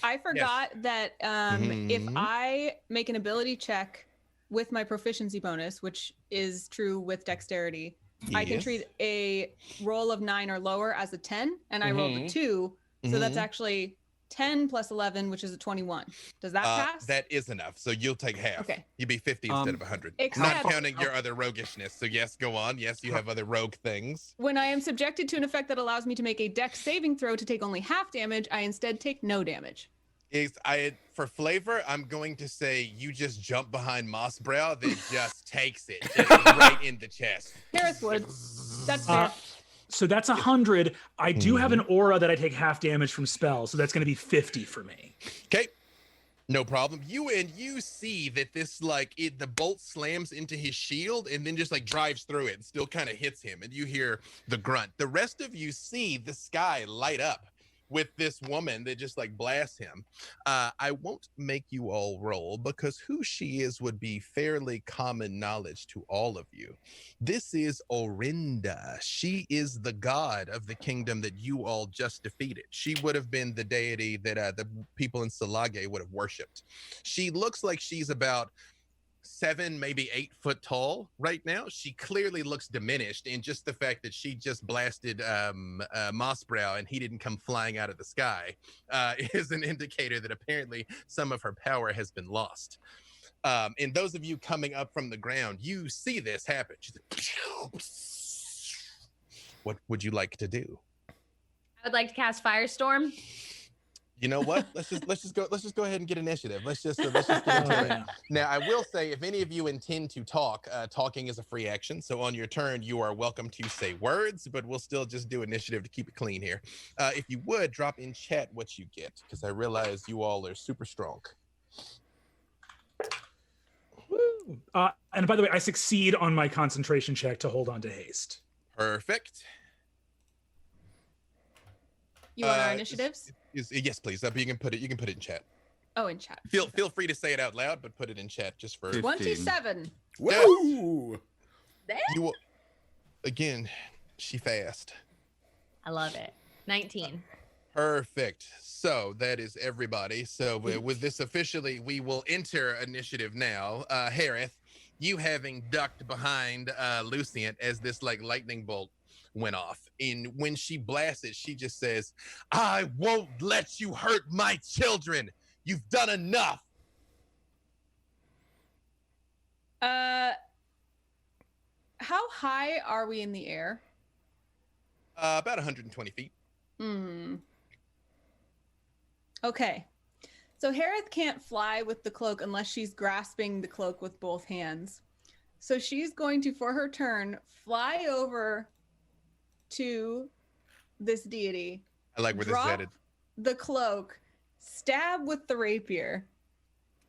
H: I forgot that if I make an ability check with my proficiency bonus, which is true with dexterity, I can treat a roll of 9 or lower as a 10, and I rolled a 2. So that's actually 10 plus 11, which is a 21. Does that pass?
B: That is enough. So you'll take half.
H: Okay.
B: You'll be 50 instead of 100.
H: Except-
B: Not counting your other roguishness. So yes, go on. Yes, you have other rogue things.
H: When I am subjected to an effect that allows me to make a dex saving throw to take only half damage, I instead take no damage.
B: For flavor, I'm going to say you just jump behind Mossbrow that just takes it just right in the chest.
H: Harris would. That's fair.
D: So that's 100. I do have an aura that I take half damage from spells, so that's going to be 50 for me.
B: Okay, no problem. You see that this the bolt slams into his shield and then just like drives through it and still kind of hits him, and you hear the grunt. The rest of you see the sky light up with this woman that just like blasts him. I won't make you all roll because who she is would be fairly common knowledge to all of you. This is Orinda. She is the god of the kingdom that you all just defeated. She would have been the deity that the people in Salage would have worshipped. She looks like she's about 7, maybe 8 foot tall right now. She clearly looks diminished, and just the fact that she just blasted Mossbrow and he didn't come flying out of the sky is an indicator that apparently some of her power has been lost. And those of you coming up from the ground, you see this happen. She's like, what would you like to do?
I: I would like to cast Firestorm.
B: You know what? Let's just go ahead and get initiative. Let's just get into it. Now, I will say, if any of you intend to talk, talking is a free action. So on your turn, you are welcome to say words, but we'll still just do initiative to keep it clean here. If you would, drop in chat what you get, because I realize you all are super strong.
D: Woo. And by the way, I succeed on my concentration check to hold on to haste.
B: Perfect.
H: You want our initiatives?
B: Yes, please. You can put it in chat.
H: Oh, in chat.
B: Feel free to say it out loud, but put it in chat just for
H: 27.
A: Woo!
B: You will, again, she fast.
I: I love it. 19.
B: Perfect. So that is everybody. So with this officially, we will enter initiative now. Harith, you having ducked behind Lucient as this lightning bolt went off, and when she blasts it, she just says, "I won't let you hurt my children. You've done enough."
H: How high are we in the air?
B: About 120 feet.
H: Okay. So Harith can't fly with the cloak unless she's grasping the cloak with both hands. So she's going to, for her turn, fly over to this deity.
B: I like where this is
H: Drop
B: headed.
H: the cloak, stab with the rapier.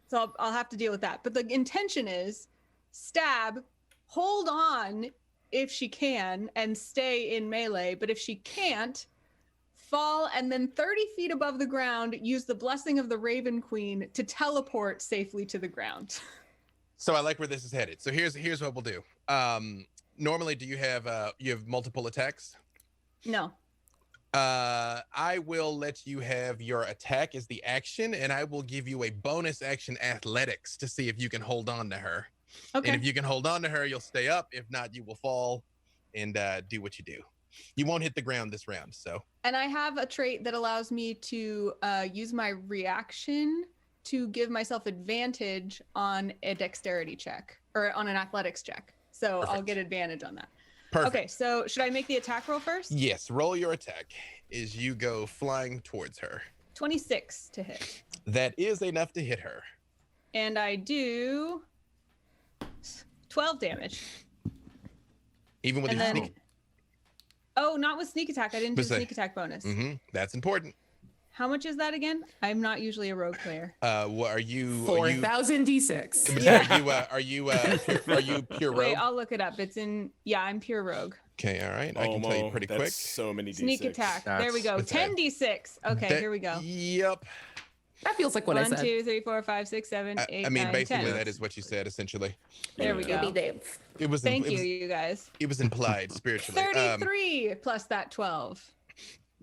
H: So I'll have to deal with that. But the intention is stab, hold on if she can, and stay in melee. But if she can't, fall, and then 30 feet above the ground, use the blessing of the Raven Queen to teleport safely to the ground.
B: So I like where this is headed. So here's what we'll do. Normally, do you have multiple attacks?
H: No.
B: I will let you have your attack as the action, and I will give you a bonus action athletics to see if you can hold on to her.
H: Okay.
B: And if you can hold on to her, you'll stay up. If not, you will fall and do what you do. You won't hit the ground this round, so.
H: And I have a trait that allows me to use my reaction to give myself advantage on a dexterity check or on an athletics check. So
B: Perfect.
H: I'll get advantage on that.
B: Perfect.
H: Okay, so should I make the attack roll first?
B: Yes, roll your attack as you go flying towards her.
H: 26 to hit.
B: That is enough to hit her.
H: And I do 12 damage.
B: Even with
H: And
B: your
H: then-
B: sneak.
H: Oh, not with sneak attack. I didn't do
B: What's that?
H: sneak attack bonus.
B: That's important.
H: How much is that again? I'm not usually a rogue player.
B: What are you?
G: 4,000 d6.
B: Are you pure rogue?
H: Wait, I'll look it up. It's in. Yeah, I'm pure rogue.
B: Okay, all right. I can tell you pretty
A: that's
B: quick.
A: So many D6.
H: Sneak attack. There we go.
B: What's that?
H: 10d6. Okay,
B: That-
H: here we go.
B: Yep.
G: That feels like what I
H: 1,
G: said.
H: 2, 3, 4, 5, 6, 7, 8,
B: I mean,
H: 9,
B: basically,
H: 10.
B: that is what you said, essentially.
H: There we go.
B: It was.
H: Thank you, you guys.
B: It was implied spiritually.
H: 33 plus that 12.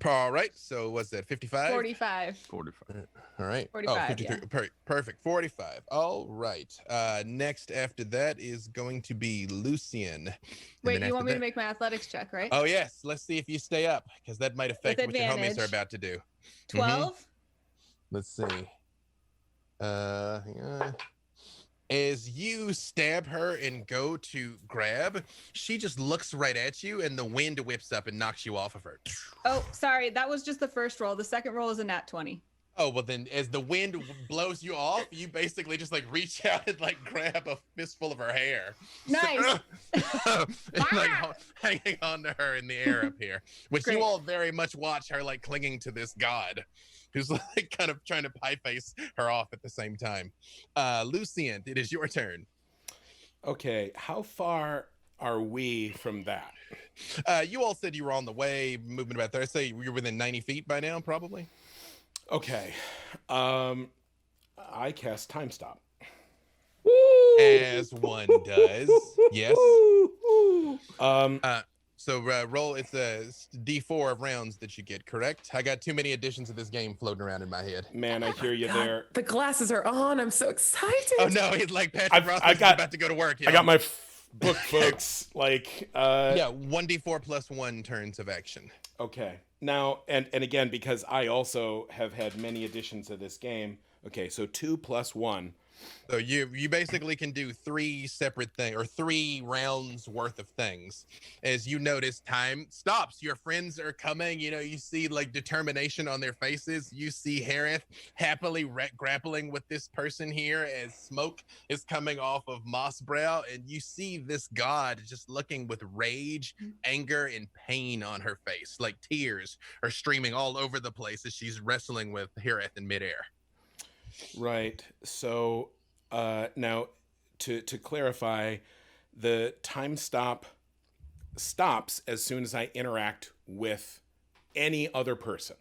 B: All right. So what's that? 55.
H: 45.
F: 45.
B: All right.
H: 45,
B: 53. Perfect. 45. All right. Next after that is going to be Lucian. And
H: Wait,
B: then
H: you
B: after
H: want me to
B: that-
H: make my athletics check, right?
B: Oh yes. Let's see if you stay up, because that might affect
H: With
B: what your homies
H: advantage.
B: are about to do.
H: 12?
B: Let's see. Hang on. As you stab her and go to grab, she just looks right at you, and the wind whips up and knocks you off of her.
H: Oh, sorry. That was just the first roll. The second roll is a nat 20.
B: Oh, well then, as the wind blows you off, you basically just like reach out and like grab a fistful of her hair.
H: Nice.
B: And, like hanging on to her in the air up here, which
H: Great.
B: you all very much watch her like clinging to this god, who's like kind of trying to pie face her off at the same time. Lucian, it is your turn.
A: Okay, how far are we from that?
B: You all said you were on the way, moving about there. I'd say you're within 90 feet by now, probably.
A: Okay, I cast Time Stop.
B: As one does. Yes. So roll. It's a D4 of rounds that you get. Correct. I got too many editions of this game floating around in my head.
A: Man, I hear you
G: God,
A: there.
G: the glasses are on. I'm so excited.
B: Oh no, he's like Patrick Rothfuss is about to go to work.
A: I got my book, folks. Like,
B: yeah, 1D4 plus 1 turns of action.
A: Okay. Now, and again, because I also have had many editions of this game. Okay, so 2 plus 1.
B: So you basically can do 3 separate things, or 3 rounds worth of things. As you notice, time stops. Your friends are coming. You know, you see like determination on their faces. You see Harith happily grappling with this person here as smoke is coming off of Mossbrow, and you see this god just looking with rage, anger, and pain on her face. Like tears are streaming all over the place as she's wrestling with Harith in midair.
A: Right. So now, to clarify, the time stop stops as soon as I interact with any other person.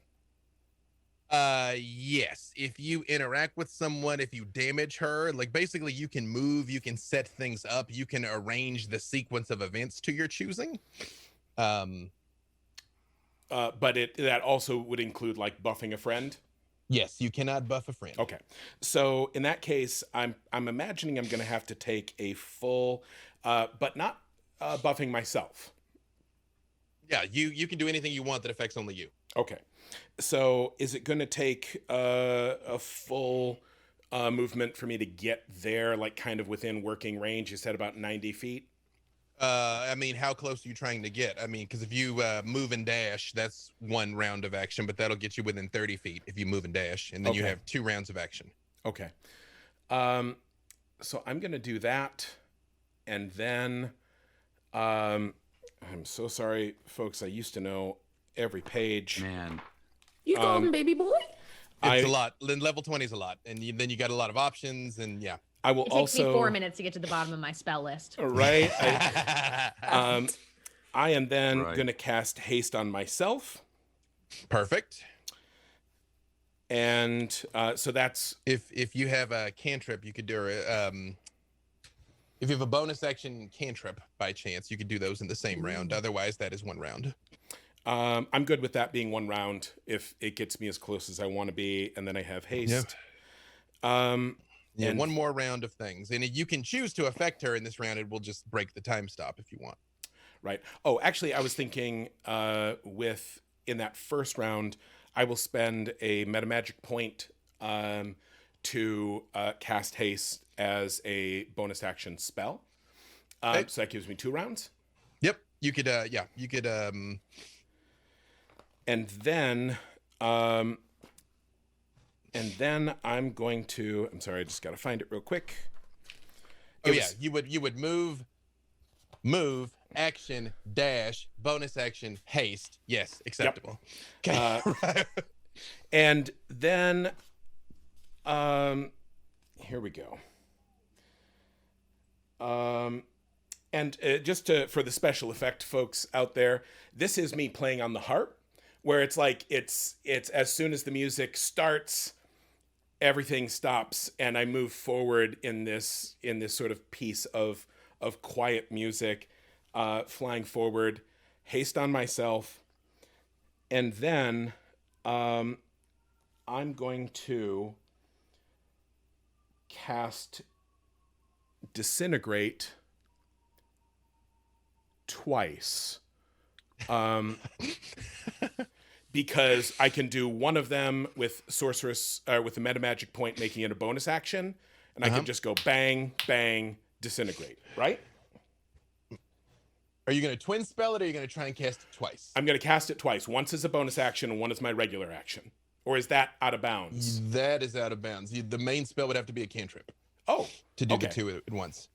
B: Yes. If you interact with someone, if you damage her, like basically you can move, you can set things up, you can arrange the sequence of events to your choosing.
A: But that also would include like buffing a friend.
B: Yes, you cannot buff a friend.
A: Okay. So in that case, I'm imagining I'm going to have to take a full, but not buffing myself.
B: Yeah, you can do anything you want that affects only you.
A: Okay. So is it going to take a full movement for me to get there, like kind of within working range? You said about 90 feet.
B: I mean, how close are you trying to get? I mean, because if you move and dash, that's 1 round of action, but that'll get you within 30 feet if you move and dash, and then you
A: Okay.
B: have 2 rounds of action.
A: Okay. So I'm going to do that. And then I'm so sorry, folks. I used to know every page.
F: Man,
G: You golden baby boy.
B: It's a lot. Level 20 is a lot, and then you got a lot of options, and yeah.
A: I will
I: It takes me
A: also
I: 4 minutes to get to the bottom of my spell list.
A: right. I am then
F: Right.
A: going to cast haste on myself,
B: Perfect.
A: and so that's
B: If you have a cantrip, you could do if you have a bonus action cantrip by chance, you could do those in the same round. Otherwise, that is one round.
A: I'm good with that being one round if it gets me as close as I want to be, and then I have haste.
B: Yeah,
A: And-
B: one more round of things, and you can choose to affect her in this round. It will just break the time stop if you want.
A: Right. Oh, actually, I was thinking in that first round, I will spend a metamagic point to cast haste as a bonus action spell.
B: Okay.
A: So that gives me 2 rounds.
B: Yep, you could. You could.
A: And then I'm going to. I'm sorry, I just got to find it real quick.
B: You would move, action, dash, bonus action, haste. Yes, acceptable. Okay.
A: And then, here we go. And just for the special effect folks out there, this is me playing on the harp, where it's like it's as soon as the music starts, everything stops, and I move forward in this sort of piece of quiet music, flying forward, haste on myself, and then I'm going to cast disintegrate twice. Because I can do one of them with sorceress with a metamagic point, making it a bonus action, and I can just go bang, bang, disintegrate, right?
B: Are you going to twin spell it, or are you going to try and cast it twice?
A: I'm going to cast it twice. Once as a bonus action, and one as my regular action. Or is that out of bounds?
B: That is out of bounds. The main spell would have to be a cantrip.
A: Oh,
B: to do
A: okay.
B: the two at once.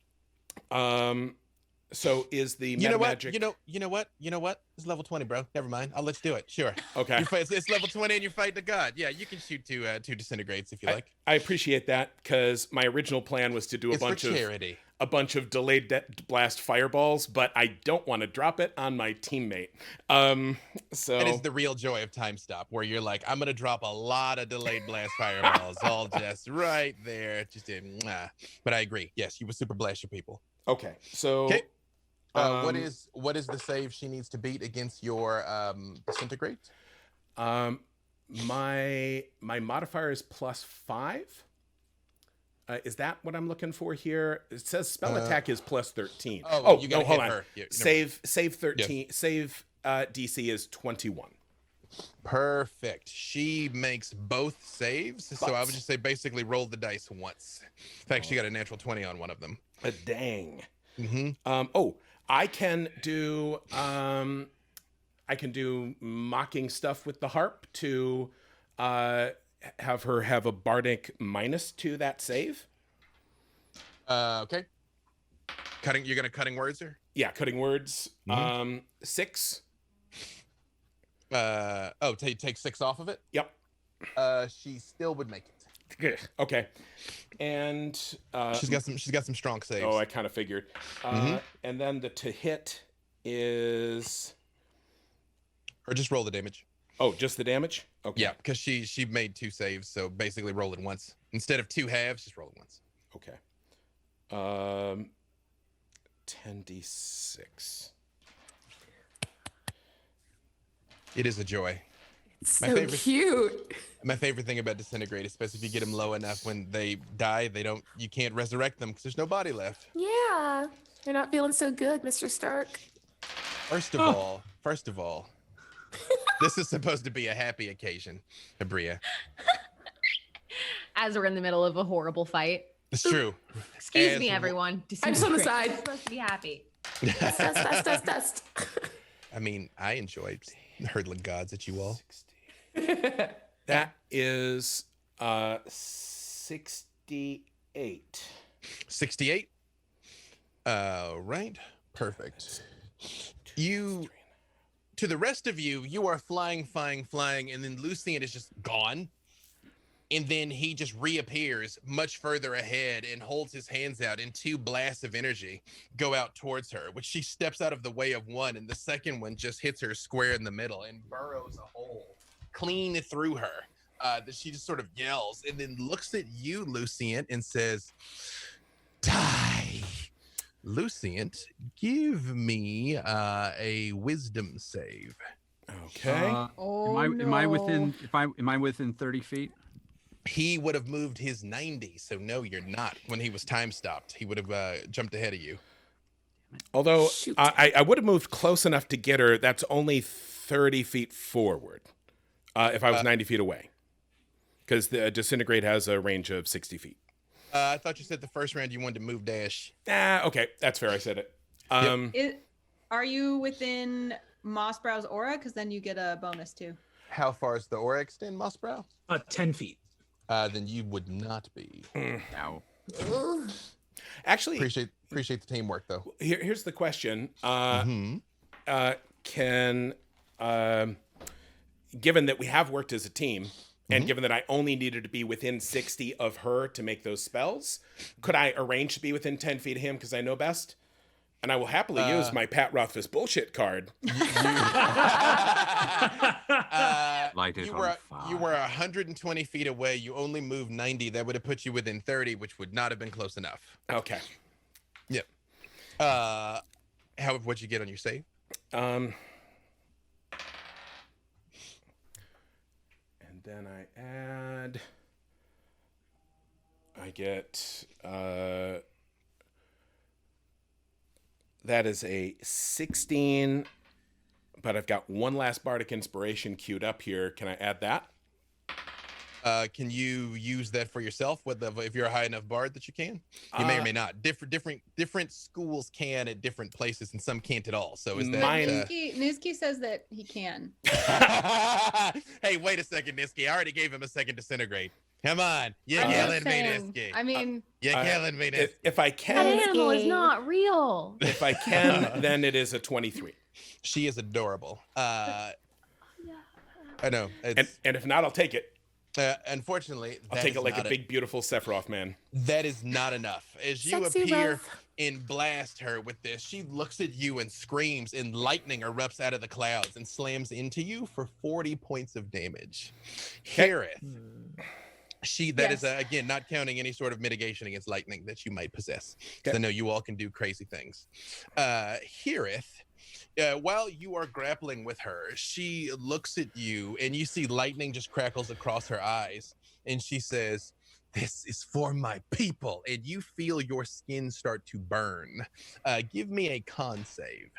A: So is the
B: you know
A: metamagic...
B: what? You know what? It's level 20, bro. Never mind. I'll let you do it. Sure.
A: Okay.
B: It's level 20 and you're fighting a god. Yeah, you can shoot two disintegrates if you like.
A: I appreciate that, because my original plan was to do a bunch of delayed blast fireballs, but I don't want to drop it on my teammate. So
B: it is the real joy of time stop, where you're like, I'm gonna drop a lot of delayed blast fireballs, all just right there, just in. But I agree. Yes, you would super blast your people.
A: Okay. So.
B: Okay. What is the save she needs to beat against your disintegrate?
A: My modifier is +5. Is that what I'm looking for here? It says spell attack is +13.
B: You gotta
A: hold
B: hit
A: on.
B: her. Yeah,
A: save 13. Yes. Save DC is 21.
B: Perfect. She makes both saves, so I would just say basically roll the dice once. In fact, she got a natural 20 on one of them.
A: Dang.
B: Mm-hmm.
A: I can do mocking stuff with the harp to have her have a bardic minus to that save.
B: Okay. You're gonna cutting words her?
A: Yeah, cutting words. 6.
B: Take 6 off of it?
A: Yep.
B: She still would make it.
A: Good. Okay. And
B: she's got some strong saves.
A: Oh, I kind of figured. And then the to hit is,
B: or just roll the damage.
A: Oh, just the damage? Okay.
B: Yeah, because she made 2 saves, so basically roll it once. Instead of 2 halves, just roll it once.
A: Okay. 10d6.
B: It is a joy.
G: It's so cute.
B: My favorite thing about disintegrate, especially if you get them low enough, when they die, you can't resurrect them because there's no body left.
G: Yeah, you're not feeling so good, Mr. Stark.
B: First of all, this is supposed to be a happy occasion, Abria.
I: As we're in the middle of a horrible fight.
B: It's true.
I: Excuse me, everyone.
G: I'm just on the side.
I: We're supposed to be happy.
G: Dust.
B: I mean, I enjoyed hurtling gods at you all.
A: That is 68.
B: 68? Right. Perfect. You To the rest of you, you are flying, and then Lucien is just gone. And then he just reappears much further ahead and holds his hands out, and 2 blasts of energy go out towards her, which she steps out of the way of one, and the second one just hits her square in the middle and burrows a hole clean through her. That she just sort of yells and then looks at you, Lucien, and says, "Die." Lucien, give me a wisdom save.
A: Okay.
F: Am I within 30 feet?
B: He would have moved his 90, so no, you're not. When he was time stopped, he would have jumped ahead of you.
A: Although I would have moved close enough to get her. That's only 30 feet forward if I was 90 feet away. Because the disintegrate has a range of 60 feet.
B: I thought you said the first round you wanted to move dash.
A: Okay, that's fair. I said it.
H: Are you within Mossbrow's aura? Because then you get a bonus too.
B: How far is the aura extend, Mossbrow?
D: 10 feet.
B: Then you would not be.
F: No.
A: Actually,
B: appreciate the teamwork though.
A: Here's the question: Can given that we have worked as a team, and given that I only needed to be within 60 of her to make those spells, could I arrange to be within 10 feet of him because I know best? And I will happily use my Pat Rothfuss bullshit card.
B: You were 120 feet away. You only moved 90. That would have put you within 30, which would not have been close enough.
A: Okay.
B: Yep. What'd you get on your save?
A: And then I get that is a 16, but I've got one last bardic inspiration queued up here. Can I add that?
B: Can you use that for yourself? If you're a high enough bard that you can, you may or may not. Different schools can at different places, and some can't at all. So is that
H: Niski says that he can.
B: Hey, wait a second, Niski. I already gave him a second disintegrate. Come on, you're killing me, Niski.
H: I mean,
B: you're killing me, Niski.
A: If I can,
I: that animal is not real.
A: If I can, then it is a 23.
B: She is adorable. I know.
A: And if not, I'll take it.
B: Unfortunately,
A: I'll take it like a big, beautiful Sephiroth man.
B: That is not enough. As you
G: Sexy
B: appear
G: love.
B: and blast her with this, she looks at you and screams, and lightning erupts out of the clouds and slams into you for 40 points of damage. Harith. That is again not counting any sort of mitigation against lightning that you might possess. I know you all can do crazy things. Harith, while you are grappling with her, she looks at you and you see lightning just crackles across her eyes, and she says, "This is for my people," and you feel your skin start to burn. Give me a con save.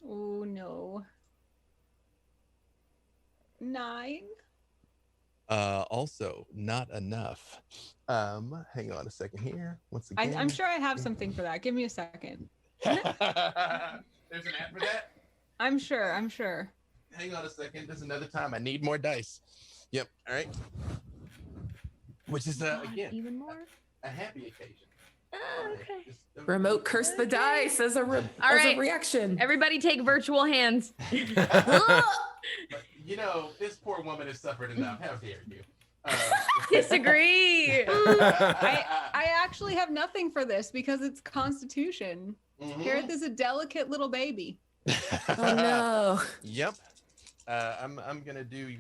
H: Oh no. 9.
B: Also not enough. Hang on a second here. Once again,
H: I'm sure I have something for that. Give me a second.
B: There's an app for that?
H: I'm sure.
B: Hang on a second. There's another time. I need more dice. Yep. All right. Which is again
I: even more.
B: A happy occasion.
I: Okay.
G: Remote curse the dice as a reaction.
I: Everybody take virtual hands.
B: But, this poor woman has suffered enough. How dare you?
I: Disagree.
H: I actually have nothing for this because it's Constitution. Harith is a delicate little baby.
G: Oh no.
B: Yep. I'm gonna do.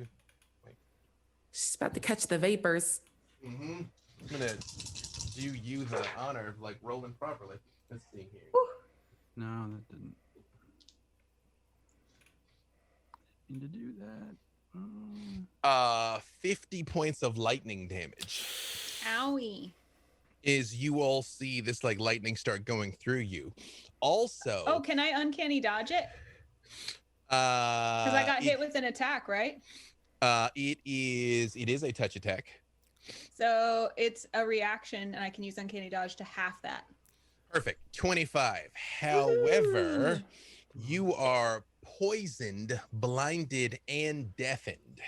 G: She's about to catch the vapors.
B: I'm gonna do you the honor of rolling properly. Let's see here.
F: No, that didn't. Need to do that.
B: 50 points of lightning damage.
H: Owie.
B: Is you all see this lightning start going through you. Also.
H: Oh, can I uncanny dodge it? Because I got hit with an attack, right?
B: It is a touch attack.
H: So it's a reaction, and I can use uncanny dodge to half that.
B: Perfect. 25. However, you are poisoned, blinded, and deafened.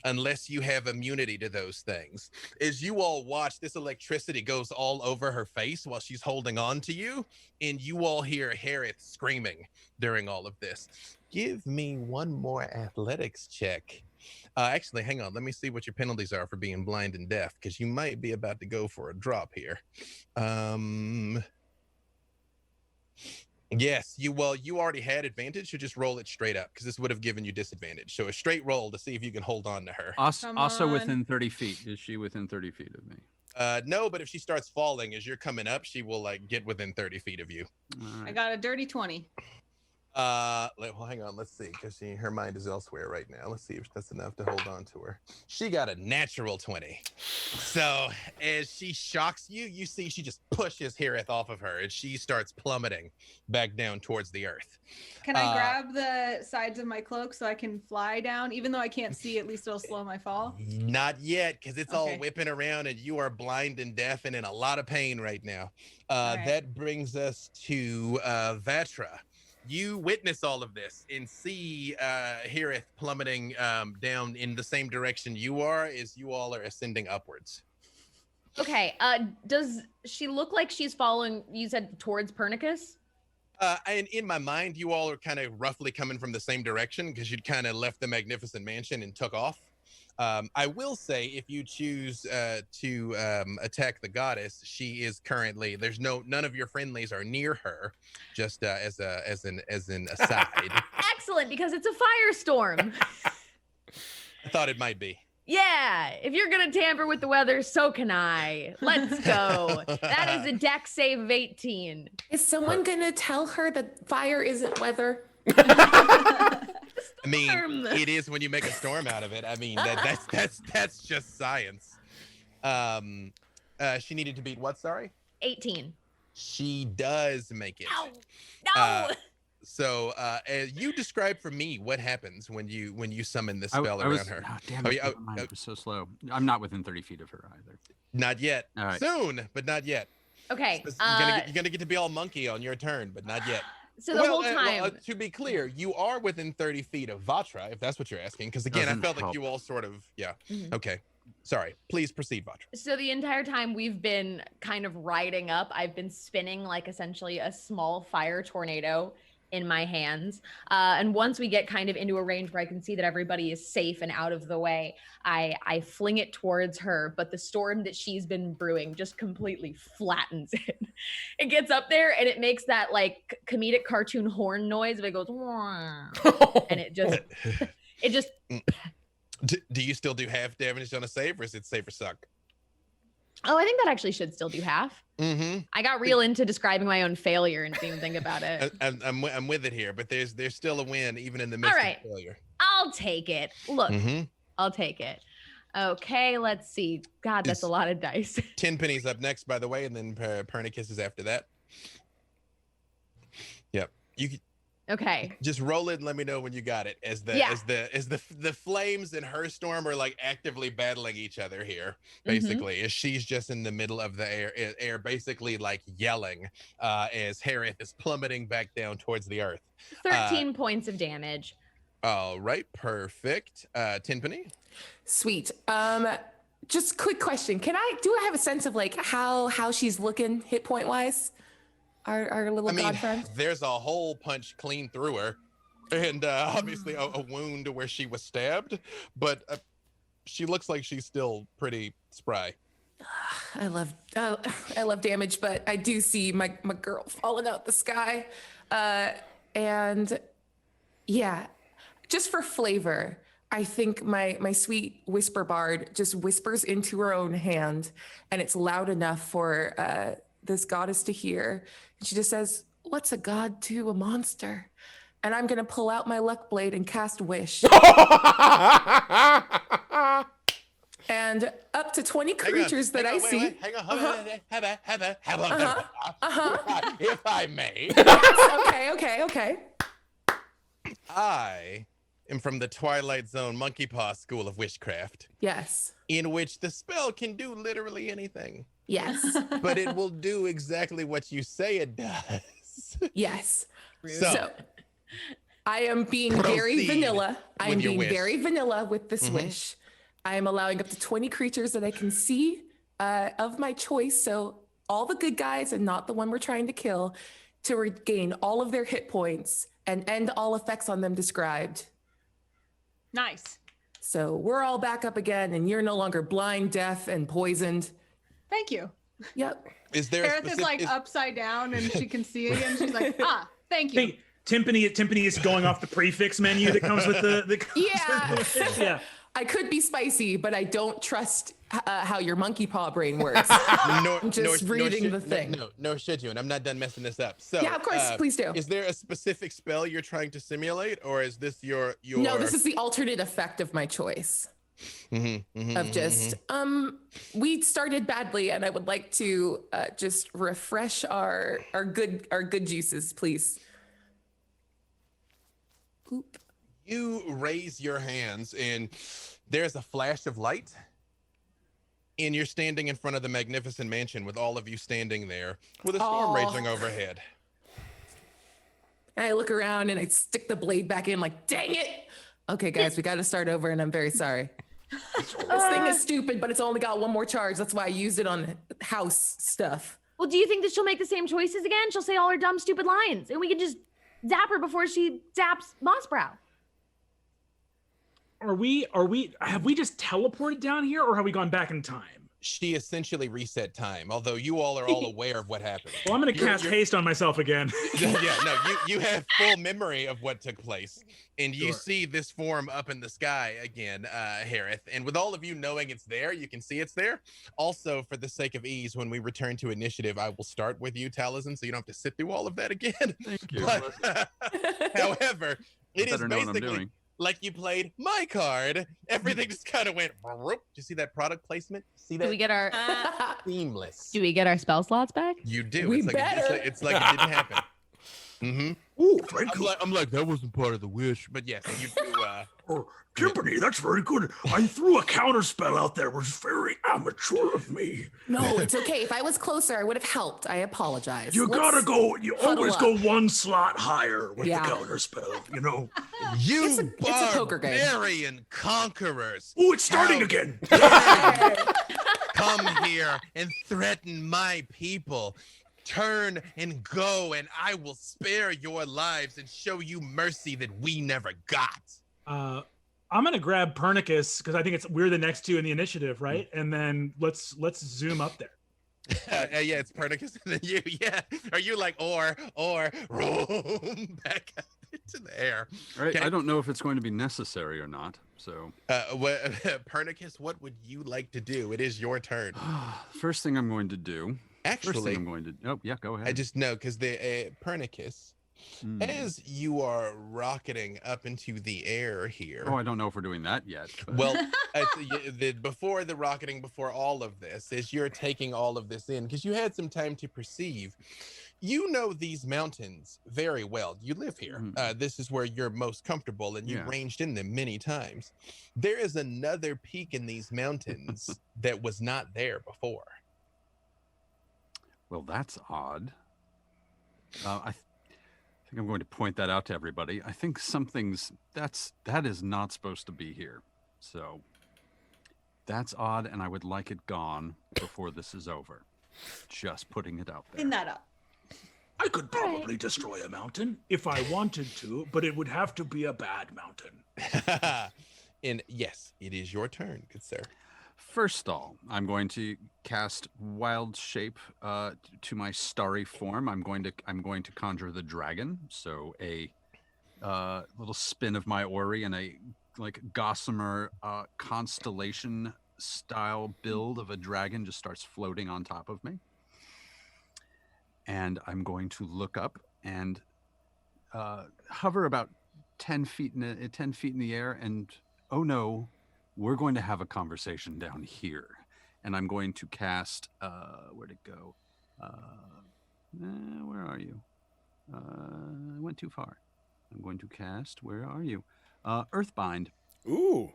B: unless you have immunity to those things. As you all watch, this electricity goes all over her face while she's holding on to you, and you all hear Harith screaming during all of this. Give me one more athletics check. Actually, hang on. Let me see what your penalties are for being blind and deaf, because you might be about to go for a drop here. Yes, you already had advantage, so just roll it straight up, because this would have given you disadvantage. So a straight roll to see if you can hold on to her.
F: Also within 30 feet. Is she within 30 feet of me?
B: No, but if she starts falling as you're coming up, she will like get within 30 feet of you.
H: I got a dirty 20.
B: Well, hang on. Let's see, because her mind is elsewhere right now. Let's see if that's enough to hold on to her. She got a natural 20. So as she shocks you, you see she just pushes Harith off of her, and she starts plummeting back down towards the earth.
H: Can I grab the sides of my cloak so I can fly down? Even though I can't see, at least it'll slow my fall.
B: Not yet, because it's all whipping around, and you are blind and deaf and in a lot of pain right now.
H: right.
B: That brings us to Vatra. You witness all of this and see Harith plummeting down in the same direction you are as you all are ascending upwards.
I: Okay. Does she look like she's following, you said, towards Pernicus?
B: And in my mind, you all are kind of roughly coming from the same direction, because you'd kind of left the magnificent mansion and took off. I will say, if you choose to attack the goddess, she is currently, none of your friendlies are near her, just as an aside.
I: Excellent, because it's a firestorm.
B: I thought it might be.
I: Yeah, if you're gonna tamper with the weather, so can I. Let's go. That is a dex save of 18.
G: Is someone gonna tell her that fire isn't weather?
B: I mean, it is when you make a storm out of it. I mean, that's just science. She needed to beat what? Sorry.
I: 18.
B: She does make it.
I: Ow. No.
B: So, you describe for me what happens when you summon this spell around her.
F: Oh, damn it! Mine was so slow. I'm not within 30 feet of her either.
B: Not yet.
F: All right.
B: Soon, but not yet.
I: Okay.
B: You're gonna get to be all monkey on your turn, but not yet.
I: So the whole time.
B: To be clear, you are within 30 feet of Vatra, if that's what you're asking. Because again, I felt like you all sort of, yeah. Mm-hmm. Okay. Sorry. Please proceed, Vatra.
I: So the entire time we've been kind of riding up, I've been spinning like essentially a small fire tornado in my hands. And once we get kind of into a range where I can see that everybody is safe and out of the way, I fling it towards her, but the storm that she's been brewing just completely flattens it. It gets up there and it makes that like comedic cartoon horn noise. It goes, and it just.
B: Do you still do half damage on a save, or is it save or suck?
I: Oh, I think that actually should still do half.
B: Mm-hmm.
I: I got real into describing my own failure and didn't even think about it.
B: I'm with it here, but there's still a win even in the midst of failure.
I: I'll take it. Look, I'll take it. Okay, let's see. God, that's a lot of dice.
B: 10 pennies up next, by the way, and then Pernicus is after that. Yep.
I: Okay.
B: Just roll it and let me know when you got it. As the flames in her storm are like actively battling each other here, basically, as she's just in the middle of the air basically like yelling as Harith is plummeting back down towards the earth.
I: 13 points of damage.
B: All right, perfect. 10 penny.
G: Sweet. Just quick question. Do I have a sense of like how she's looking hit point wise? Our little god friend.
B: There's a hole punched clean through her, and obviously a wound where she was stabbed, but she looks like she's still pretty spry.
G: I love damage, but I do see my girl falling out the sky, and yeah, just for flavor, I think my sweet whisper bard just whispers into her own hand, and it's loud enough for this goddess to hear. And she just says, "What's a god to a monster?" And I'm going to pull out my luck blade and cast wish. And up to 20 creatures that I see.
B: Hang on. If I may.
G: Okay.
B: I am from the Twilight Zone Monkey Paw School of Witchcraft.
G: Yes.
B: In which the spell can do literally anything.
G: Yes.
B: But it will do exactly what you say it does.
G: Yes. So I am being very vanilla. I'm being very vanilla with this wish. I am allowing up to 20 creatures that I can see of my choice. So all the good guys and not the one we're trying to kill to regain all of their hit points and end all effects on them described.
H: Nice.
G: So we're all back up again and you're no longer blind, deaf, and poisoned.
H: Thank you.
G: Yep.
B: Is there
H: Aerith is like upside down and she can see again. She's like, thank you.
D: Hey, Timpani is going off the prefix menu that comes with the
G: Yeah.
D: Yeah.
G: I could be spicy, but I don't trust how your monkey paw brain works. I'm just reading the thing.
B: Nor should you, and I'm not done messing this up. So
G: yeah, of course, please do.
B: Is there a specific spell you're trying to simulate, or is this your?
G: No, this is the alternate effect of my choice. Of just we started badly, and I would like to just refresh our good juices, please. Oop.
B: You raise your hands, and there's a flash of light. And you're standing in front of the magnificent mansion with all of you standing there with a storm raging overhead.
G: I look around and I stick the blade back in like, dang it. Okay, guys, we got to start over and I'm very sorry. This thing is stupid, but it's only got one more charge. That's why I used it on house stuff.
I: Well, do you think that she'll make the same choices again? She'll say all her dumb, stupid lines and we can just zap her before she zaps Mossbrow.
D: Have we just teleported down here or have we gone back in time?
B: She essentially reset time, although you all are all aware of what happened.
D: Well, I'm going to cast haste on myself again.
B: You have full memory of what took place. And you see this form up in the sky again, Harith. And with all of you knowing it's there, you can see it's there. Also, for the sake of ease, when we return to initiative, I will start with you, Taliesin, so you don't have to sit through all of that again.
F: Thank you.
B: However, it is
F: better know what I'm
B: basically
F: doing.
B: like you played my card. Everything just kind of went. Did you see that product placement? See that?
I: Do we get our
B: Seamless.
I: Do we get our spell slots back?
B: You do.
G: We
B: it's like
G: better.
B: it's like it didn't happen.
E: Ooh, thank you.
B: I'm like that wasn't part of the wish, but yes, you do.
E: Timpani, that's very good. I threw a counter spell out there. It was very amateur of me.
G: No, it's okay. If I was closer, I would have helped. I apologize.
E: You gotta go. You
G: huddle
E: always
G: up.
E: go one slot higher with the
G: Yeah.
E: counter spell. You know.
B: You
G: It's a poker game.
B: barbarian conquerors.
E: Oh, it's starting
B: How
E: again.
B: Come here and threaten my people. Turn and go, and I will spare your lives and show you mercy that we never got.
D: I'm gonna grab Pernicus because I think we're the next two in the initiative, right? And then let's zoom up there.
B: Yeah, it's Pernicus and then you. Yeah, are you like or roam back up into the air?
F: Right. I don't know if it's going to be necessary or not. So,
B: Pernicus, what would you like to do? It is your turn.
F: first thing I'm going to do.
B: Actually,
F: Oh yeah, go ahead.
B: I just know because the Pernicus, as you are rocketing up into the air here.
F: Oh, I don't know if we're doing that yet. But...
B: Well, before the rocketing, before all of this, as you're taking all of this in, because you had some time to perceive, you know these mountains very well. You live here. This is where you're most comfortable, and you've ranged in them many times. There is another peak in these mountains that was not there before.
F: Well, that's odd. I think I'm going to point that out to everybody. I think that is not supposed to be here. So that's odd, and I would like it gone before this is over. Just putting it out there.
H: Clean that up.
E: I could probably destroy a mountain if I wanted to, but it would have to be a bad mountain.
B: And yes, it is your turn, good sir.
F: First of all, I'm going to cast Wild Shape to my starry form. I'm going to conjure the dragon. So a little spin of my Ori and a like gossamer constellation style build of a dragon just starts floating on top of me. And I'm going to look up and hover about 10 feet in the air. And oh no, we're going to have a conversation down here. And I'm going to cast, where'd it go? Where are you? I went too far. I'm going to cast, where are you? Earthbind.
A: Ooh.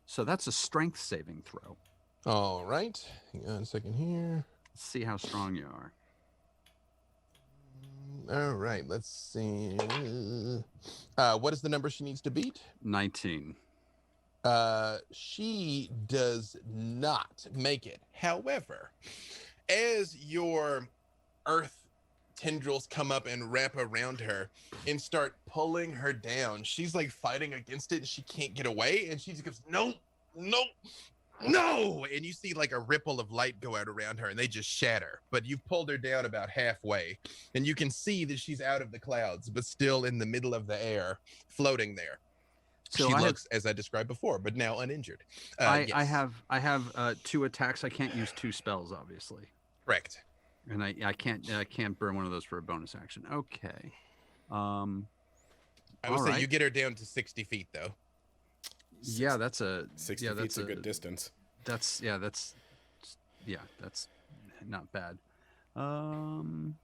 F: So that's a strength saving throw.
B: All right. Hang on a second here.
F: Let's see how strong you are.
B: All right. Let's see. What is the number she needs to beat?
F: 19.
B: She does not make it. However, as your earth tendrils come up and wrap around her and start pulling her down, she's like fighting against it and she can't get away, and she just goes, no, and you see like a ripple of light go out around her and they just shatter, but you've pulled her down about halfway and you can see that she's out of the clouds but still in the middle of the air, floating there. So she looks as I described before, but now uninjured.
F: Yes. I have 2 attacks. I can't use 2 spells, obviously.
B: Correct.
F: And I can't burn one of those for a bonus action. Okay. I
B: would say you get her down to 60 feet though.
F: Yeah, that's a
A: 60 feet's a good distance.
F: That's not bad. And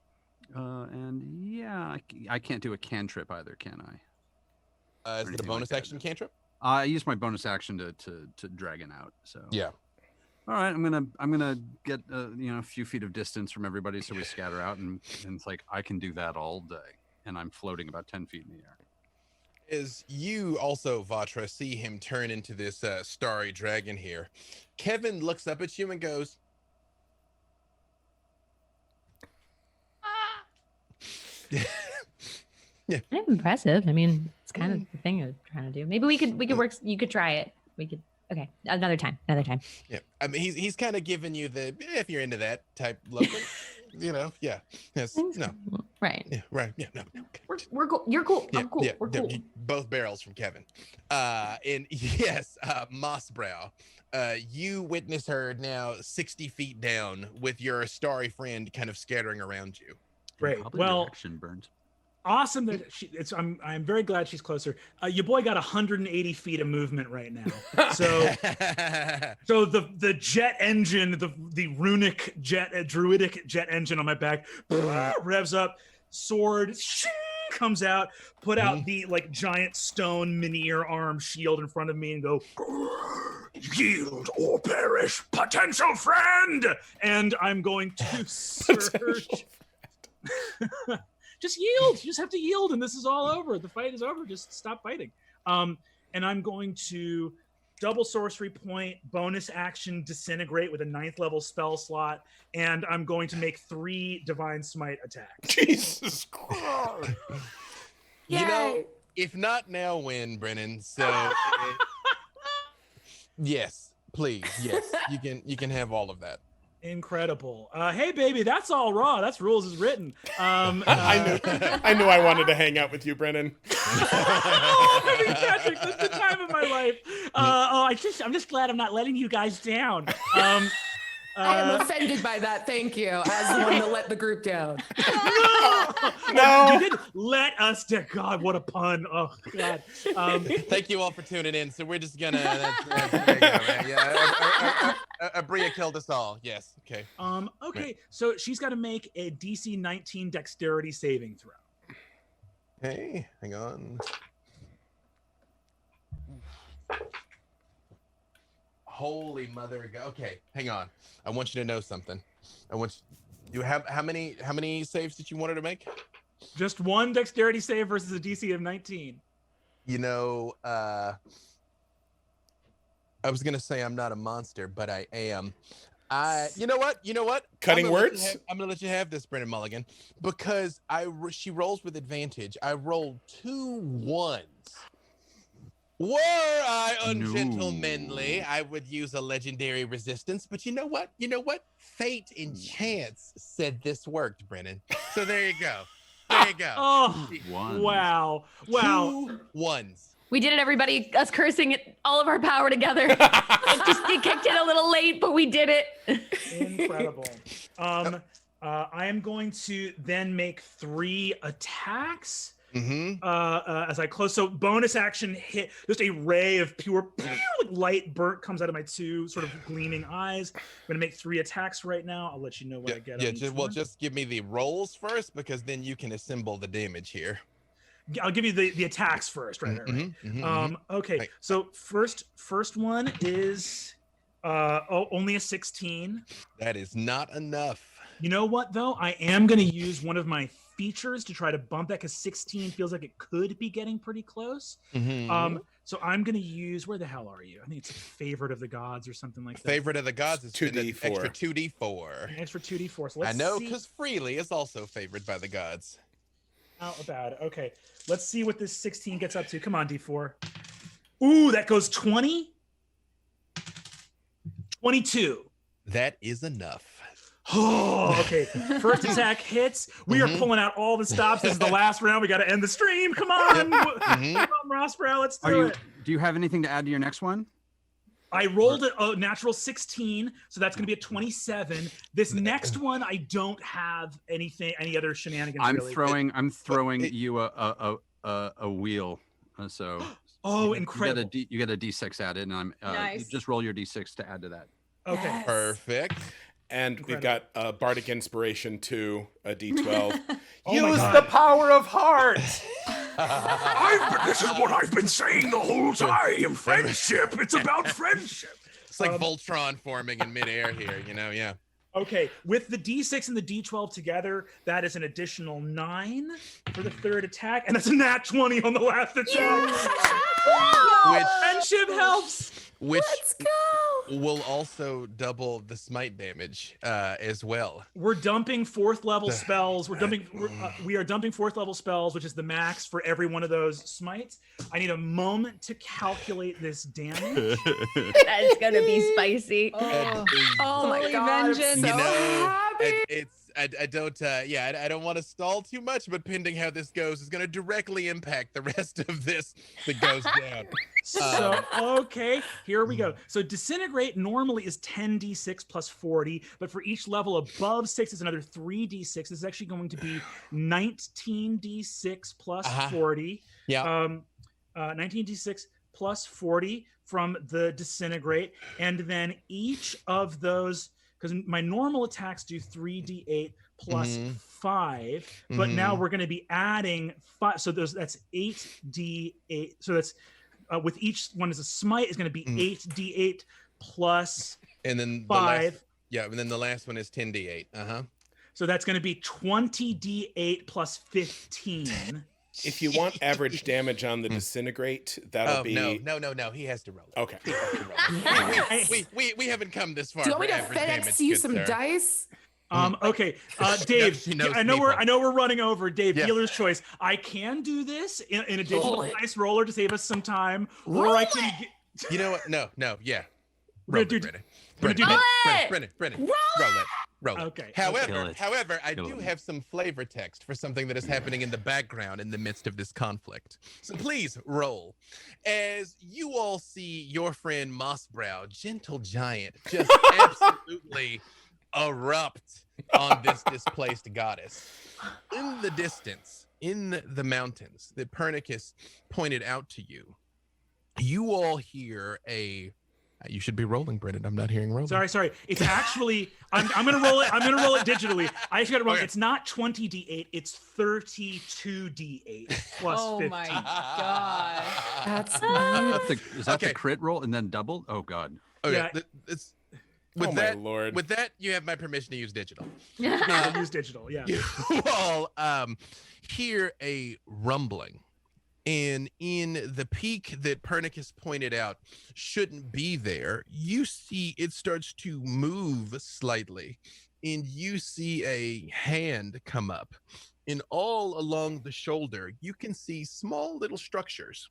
F: yeah, I can't do a cantrip either, can I?
B: Is it a bonus action cantrip?
F: I use my bonus action to dragon out. So
B: yeah.
F: All right, I'm gonna get a few feet of distance from everybody, so we scatter out, and it's like I can do that all day, and I'm floating about 10 feet in the air.
B: As you also, Vatra, see him turn into this starry dragon here, Kevin looks up at you and goes,
I: Yeah. Kind of impressive. I mean, it's kind of the thing I was trying to do. Maybe we could work. You could try it. We could. Okay, another time.
B: Yeah, I mean, he's kind of giving you the if you're into that type look. Yeah. Yes. No.
I: Right.
B: Yeah. Right. Yeah. No.
I: Okay. We're cool. You're cool.
B: Yeah,
I: I'm cool.
B: Yeah,
I: We're cool.
B: Both barrels from Kevin. And yes, Mossbrow, you witness her now 60 feet down with your starry friend kind of scattering around you.
D: Great. Well,
F: burns.
D: Awesome that I'm very glad she's closer. Your boy got 180 feet of movement right now. So the jet engine, the runic jet, druidic jet engine on my back revs up, sword comes out, put out the like giant stone minier arm shield in front of me and go, yield or perish, potential friend. And I'm going to search. Just yield. You just have to yield, and this is all over. The fight is over. Just stop fighting. And I'm going to double sorcery point, bonus action disintegrate with a 9th level spell slot, and I'm going to make 3 divine smite attacks.
A: Jesus Christ!
B: You know, if not now, when, Brennan? So yes, please, yes, you can have all of that.
D: Incredible. Hey, baby, that's all raw. That's rules as written.
A: I knew I wanted to hang out with you, Brennan.
D: Oh, Patrick, this is the time of my life. I'm just glad I'm not letting you guys down.
G: I am offended by that. Thank you. As the one that let the group down.
D: No. You did let us down. God, what a pun. Oh, God.
B: Thank you all for tuning in. So we're just gonna. Abria killed us all. Yes. Okay.
D: Okay.
B: Right.
D: So she's got to make a DC 19 dexterity saving throw.
B: Hey, hang on. Holy mother of God. Okay, hang on. I want you to know something. You have how many saves did you want her to make?
D: Just 1 dexterity save versus a DC of 19.
B: You know, I was gonna say I'm not a monster, but I am. You know what?
A: Cutting words?
B: I'm gonna let you have this, Brennan Mulligan, because she rolls with advantage. I rolled 2 1s. Were I ungentlemanly, I would use a legendary resistance. But you know what? Fate and chance said this worked, Brennan. So there you go.
D: Oh, wow.
B: 2 1s.
I: We did it, everybody. Us cursing it, all of our power together. It kicked in a little late, but we did it.
D: Incredible. I am going to then make 3 attacks. As I close. So bonus action hit, just a ray of pure light burnt comes out of my 2 sort of gleaming eyes. I'm gonna make 3 attacks right now. I'll let you know what I get.
B: Just give me the rolls first, because then you can assemble the damage here.
D: I'll give you the attacks first, right? Okay. So first one is only a 16.
B: That is not enough.
D: You know what, though? I am going to use one of my features to try to bump that because 16 feels like it could be getting pretty close. So I'm going to use, where the hell are you? I think it's a favorite of the gods or something like that.
B: Favorite of the gods is
A: 2d4.
B: Extra 2d4.
D: An extra 2d4. So let's
B: I know,
D: see.
B: because Freely is also favored by the gods.
D: How about, okay. Let's see what this 16 gets up to. Come on, D4. Ooh, that goes 20. 22.
B: That is enough.
D: Oh, okay. First attack hits. We are pulling out all the stops. This is the last round. We got to end the stream. Come on. Come on, Rothfuss. Let's do it.
F: Do you have anything to add to your next one?
D: I rolled a natural 16, so that's going to be a 27. This next one, I don't have any other shenanigans.
F: I'm
D: really.
F: throwing you a wheel. So
D: incredible.
F: You get a D6 added, and I'm
H: Nice.
F: you just roll your D6 to add to that.
D: Okay.
G: Yes.
B: Perfect.
A: And we've got Bardic Inspiration 2, a D12.
D: Oh my
A: Use
D: God.
A: the power of heart.
E: This is what I've been saying the whole time. Friendship. It's about friendship.
B: It's like Voltron forming in midair here, yeah.
D: Okay, with the D6 and the D12 together, that is an additional 9 for the third attack, and that's a nat 20 on the last attack. Friendship helps.
B: Which
G: Let's go.
B: will also double the smite damage as well.
D: We're dumping 4th level spells. We are dumping 4th level spells, which is the max for every one of those smites. I need a moment to calculate this damage.
I: That's gonna be spicy.
H: Oh my God! Vengeance.
B: You
G: So
B: know,
G: happy.
B: I don't want to stall too much, but pending how this goes is going to directly impact the rest of this that goes down.
D: So, okay, here we go. So disintegrate normally is 10d6 plus 40, but for each level above 6 is another 3d6. This is actually going to be 19d6 plus 40.
B: Yeah.
D: 19d6 plus 40 from the disintegrate. And then each of those, because my normal attacks do 3d8 plus 5, but now we're going to be adding 5. So that's 8d8. So that's with each one as a smite is going to be 8d8 plus
B: and then
D: 5.
B: And then the last one is 10d8.
D: So that's going to be 20d8 plus 15.
A: If you want average damage on the disintegrate, that'll be...
B: No. He has to roll it.
A: Okay.
B: He has to roll it. We haven't come this far.
G: Do you want me
B: for
G: to
B: average damage,
G: FedEx you
B: good
G: some
B: sir.
G: dice?
D: Okay, Dave.
B: She knows
D: I know
B: people.
D: we're running over. Dave,
B: Yeah.
D: dealer's choice. I can do this in a digital dice roller to save us some time, or I can.
B: You know what? No. Yeah.
D: We're
B: Roll
D: gonna
B: it,
D: do-
B: Brennan. Brennan. Roll it.
D: Okay.
B: However, I
F: Kill
B: do
F: him.
B: have some flavor text for something that is happening in the background in the midst of this conflict. So please roll. As you all see your friend Mossbrow, gentle giant, just absolutely erupt on this displaced goddess. In the distance, in the mountains that Pernicus pointed out to you, you all hear a... You should be rolling, Brennan. I'm not hearing rolling.
D: Sorry. It's actually I'm gonna roll it. I'm gonna roll it digitally. I just gotta roll.
B: Okay.
D: It's not 20d8. It's 32d8 plus
H: Oh
D: 15.
H: my God!
G: That's
F: Is that
B: Okay.
F: the crit roll and then double? Oh God.
B: Okay,
D: Yeah.
B: with
A: Oh, my
B: that,
A: Lord.
B: With that, you have my permission to use digital.
D: Yeah, we'll use digital. Yeah.
B: You all hear a rumbling. And in the peak that Pernicus pointed out shouldn't be there, you see it starts to move slightly. And you see a hand come up. And all along the shoulder, you can see small little structures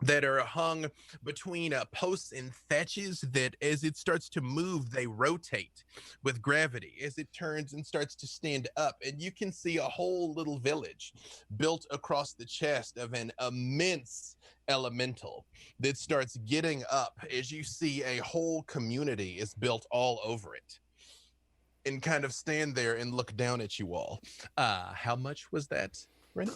B: that are hung between posts and thatches that as it starts to move, they rotate with gravity as it turns and starts to stand up. And you can see a whole little village built across the chest of an immense elemental that starts getting up as you see a whole community is built all over it and kind of stand there and look down at you all. How much was that, Rennie?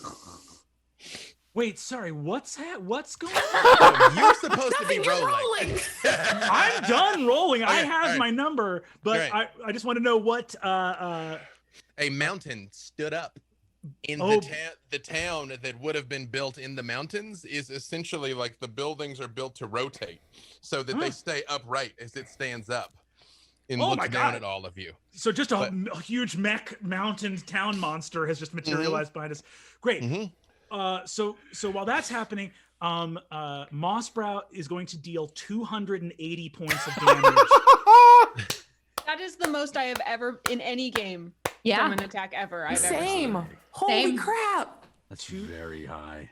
D: Wait, sorry. What's going on?
B: Oh, you're supposed to be
G: Nothing, you're
B: rolling.
D: I'm done rolling. I
B: Okay,
D: have
B: all right.
D: my number, but
B: Great.
D: I just want to know what.
B: A mountain stood up in
D: Oh.
B: the town that would have been built in the mountains is essentially like the buildings are built to rotate so that they stay upright as it stands up. and
D: Oh
B: looks
D: my
B: down
D: God.
B: at all of you.
D: So just a huge mech mountain town monster has just materialized behind us. Great. So while that's happening, Mossbrow is going to deal 280 points of damage.
H: That is the most I have ever in any game from an attack ever. I've ever
G: Same.
H: seen.
G: Holy crap.
F: That's very high.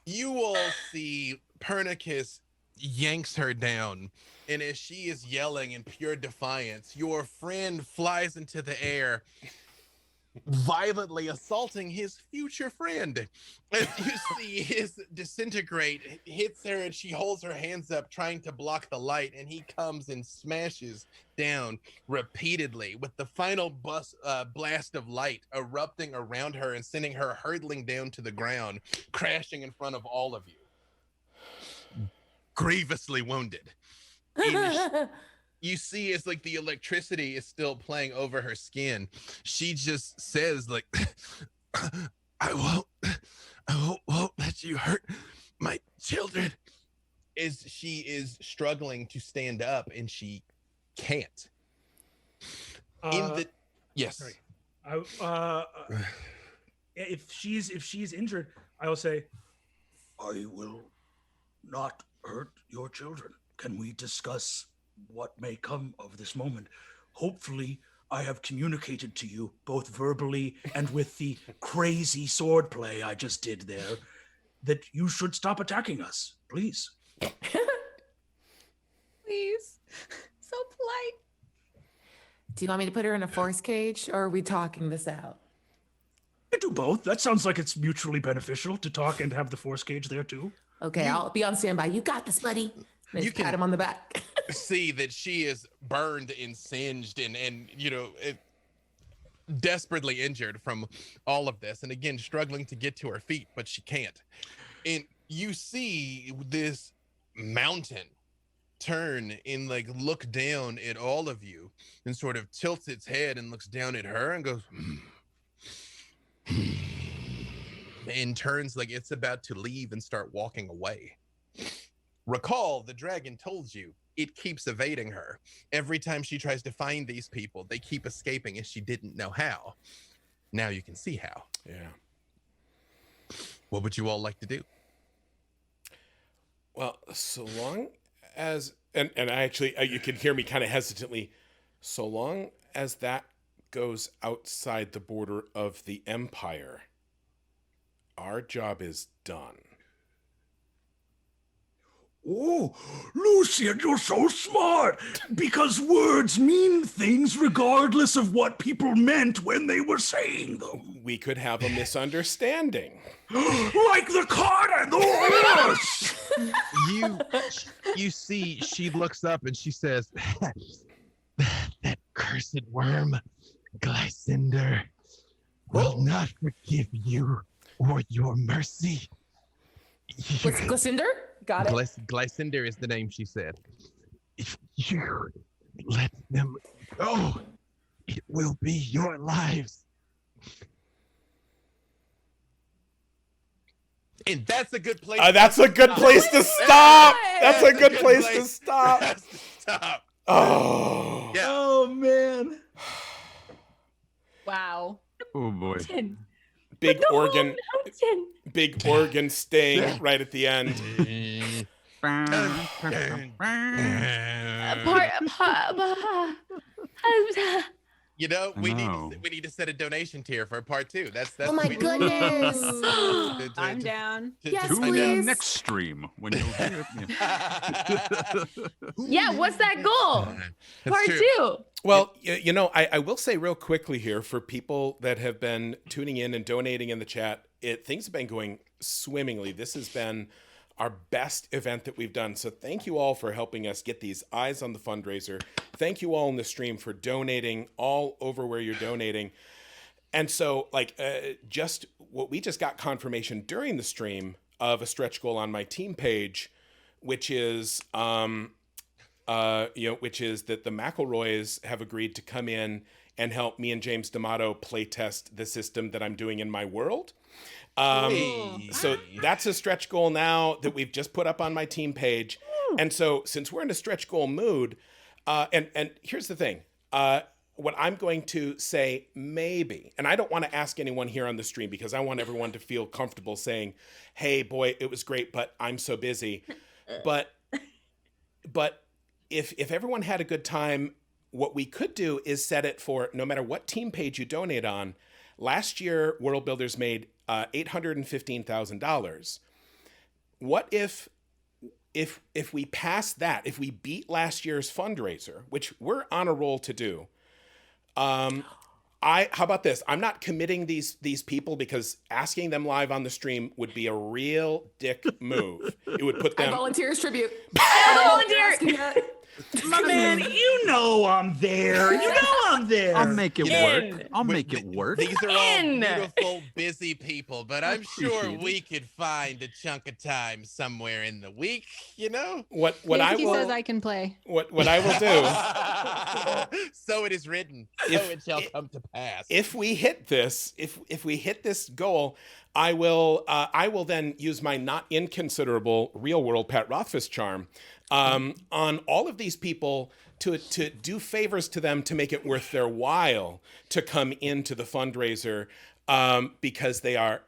B: You all see Pernicus yanks her down, and as she is yelling in pure defiance, your friend flies into the air, violently assaulting his future friend. As you see his disintegrate, hits her, and she holds her hands up trying to block the light, and he comes and smashes down repeatedly with the final blast of light erupting around her and sending her hurtling down to the ground, crashing in front of all of you, grievously wounded. You see as like the electricity is still playing over her skin, she just says like, I won't let you hurt my children, as she is struggling to stand up and she can't. Yes.
D: Sorry. If she's injured, I will say,
E: I will not hurt your children. Can we discuss what may come of this moment? Hopefully, I have communicated to you, both verbally and with the crazy swordplay I just did there, that you should stop attacking us. Please.
H: Please. So polite.
G: Do you want me to put her in a force cage, or are we talking this out?
E: I do both. That sounds like it's mutually beneficial to talk and have the force cage there too.
G: Okay, I'll be on standby. You got this, buddy. And
B: You
G: just pat
B: can-
G: him on the back.
B: See that she is burned and singed and desperately injured from all of this, and again struggling to get to her feet, but she can't. And you see this mountain turn and like look down at all of you and sort of tilts its head and looks down at her and goes and turns like it's about to leave and start walking away. Recall, the dragon told you it keeps evading her. Every time she tries to find these people, they keep escaping, and she didn't know how. Now you can see how.
A: Yeah.
B: What would you all like to do?
A: Well, so long as, and I actually, you can hear me kind of hesitantly, so long as that goes outside the border of the Empire, our job is done.
E: Oh, Lucian, you're so smart! Because words mean things regardless of what people meant when they were saying them.
A: We could have a misunderstanding.
E: Like the cart and the horse!
B: You see, she looks up and she says, that cursed worm, Glycinder, will not forgive you or your mercy.
G: What's Glycinder? Got it.
B: Glycinder is the name she said. If you let them go, it will be your lives. And that's a good place.
A: That's a good place to stop. That's a good place to stop.
B: Stop.
A: Oh.
B: Yeah.
D: oh man.
H: Wow.
F: Oh boy.
A: Big
I: The whole
A: organ.
I: mountain.
A: Big organ sting right at the end.
B: You know, we
F: No.
B: need to set a donation tier for part 2. That's
G: Oh my
B: what we need.
G: goodness.
H: I'm down.
G: Yes,
F: Tune
G: please.
F: in next stream when you'll hear
I: Yeah, what's that goal?
B: That's
I: Part
B: true.
I: 2.
A: Well, I will say real quickly here for people that have been tuning in and donating in the chat, things have been going swimmingly. This has been our best event that we've done. So thank you all for helping us get these eyes on the fundraiser. Thank you all in the stream for donating all over where you're donating. And so just what we just got confirmation during the stream of a stretch goal on my team page, which is that the McElroys have agreed to come in and help me and James D'Amato play test the system that I'm doing in my world. So that's a stretch goal now that we've just put up on my team page. And so since we're in a stretch goal mood, and here's the thing, what I'm going to say maybe, and I don't want to ask anyone here on the stream because I want everyone to feel comfortable saying, hey, boy, it was great, but I'm so busy. But if everyone had a good time, what we could do is set it for no matter what team page you donate on. Last year, Worldbuilders made $815,000. What if we pass that, if we beat last year's fundraiser, which we're on a roll to do, how about this? I'm not committing these people because asking them live on the stream would be a real dick move. It would put them.
G: I volunteer as tribute.
I: I volunteer.
D: My man, you know I'm there. You know I'm there.
F: I'll make it
I: In.
F: work. I'll make it work.
B: These are all
I: In.
B: beautiful, busy people, but I'm sure
F: Appreciate
B: we could find a chunk of time somewhere in the week, you know?
A: What
H: Casey
A: I
H: says
A: will
H: I can play.
A: what I will do
B: So it is written. So it shall come to pass.
A: if we hit this, if we hit this goal, I will then use my not inconsiderable real world Pat Rothfuss charm on all of these people to do favors to them to make it worth their while to come into the fundraiser because they are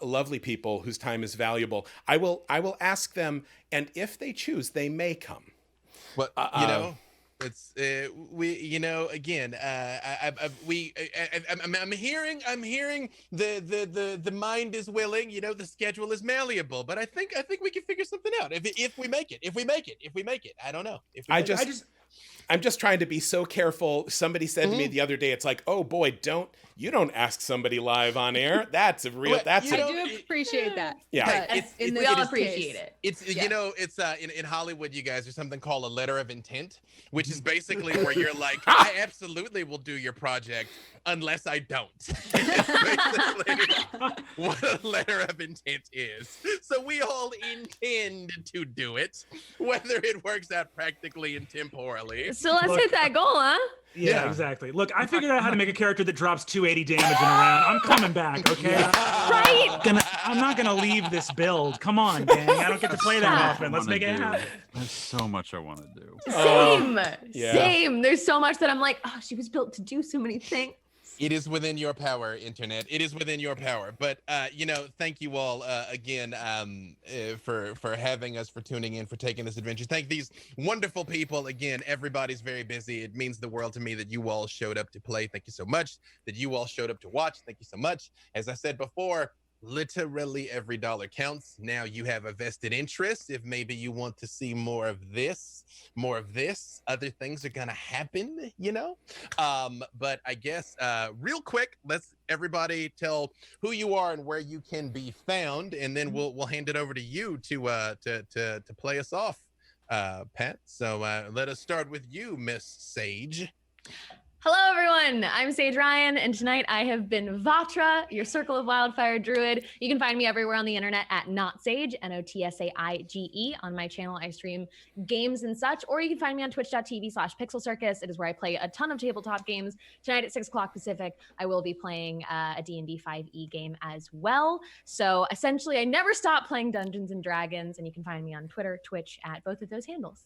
A: lovely people whose time is valuable. I will ask them, and if they choose, they may come.
B: But you know, it's we, you know, again, I'm hearing the mind is willing, you know, the schedule is malleable, but I think we can figure something out if we make it. I don't know.
A: I'm just trying to be so careful. Somebody said to me the other day, it's like, oh boy, don't ask somebody live on air. That's a real.
B: Well,
H: I do appreciate that.
A: Yeah.
H: but in
I: We
H: this
I: all
H: case-
I: appreciate it.
B: It's
I: Yeah.
B: you know, it's in Hollywood, you guys, there's something called a letter of intent, which is basically where you're like, I absolutely will do your project unless I don't. It's basically what a letter of intent is. So we all intend to do it, whether it works out practically and temporally.
I: So let's hit that goal, huh?
D: Yeah, exactly. Look, I figured out how to make a character that drops 280 damage in a round. I'm coming back, okay?
I: Right?
D: I'm not gonna leave this build. Come on, gang. I don't get to play that often. Let's make it happen.
F: There's so much I want to do.
I: Same.
A: yeah.
I: Same. There's so much that I'm like, oh, she was built to do so many things.
B: It is within your power, internet. It is within your power. But you know, thank you all again for having us, for tuning in, for taking this adventure. Thank these wonderful people again. Everybody's very busy. It means the world to me that you all showed up to play. Thank you so much. That you all showed up to watch. Thank you so much. As I said before, literally every dollar counts. Now you have a vested interest. If maybe you want to see more of this, other things are gonna happen, you know. But I guess real quick, let's everybody tell who you are and where you can be found, and then we'll hand it over to you to play us off, Pat. So let us start with you, Miss Sage.
I: Hello, everyone. I'm Sage Ryan, and tonight I have been Vatra, your Circle of Wildfire Druid. You can find me everywhere on the internet at NotSage, NOTSAIGE. On my channel, I stream games and such, or you can find me on twitch.tv/Pixel Circus. It is where I play a ton of tabletop games. Tonight at 6 o'clock Pacific, I will be playing a D&D 5e game as well. So essentially, I never stop playing Dungeons and Dragons, and you can find me on Twitter, Twitch at both of those handles.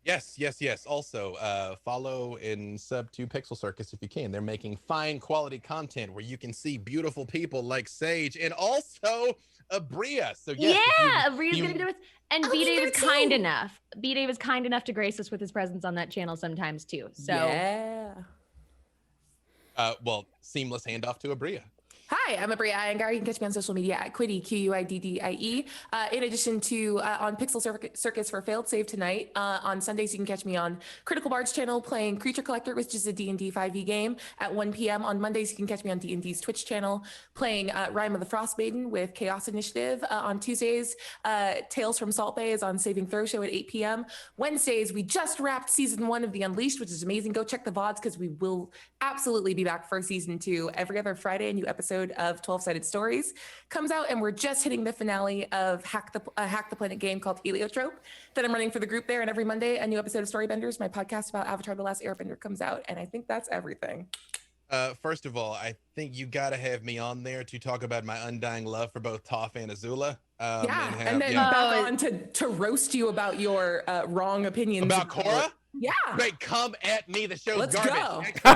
B: Yes. Also, follow and sub to Pixel Circus if you can. They're making fine quality content where you can see beautiful people like Sage and also Abria. So yes,
I: yeah, Abria's gonna be there with, and
G: I'll
I: B
G: be
I: Dave
G: there
I: is kind
G: too.
I: enough. B Dave is kind enough to grace us with his presence on that channel sometimes too. So
G: Yeah.
B: well, seamless handoff to Abria.
G: Hi, I'm Abria Iyengar. You can catch me on social media at Quiddy, QUIDDIE. In addition to on Pixel Circus for Failed Save tonight. On Sundays, you can catch me on Critical Bard's channel playing Creature Collector, which is a D&D 5e game at 1 p.m. On Mondays, you can catch me on D&D's Twitch channel playing Rime of the Frost Maiden with Chaos Initiative. On Tuesdays, Tales from Salt Bay is on Saving Throw Show at 8 p.m. Wednesdays, we just wrapped season 1 of The Unleashed, which is amazing. Go check the VODs because we will absolutely be back for season 2 every other Friday. A new episode of 12-Sided Stories comes out, and we're just hitting the finale of Hack the Planet game called Heliotrope that I'm running for the group there. And every Monday, a new episode of Storybenders, my podcast about Avatar: The Last Airbender, comes out. And I think that's everything.
B: First of all, I think you got to have me on there to talk about my undying love for both Toph and Azula.
G: and then back on to roast you about your wrong opinions
B: about Cora.
G: Yeah.
B: Great, come at me. The show's
G: Let's
B: garbage.
G: go.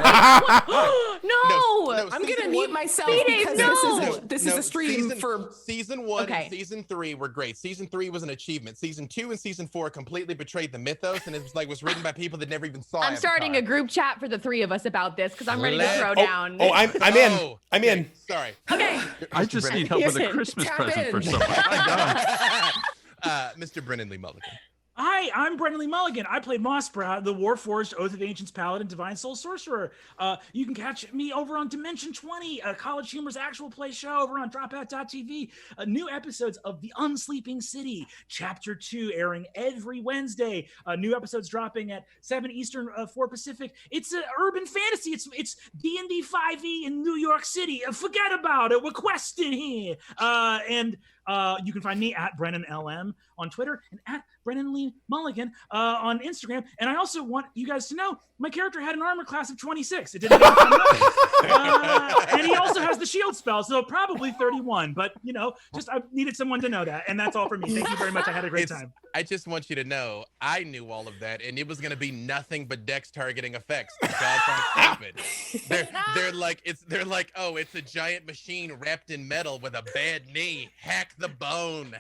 C: No,
G: I'm gonna mute myself
C: B-Dave,
G: because this is a stream
B: for season 1
C: Okay.
B: and season 3 were great. Season 3 was an achievement. Season 2 and season 4 completely betrayed the mythos, and it was written by people that never even saw.
C: I'm starting a group chat for the 3 of us about this because I'm ready to throw down.
A: I'm in. I'm in.
B: Sorry.
C: Okay.
F: I just need help with a Christmas present for someone. My God.
B: Mr. Brennan Lee Mulligan.
D: Hi, I'm Brendan Lee Mulligan. I play Mossprout, the Warforged Oath of Ancients Paladin, Divine Soul Sorcerer. You can catch me over on Dimension 20, College Humor's actual play show over on dropout.tv. New episodes of The Unsleeping City, Chapter 2, airing every Wednesday. New episodes dropping at 7 Eastern, 4 Pacific. It's an urban fantasy. It's D&D 5e in New York City. Forget about it. We're questing here. You can find me at Brennan LM on Twitter and at Brennan Lee Mulligan on Instagram. And I also want you guys to know my character had an armor class of 26. It didn't and he also has the shield spell, so probably 31. But I needed someone to know that, and that's all for me. Thank you very much. I had a great time.
B: I just want you to know I knew all of that, and it was going to be nothing but dex targeting effects. They're like, oh, it's a giant machine wrapped in metal with a bad knee. Hack the bone.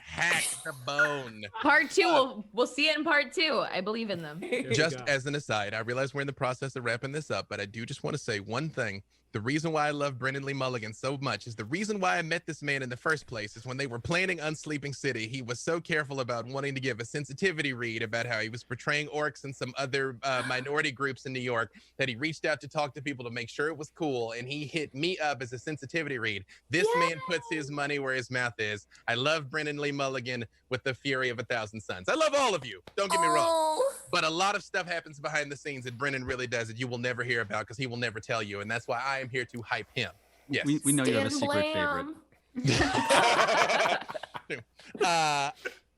I: Part 2, we'll see it in part 2. I believe in them.
B: Just as an aside, I realize we're in the process of wrapping this up, but I do just want to say one thing. The reason why I love Brendan Lee Mulligan so much is the reason why I met this man in the first place is when they were planning Unsleeping City, he was so careful about wanting to give a sensitivity read about how he was portraying orcs and some other minority groups in New York, that he reached out to talk to people to make sure it was cool, and he hit me up as a sensitivity read. This man puts his money where his mouth is. I love Brendan Lee Mulligan with the fury of 1,000 suns. I love all of you. Don't get me wrong. But a lot of stuff happens behind the scenes that Brendan really does that you will never hear about because he will never tell you, and that's why I am here to hype him. Yes.
F: We know you have a secret favorite.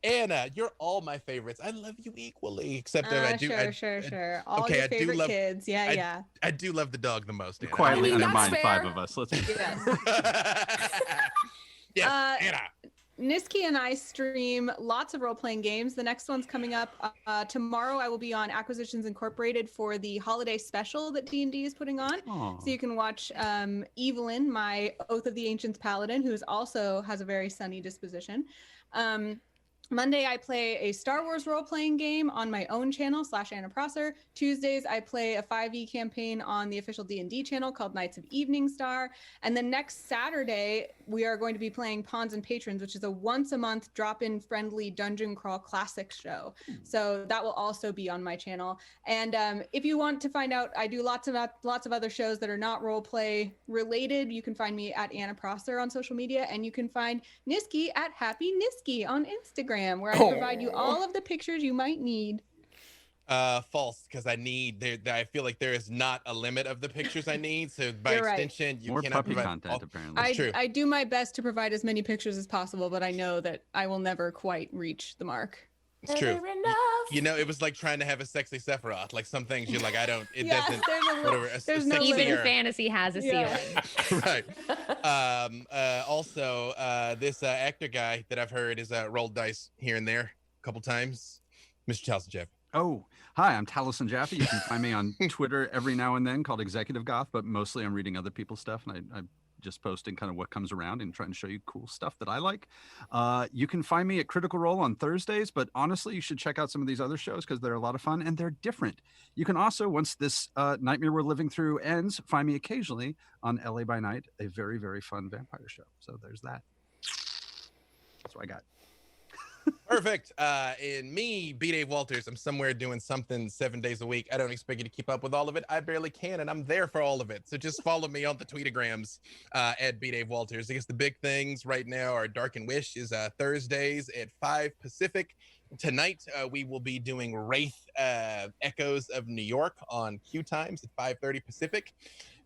B: Anna, you're all my favorites. I love you equally, except I do.
H: Sure. All your favorite kids. Yeah.
B: I do love the dog the most. Anna.
F: Quietly unmind 5 of us. Let's.
B: Yes, Anna.
H: Niski and I stream lots of role-playing games. The next one's coming up tomorrow. I will be on Acquisitions Incorporated for the holiday special that D&D is putting on.
F: Aww.
H: So you can watch Evelyn, my Oath of the Ancients Paladin, who also has a very sunny disposition. Monday, I play a Star Wars role-playing game on my own channel, /Anna Prosser. Tuesdays, I play a 5e campaign on the official D&D channel called Knights of Evening Star. And then next Saturday, we are going to be playing Pawns and Patrons, which is a once-a-month drop-in friendly dungeon crawl classic show. So that will also be on my channel. And if you want to find out, I do lots of other shows that are not role-play related. You can find me at Anna Prosser on social media, and you can find Niski at Happy Niski on Instagram, where I provide you all of the pictures you might need.
B: False, because I feel like there is not a limit of the pictures I need. So by extension, you
F: more
B: cannot
F: puppy
B: provide
F: content. Apparently,
B: true.
H: I do my best to provide as many pictures as possible, but I know that I will never quite reach the mark.
B: It's true. It was like trying to have a sexy Sephiroth. Like some things you're like, I don't. It doesn't.
H: There's no
I: Even fantasy has a ceiling.
B: Right. Also, this actor guy that I've heard is rolled dice here and there a couple times. Mr. Taliesin Jaffe.
F: Oh, hi, I'm Taliesin Jaffe. You can find me on Twitter every now and then called Executive Goth, but mostly I'm reading other people's stuff, and I'm just posting kind of what comes around and trying to show you cool stuff that I like. You can find me at Critical Role on Thursdays, but honestly, you should check out some of these other shows because they're a lot of fun and they're different. You can also, once this nightmare we're living through ends, find me occasionally on LA by Night, a very, very fun vampire show. So there's that. That's what I got.
B: Perfect. And me, B. Dave Walters, I'm somewhere doing something 7 days a week. I don't expect you to keep up with all of it. I barely can, and I'm there for all of it. So just follow me on the tweetagrams at B. Dave Walters. I guess the big things right now are Dark and Wish is Thursdays at 5 Pacific. Tonight, we will be doing Wraith Echoes of New York on Q Times at 5:30 Pacific.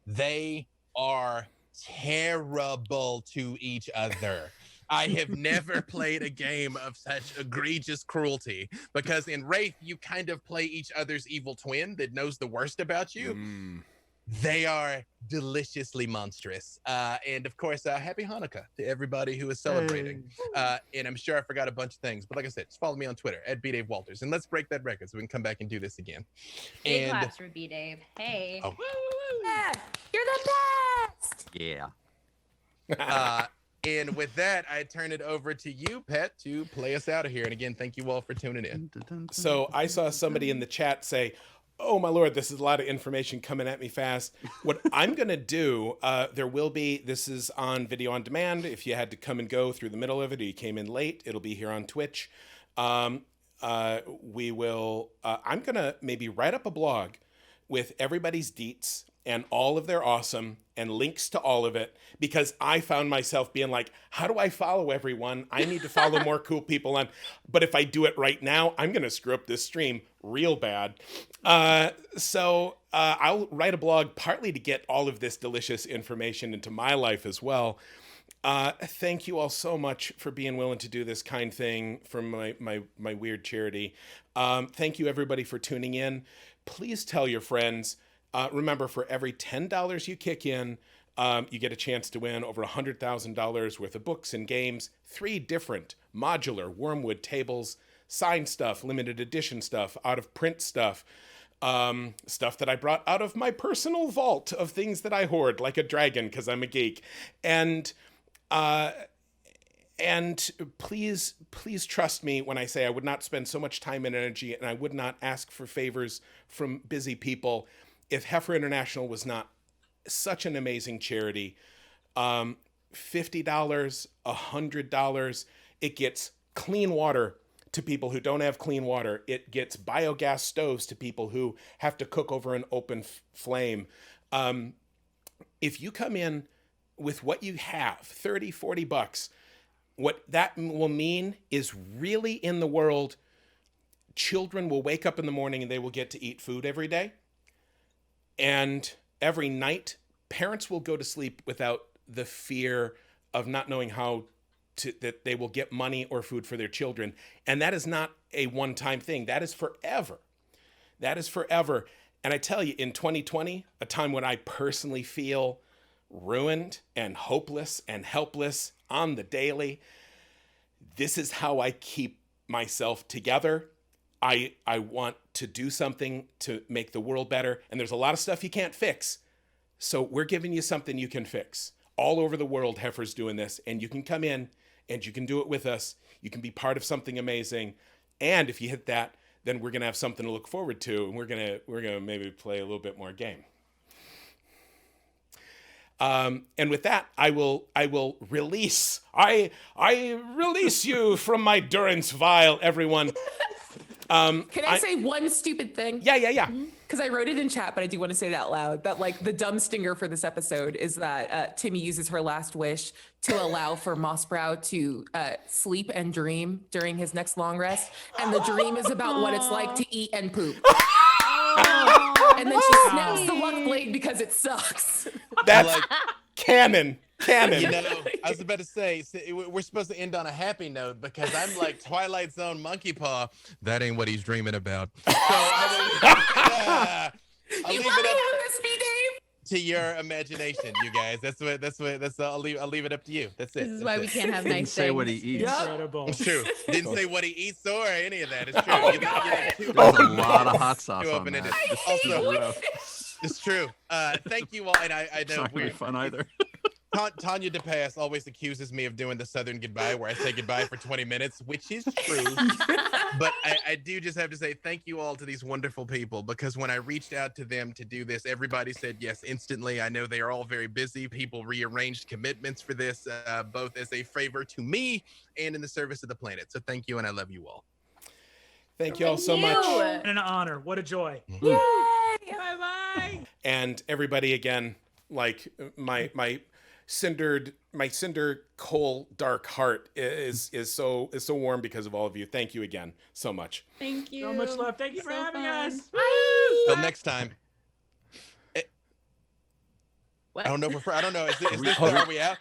B: They are terrible to each other. I have never played a game of such egregious cruelty, because in Wraith, you kind of play each other's evil twin that knows the worst about you. They are deliciously monstrous. And of course, happy Hanukkah to everybody who is celebrating. And I'm sure I forgot a bunch of things, but like I said, just follow me on Twitter at @BDaveWalters, and let's break that record so we can come back and do this again.
I: Big claps for B Dave. Hey.
B: Oh.
G: Yeah, you're the best.
F: Yeah.
B: And with that, I turn it over to you, Pet, to play us out of here. And again, thank you all for tuning in.
A: So I saw somebody in the chat say, "Oh my Lord, this is a lot of information coming at me fast." What I'm going to do, this is on video on demand. If you had to come and go through the middle of it or you came in late, it'll be here on Twitch. I'm going to maybe write up a blog with everybody's deets and all of their awesome and links to all of it, because I found myself being like, how do I follow everyone? I need to follow more cool people on, but if I do it right now, I'm going to screw up this stream real bad. So I'll write a blog partly to get all of this delicious information into my life as well. Thank you all so much for being willing to do this kind thing for my weird charity. Thank you everybody for tuning in. Please tell your friends. Remember, for every $10 you kick in, you get a chance to win over $100,000 worth of books and games, 3 different modular Wormwood tables, signed stuff, limited edition stuff, out of print stuff, stuff that I brought out of my personal vault of things that I hoard like a dragon because I'm a geek. And please trust me when I say I would not spend so much time and energy, and I would not ask for favors from busy people if Heifer International was not such an amazing charity. $50, $100, it gets clean water to people who don't have clean water. It gets biogas stoves to people who have to cook over an open flame. If you come in with what you have, $30, $40, what that will mean is really in the world, children will wake up in the morning and they will get to eat food every day. And every night, parents will go to sleep without the fear of not knowing that they will get money or food for their children. And that is not a one-time thing. That is forever. That is forever. And I tell you, in 2020, a time when I personally feel ruined and hopeless and helpless on the daily, this is how I keep myself together. I want to do something to make the world better. And there's a lot of stuff you can't fix. So we're giving you something you can fix. All over the world, Heifer's doing this. And you can come in and you can do it with us. You can be part of something amazing. And if you hit that, then we're going to have something to look forward to. And we're going to maybe play a little bit more game. And with that, I will release. I release you from my durance vial, everyone.
G: Can I say one stupid thing?
A: Yeah.
G: Because I wrote it in chat, but I do want to say it out loud. That like the dumb stinger for this episode is that Timmy uses her last wish to allow for Mossbrow to sleep and dream during his next long rest, and the dream is about what it's like to eat and poop. And then she snaps the luck blade because it sucks.
A: That's like canon.
B: You know, I was about to say, we're supposed to end on a happy note because I'm like Twilight Zone Monkey Paw. That ain't what he's dreaming about. So I'll leave it up to your imagination, you guys. I'll leave it up to you. That's it.
I: This is why we can't have nice things.
F: Say what he eats.
D: Incredible.
B: It's true. Didn't say what he eats or any of that. It's true.
G: Oh,
F: There's a lot of hot sauce on that.
B: It's true. Thank you all. And I know
F: it's not gonna be fun either.
B: Tanya DePass always accuses me of doing the Southern goodbye where I say goodbye for 20 minutes, which is true. But I do just have to say thank you all to these wonderful people, because when I reached out to them to do this, everybody said yes instantly. I know they are all very busy. People rearranged commitments for this, both as a favor to me and in the service of the planet. So thank you, and I love you all.
A: Thank you all so much.
D: And an honor. What a joy.
G: Yay!
H: Bye-bye.
A: And everybody, again, like my cinder coal dark heart is so warm because of all of you. Thank you again so much.
H: Thank you.
D: So much love. Thank you for having us.
B: Till next time.
I: What?
B: I don't know. Is this are we out?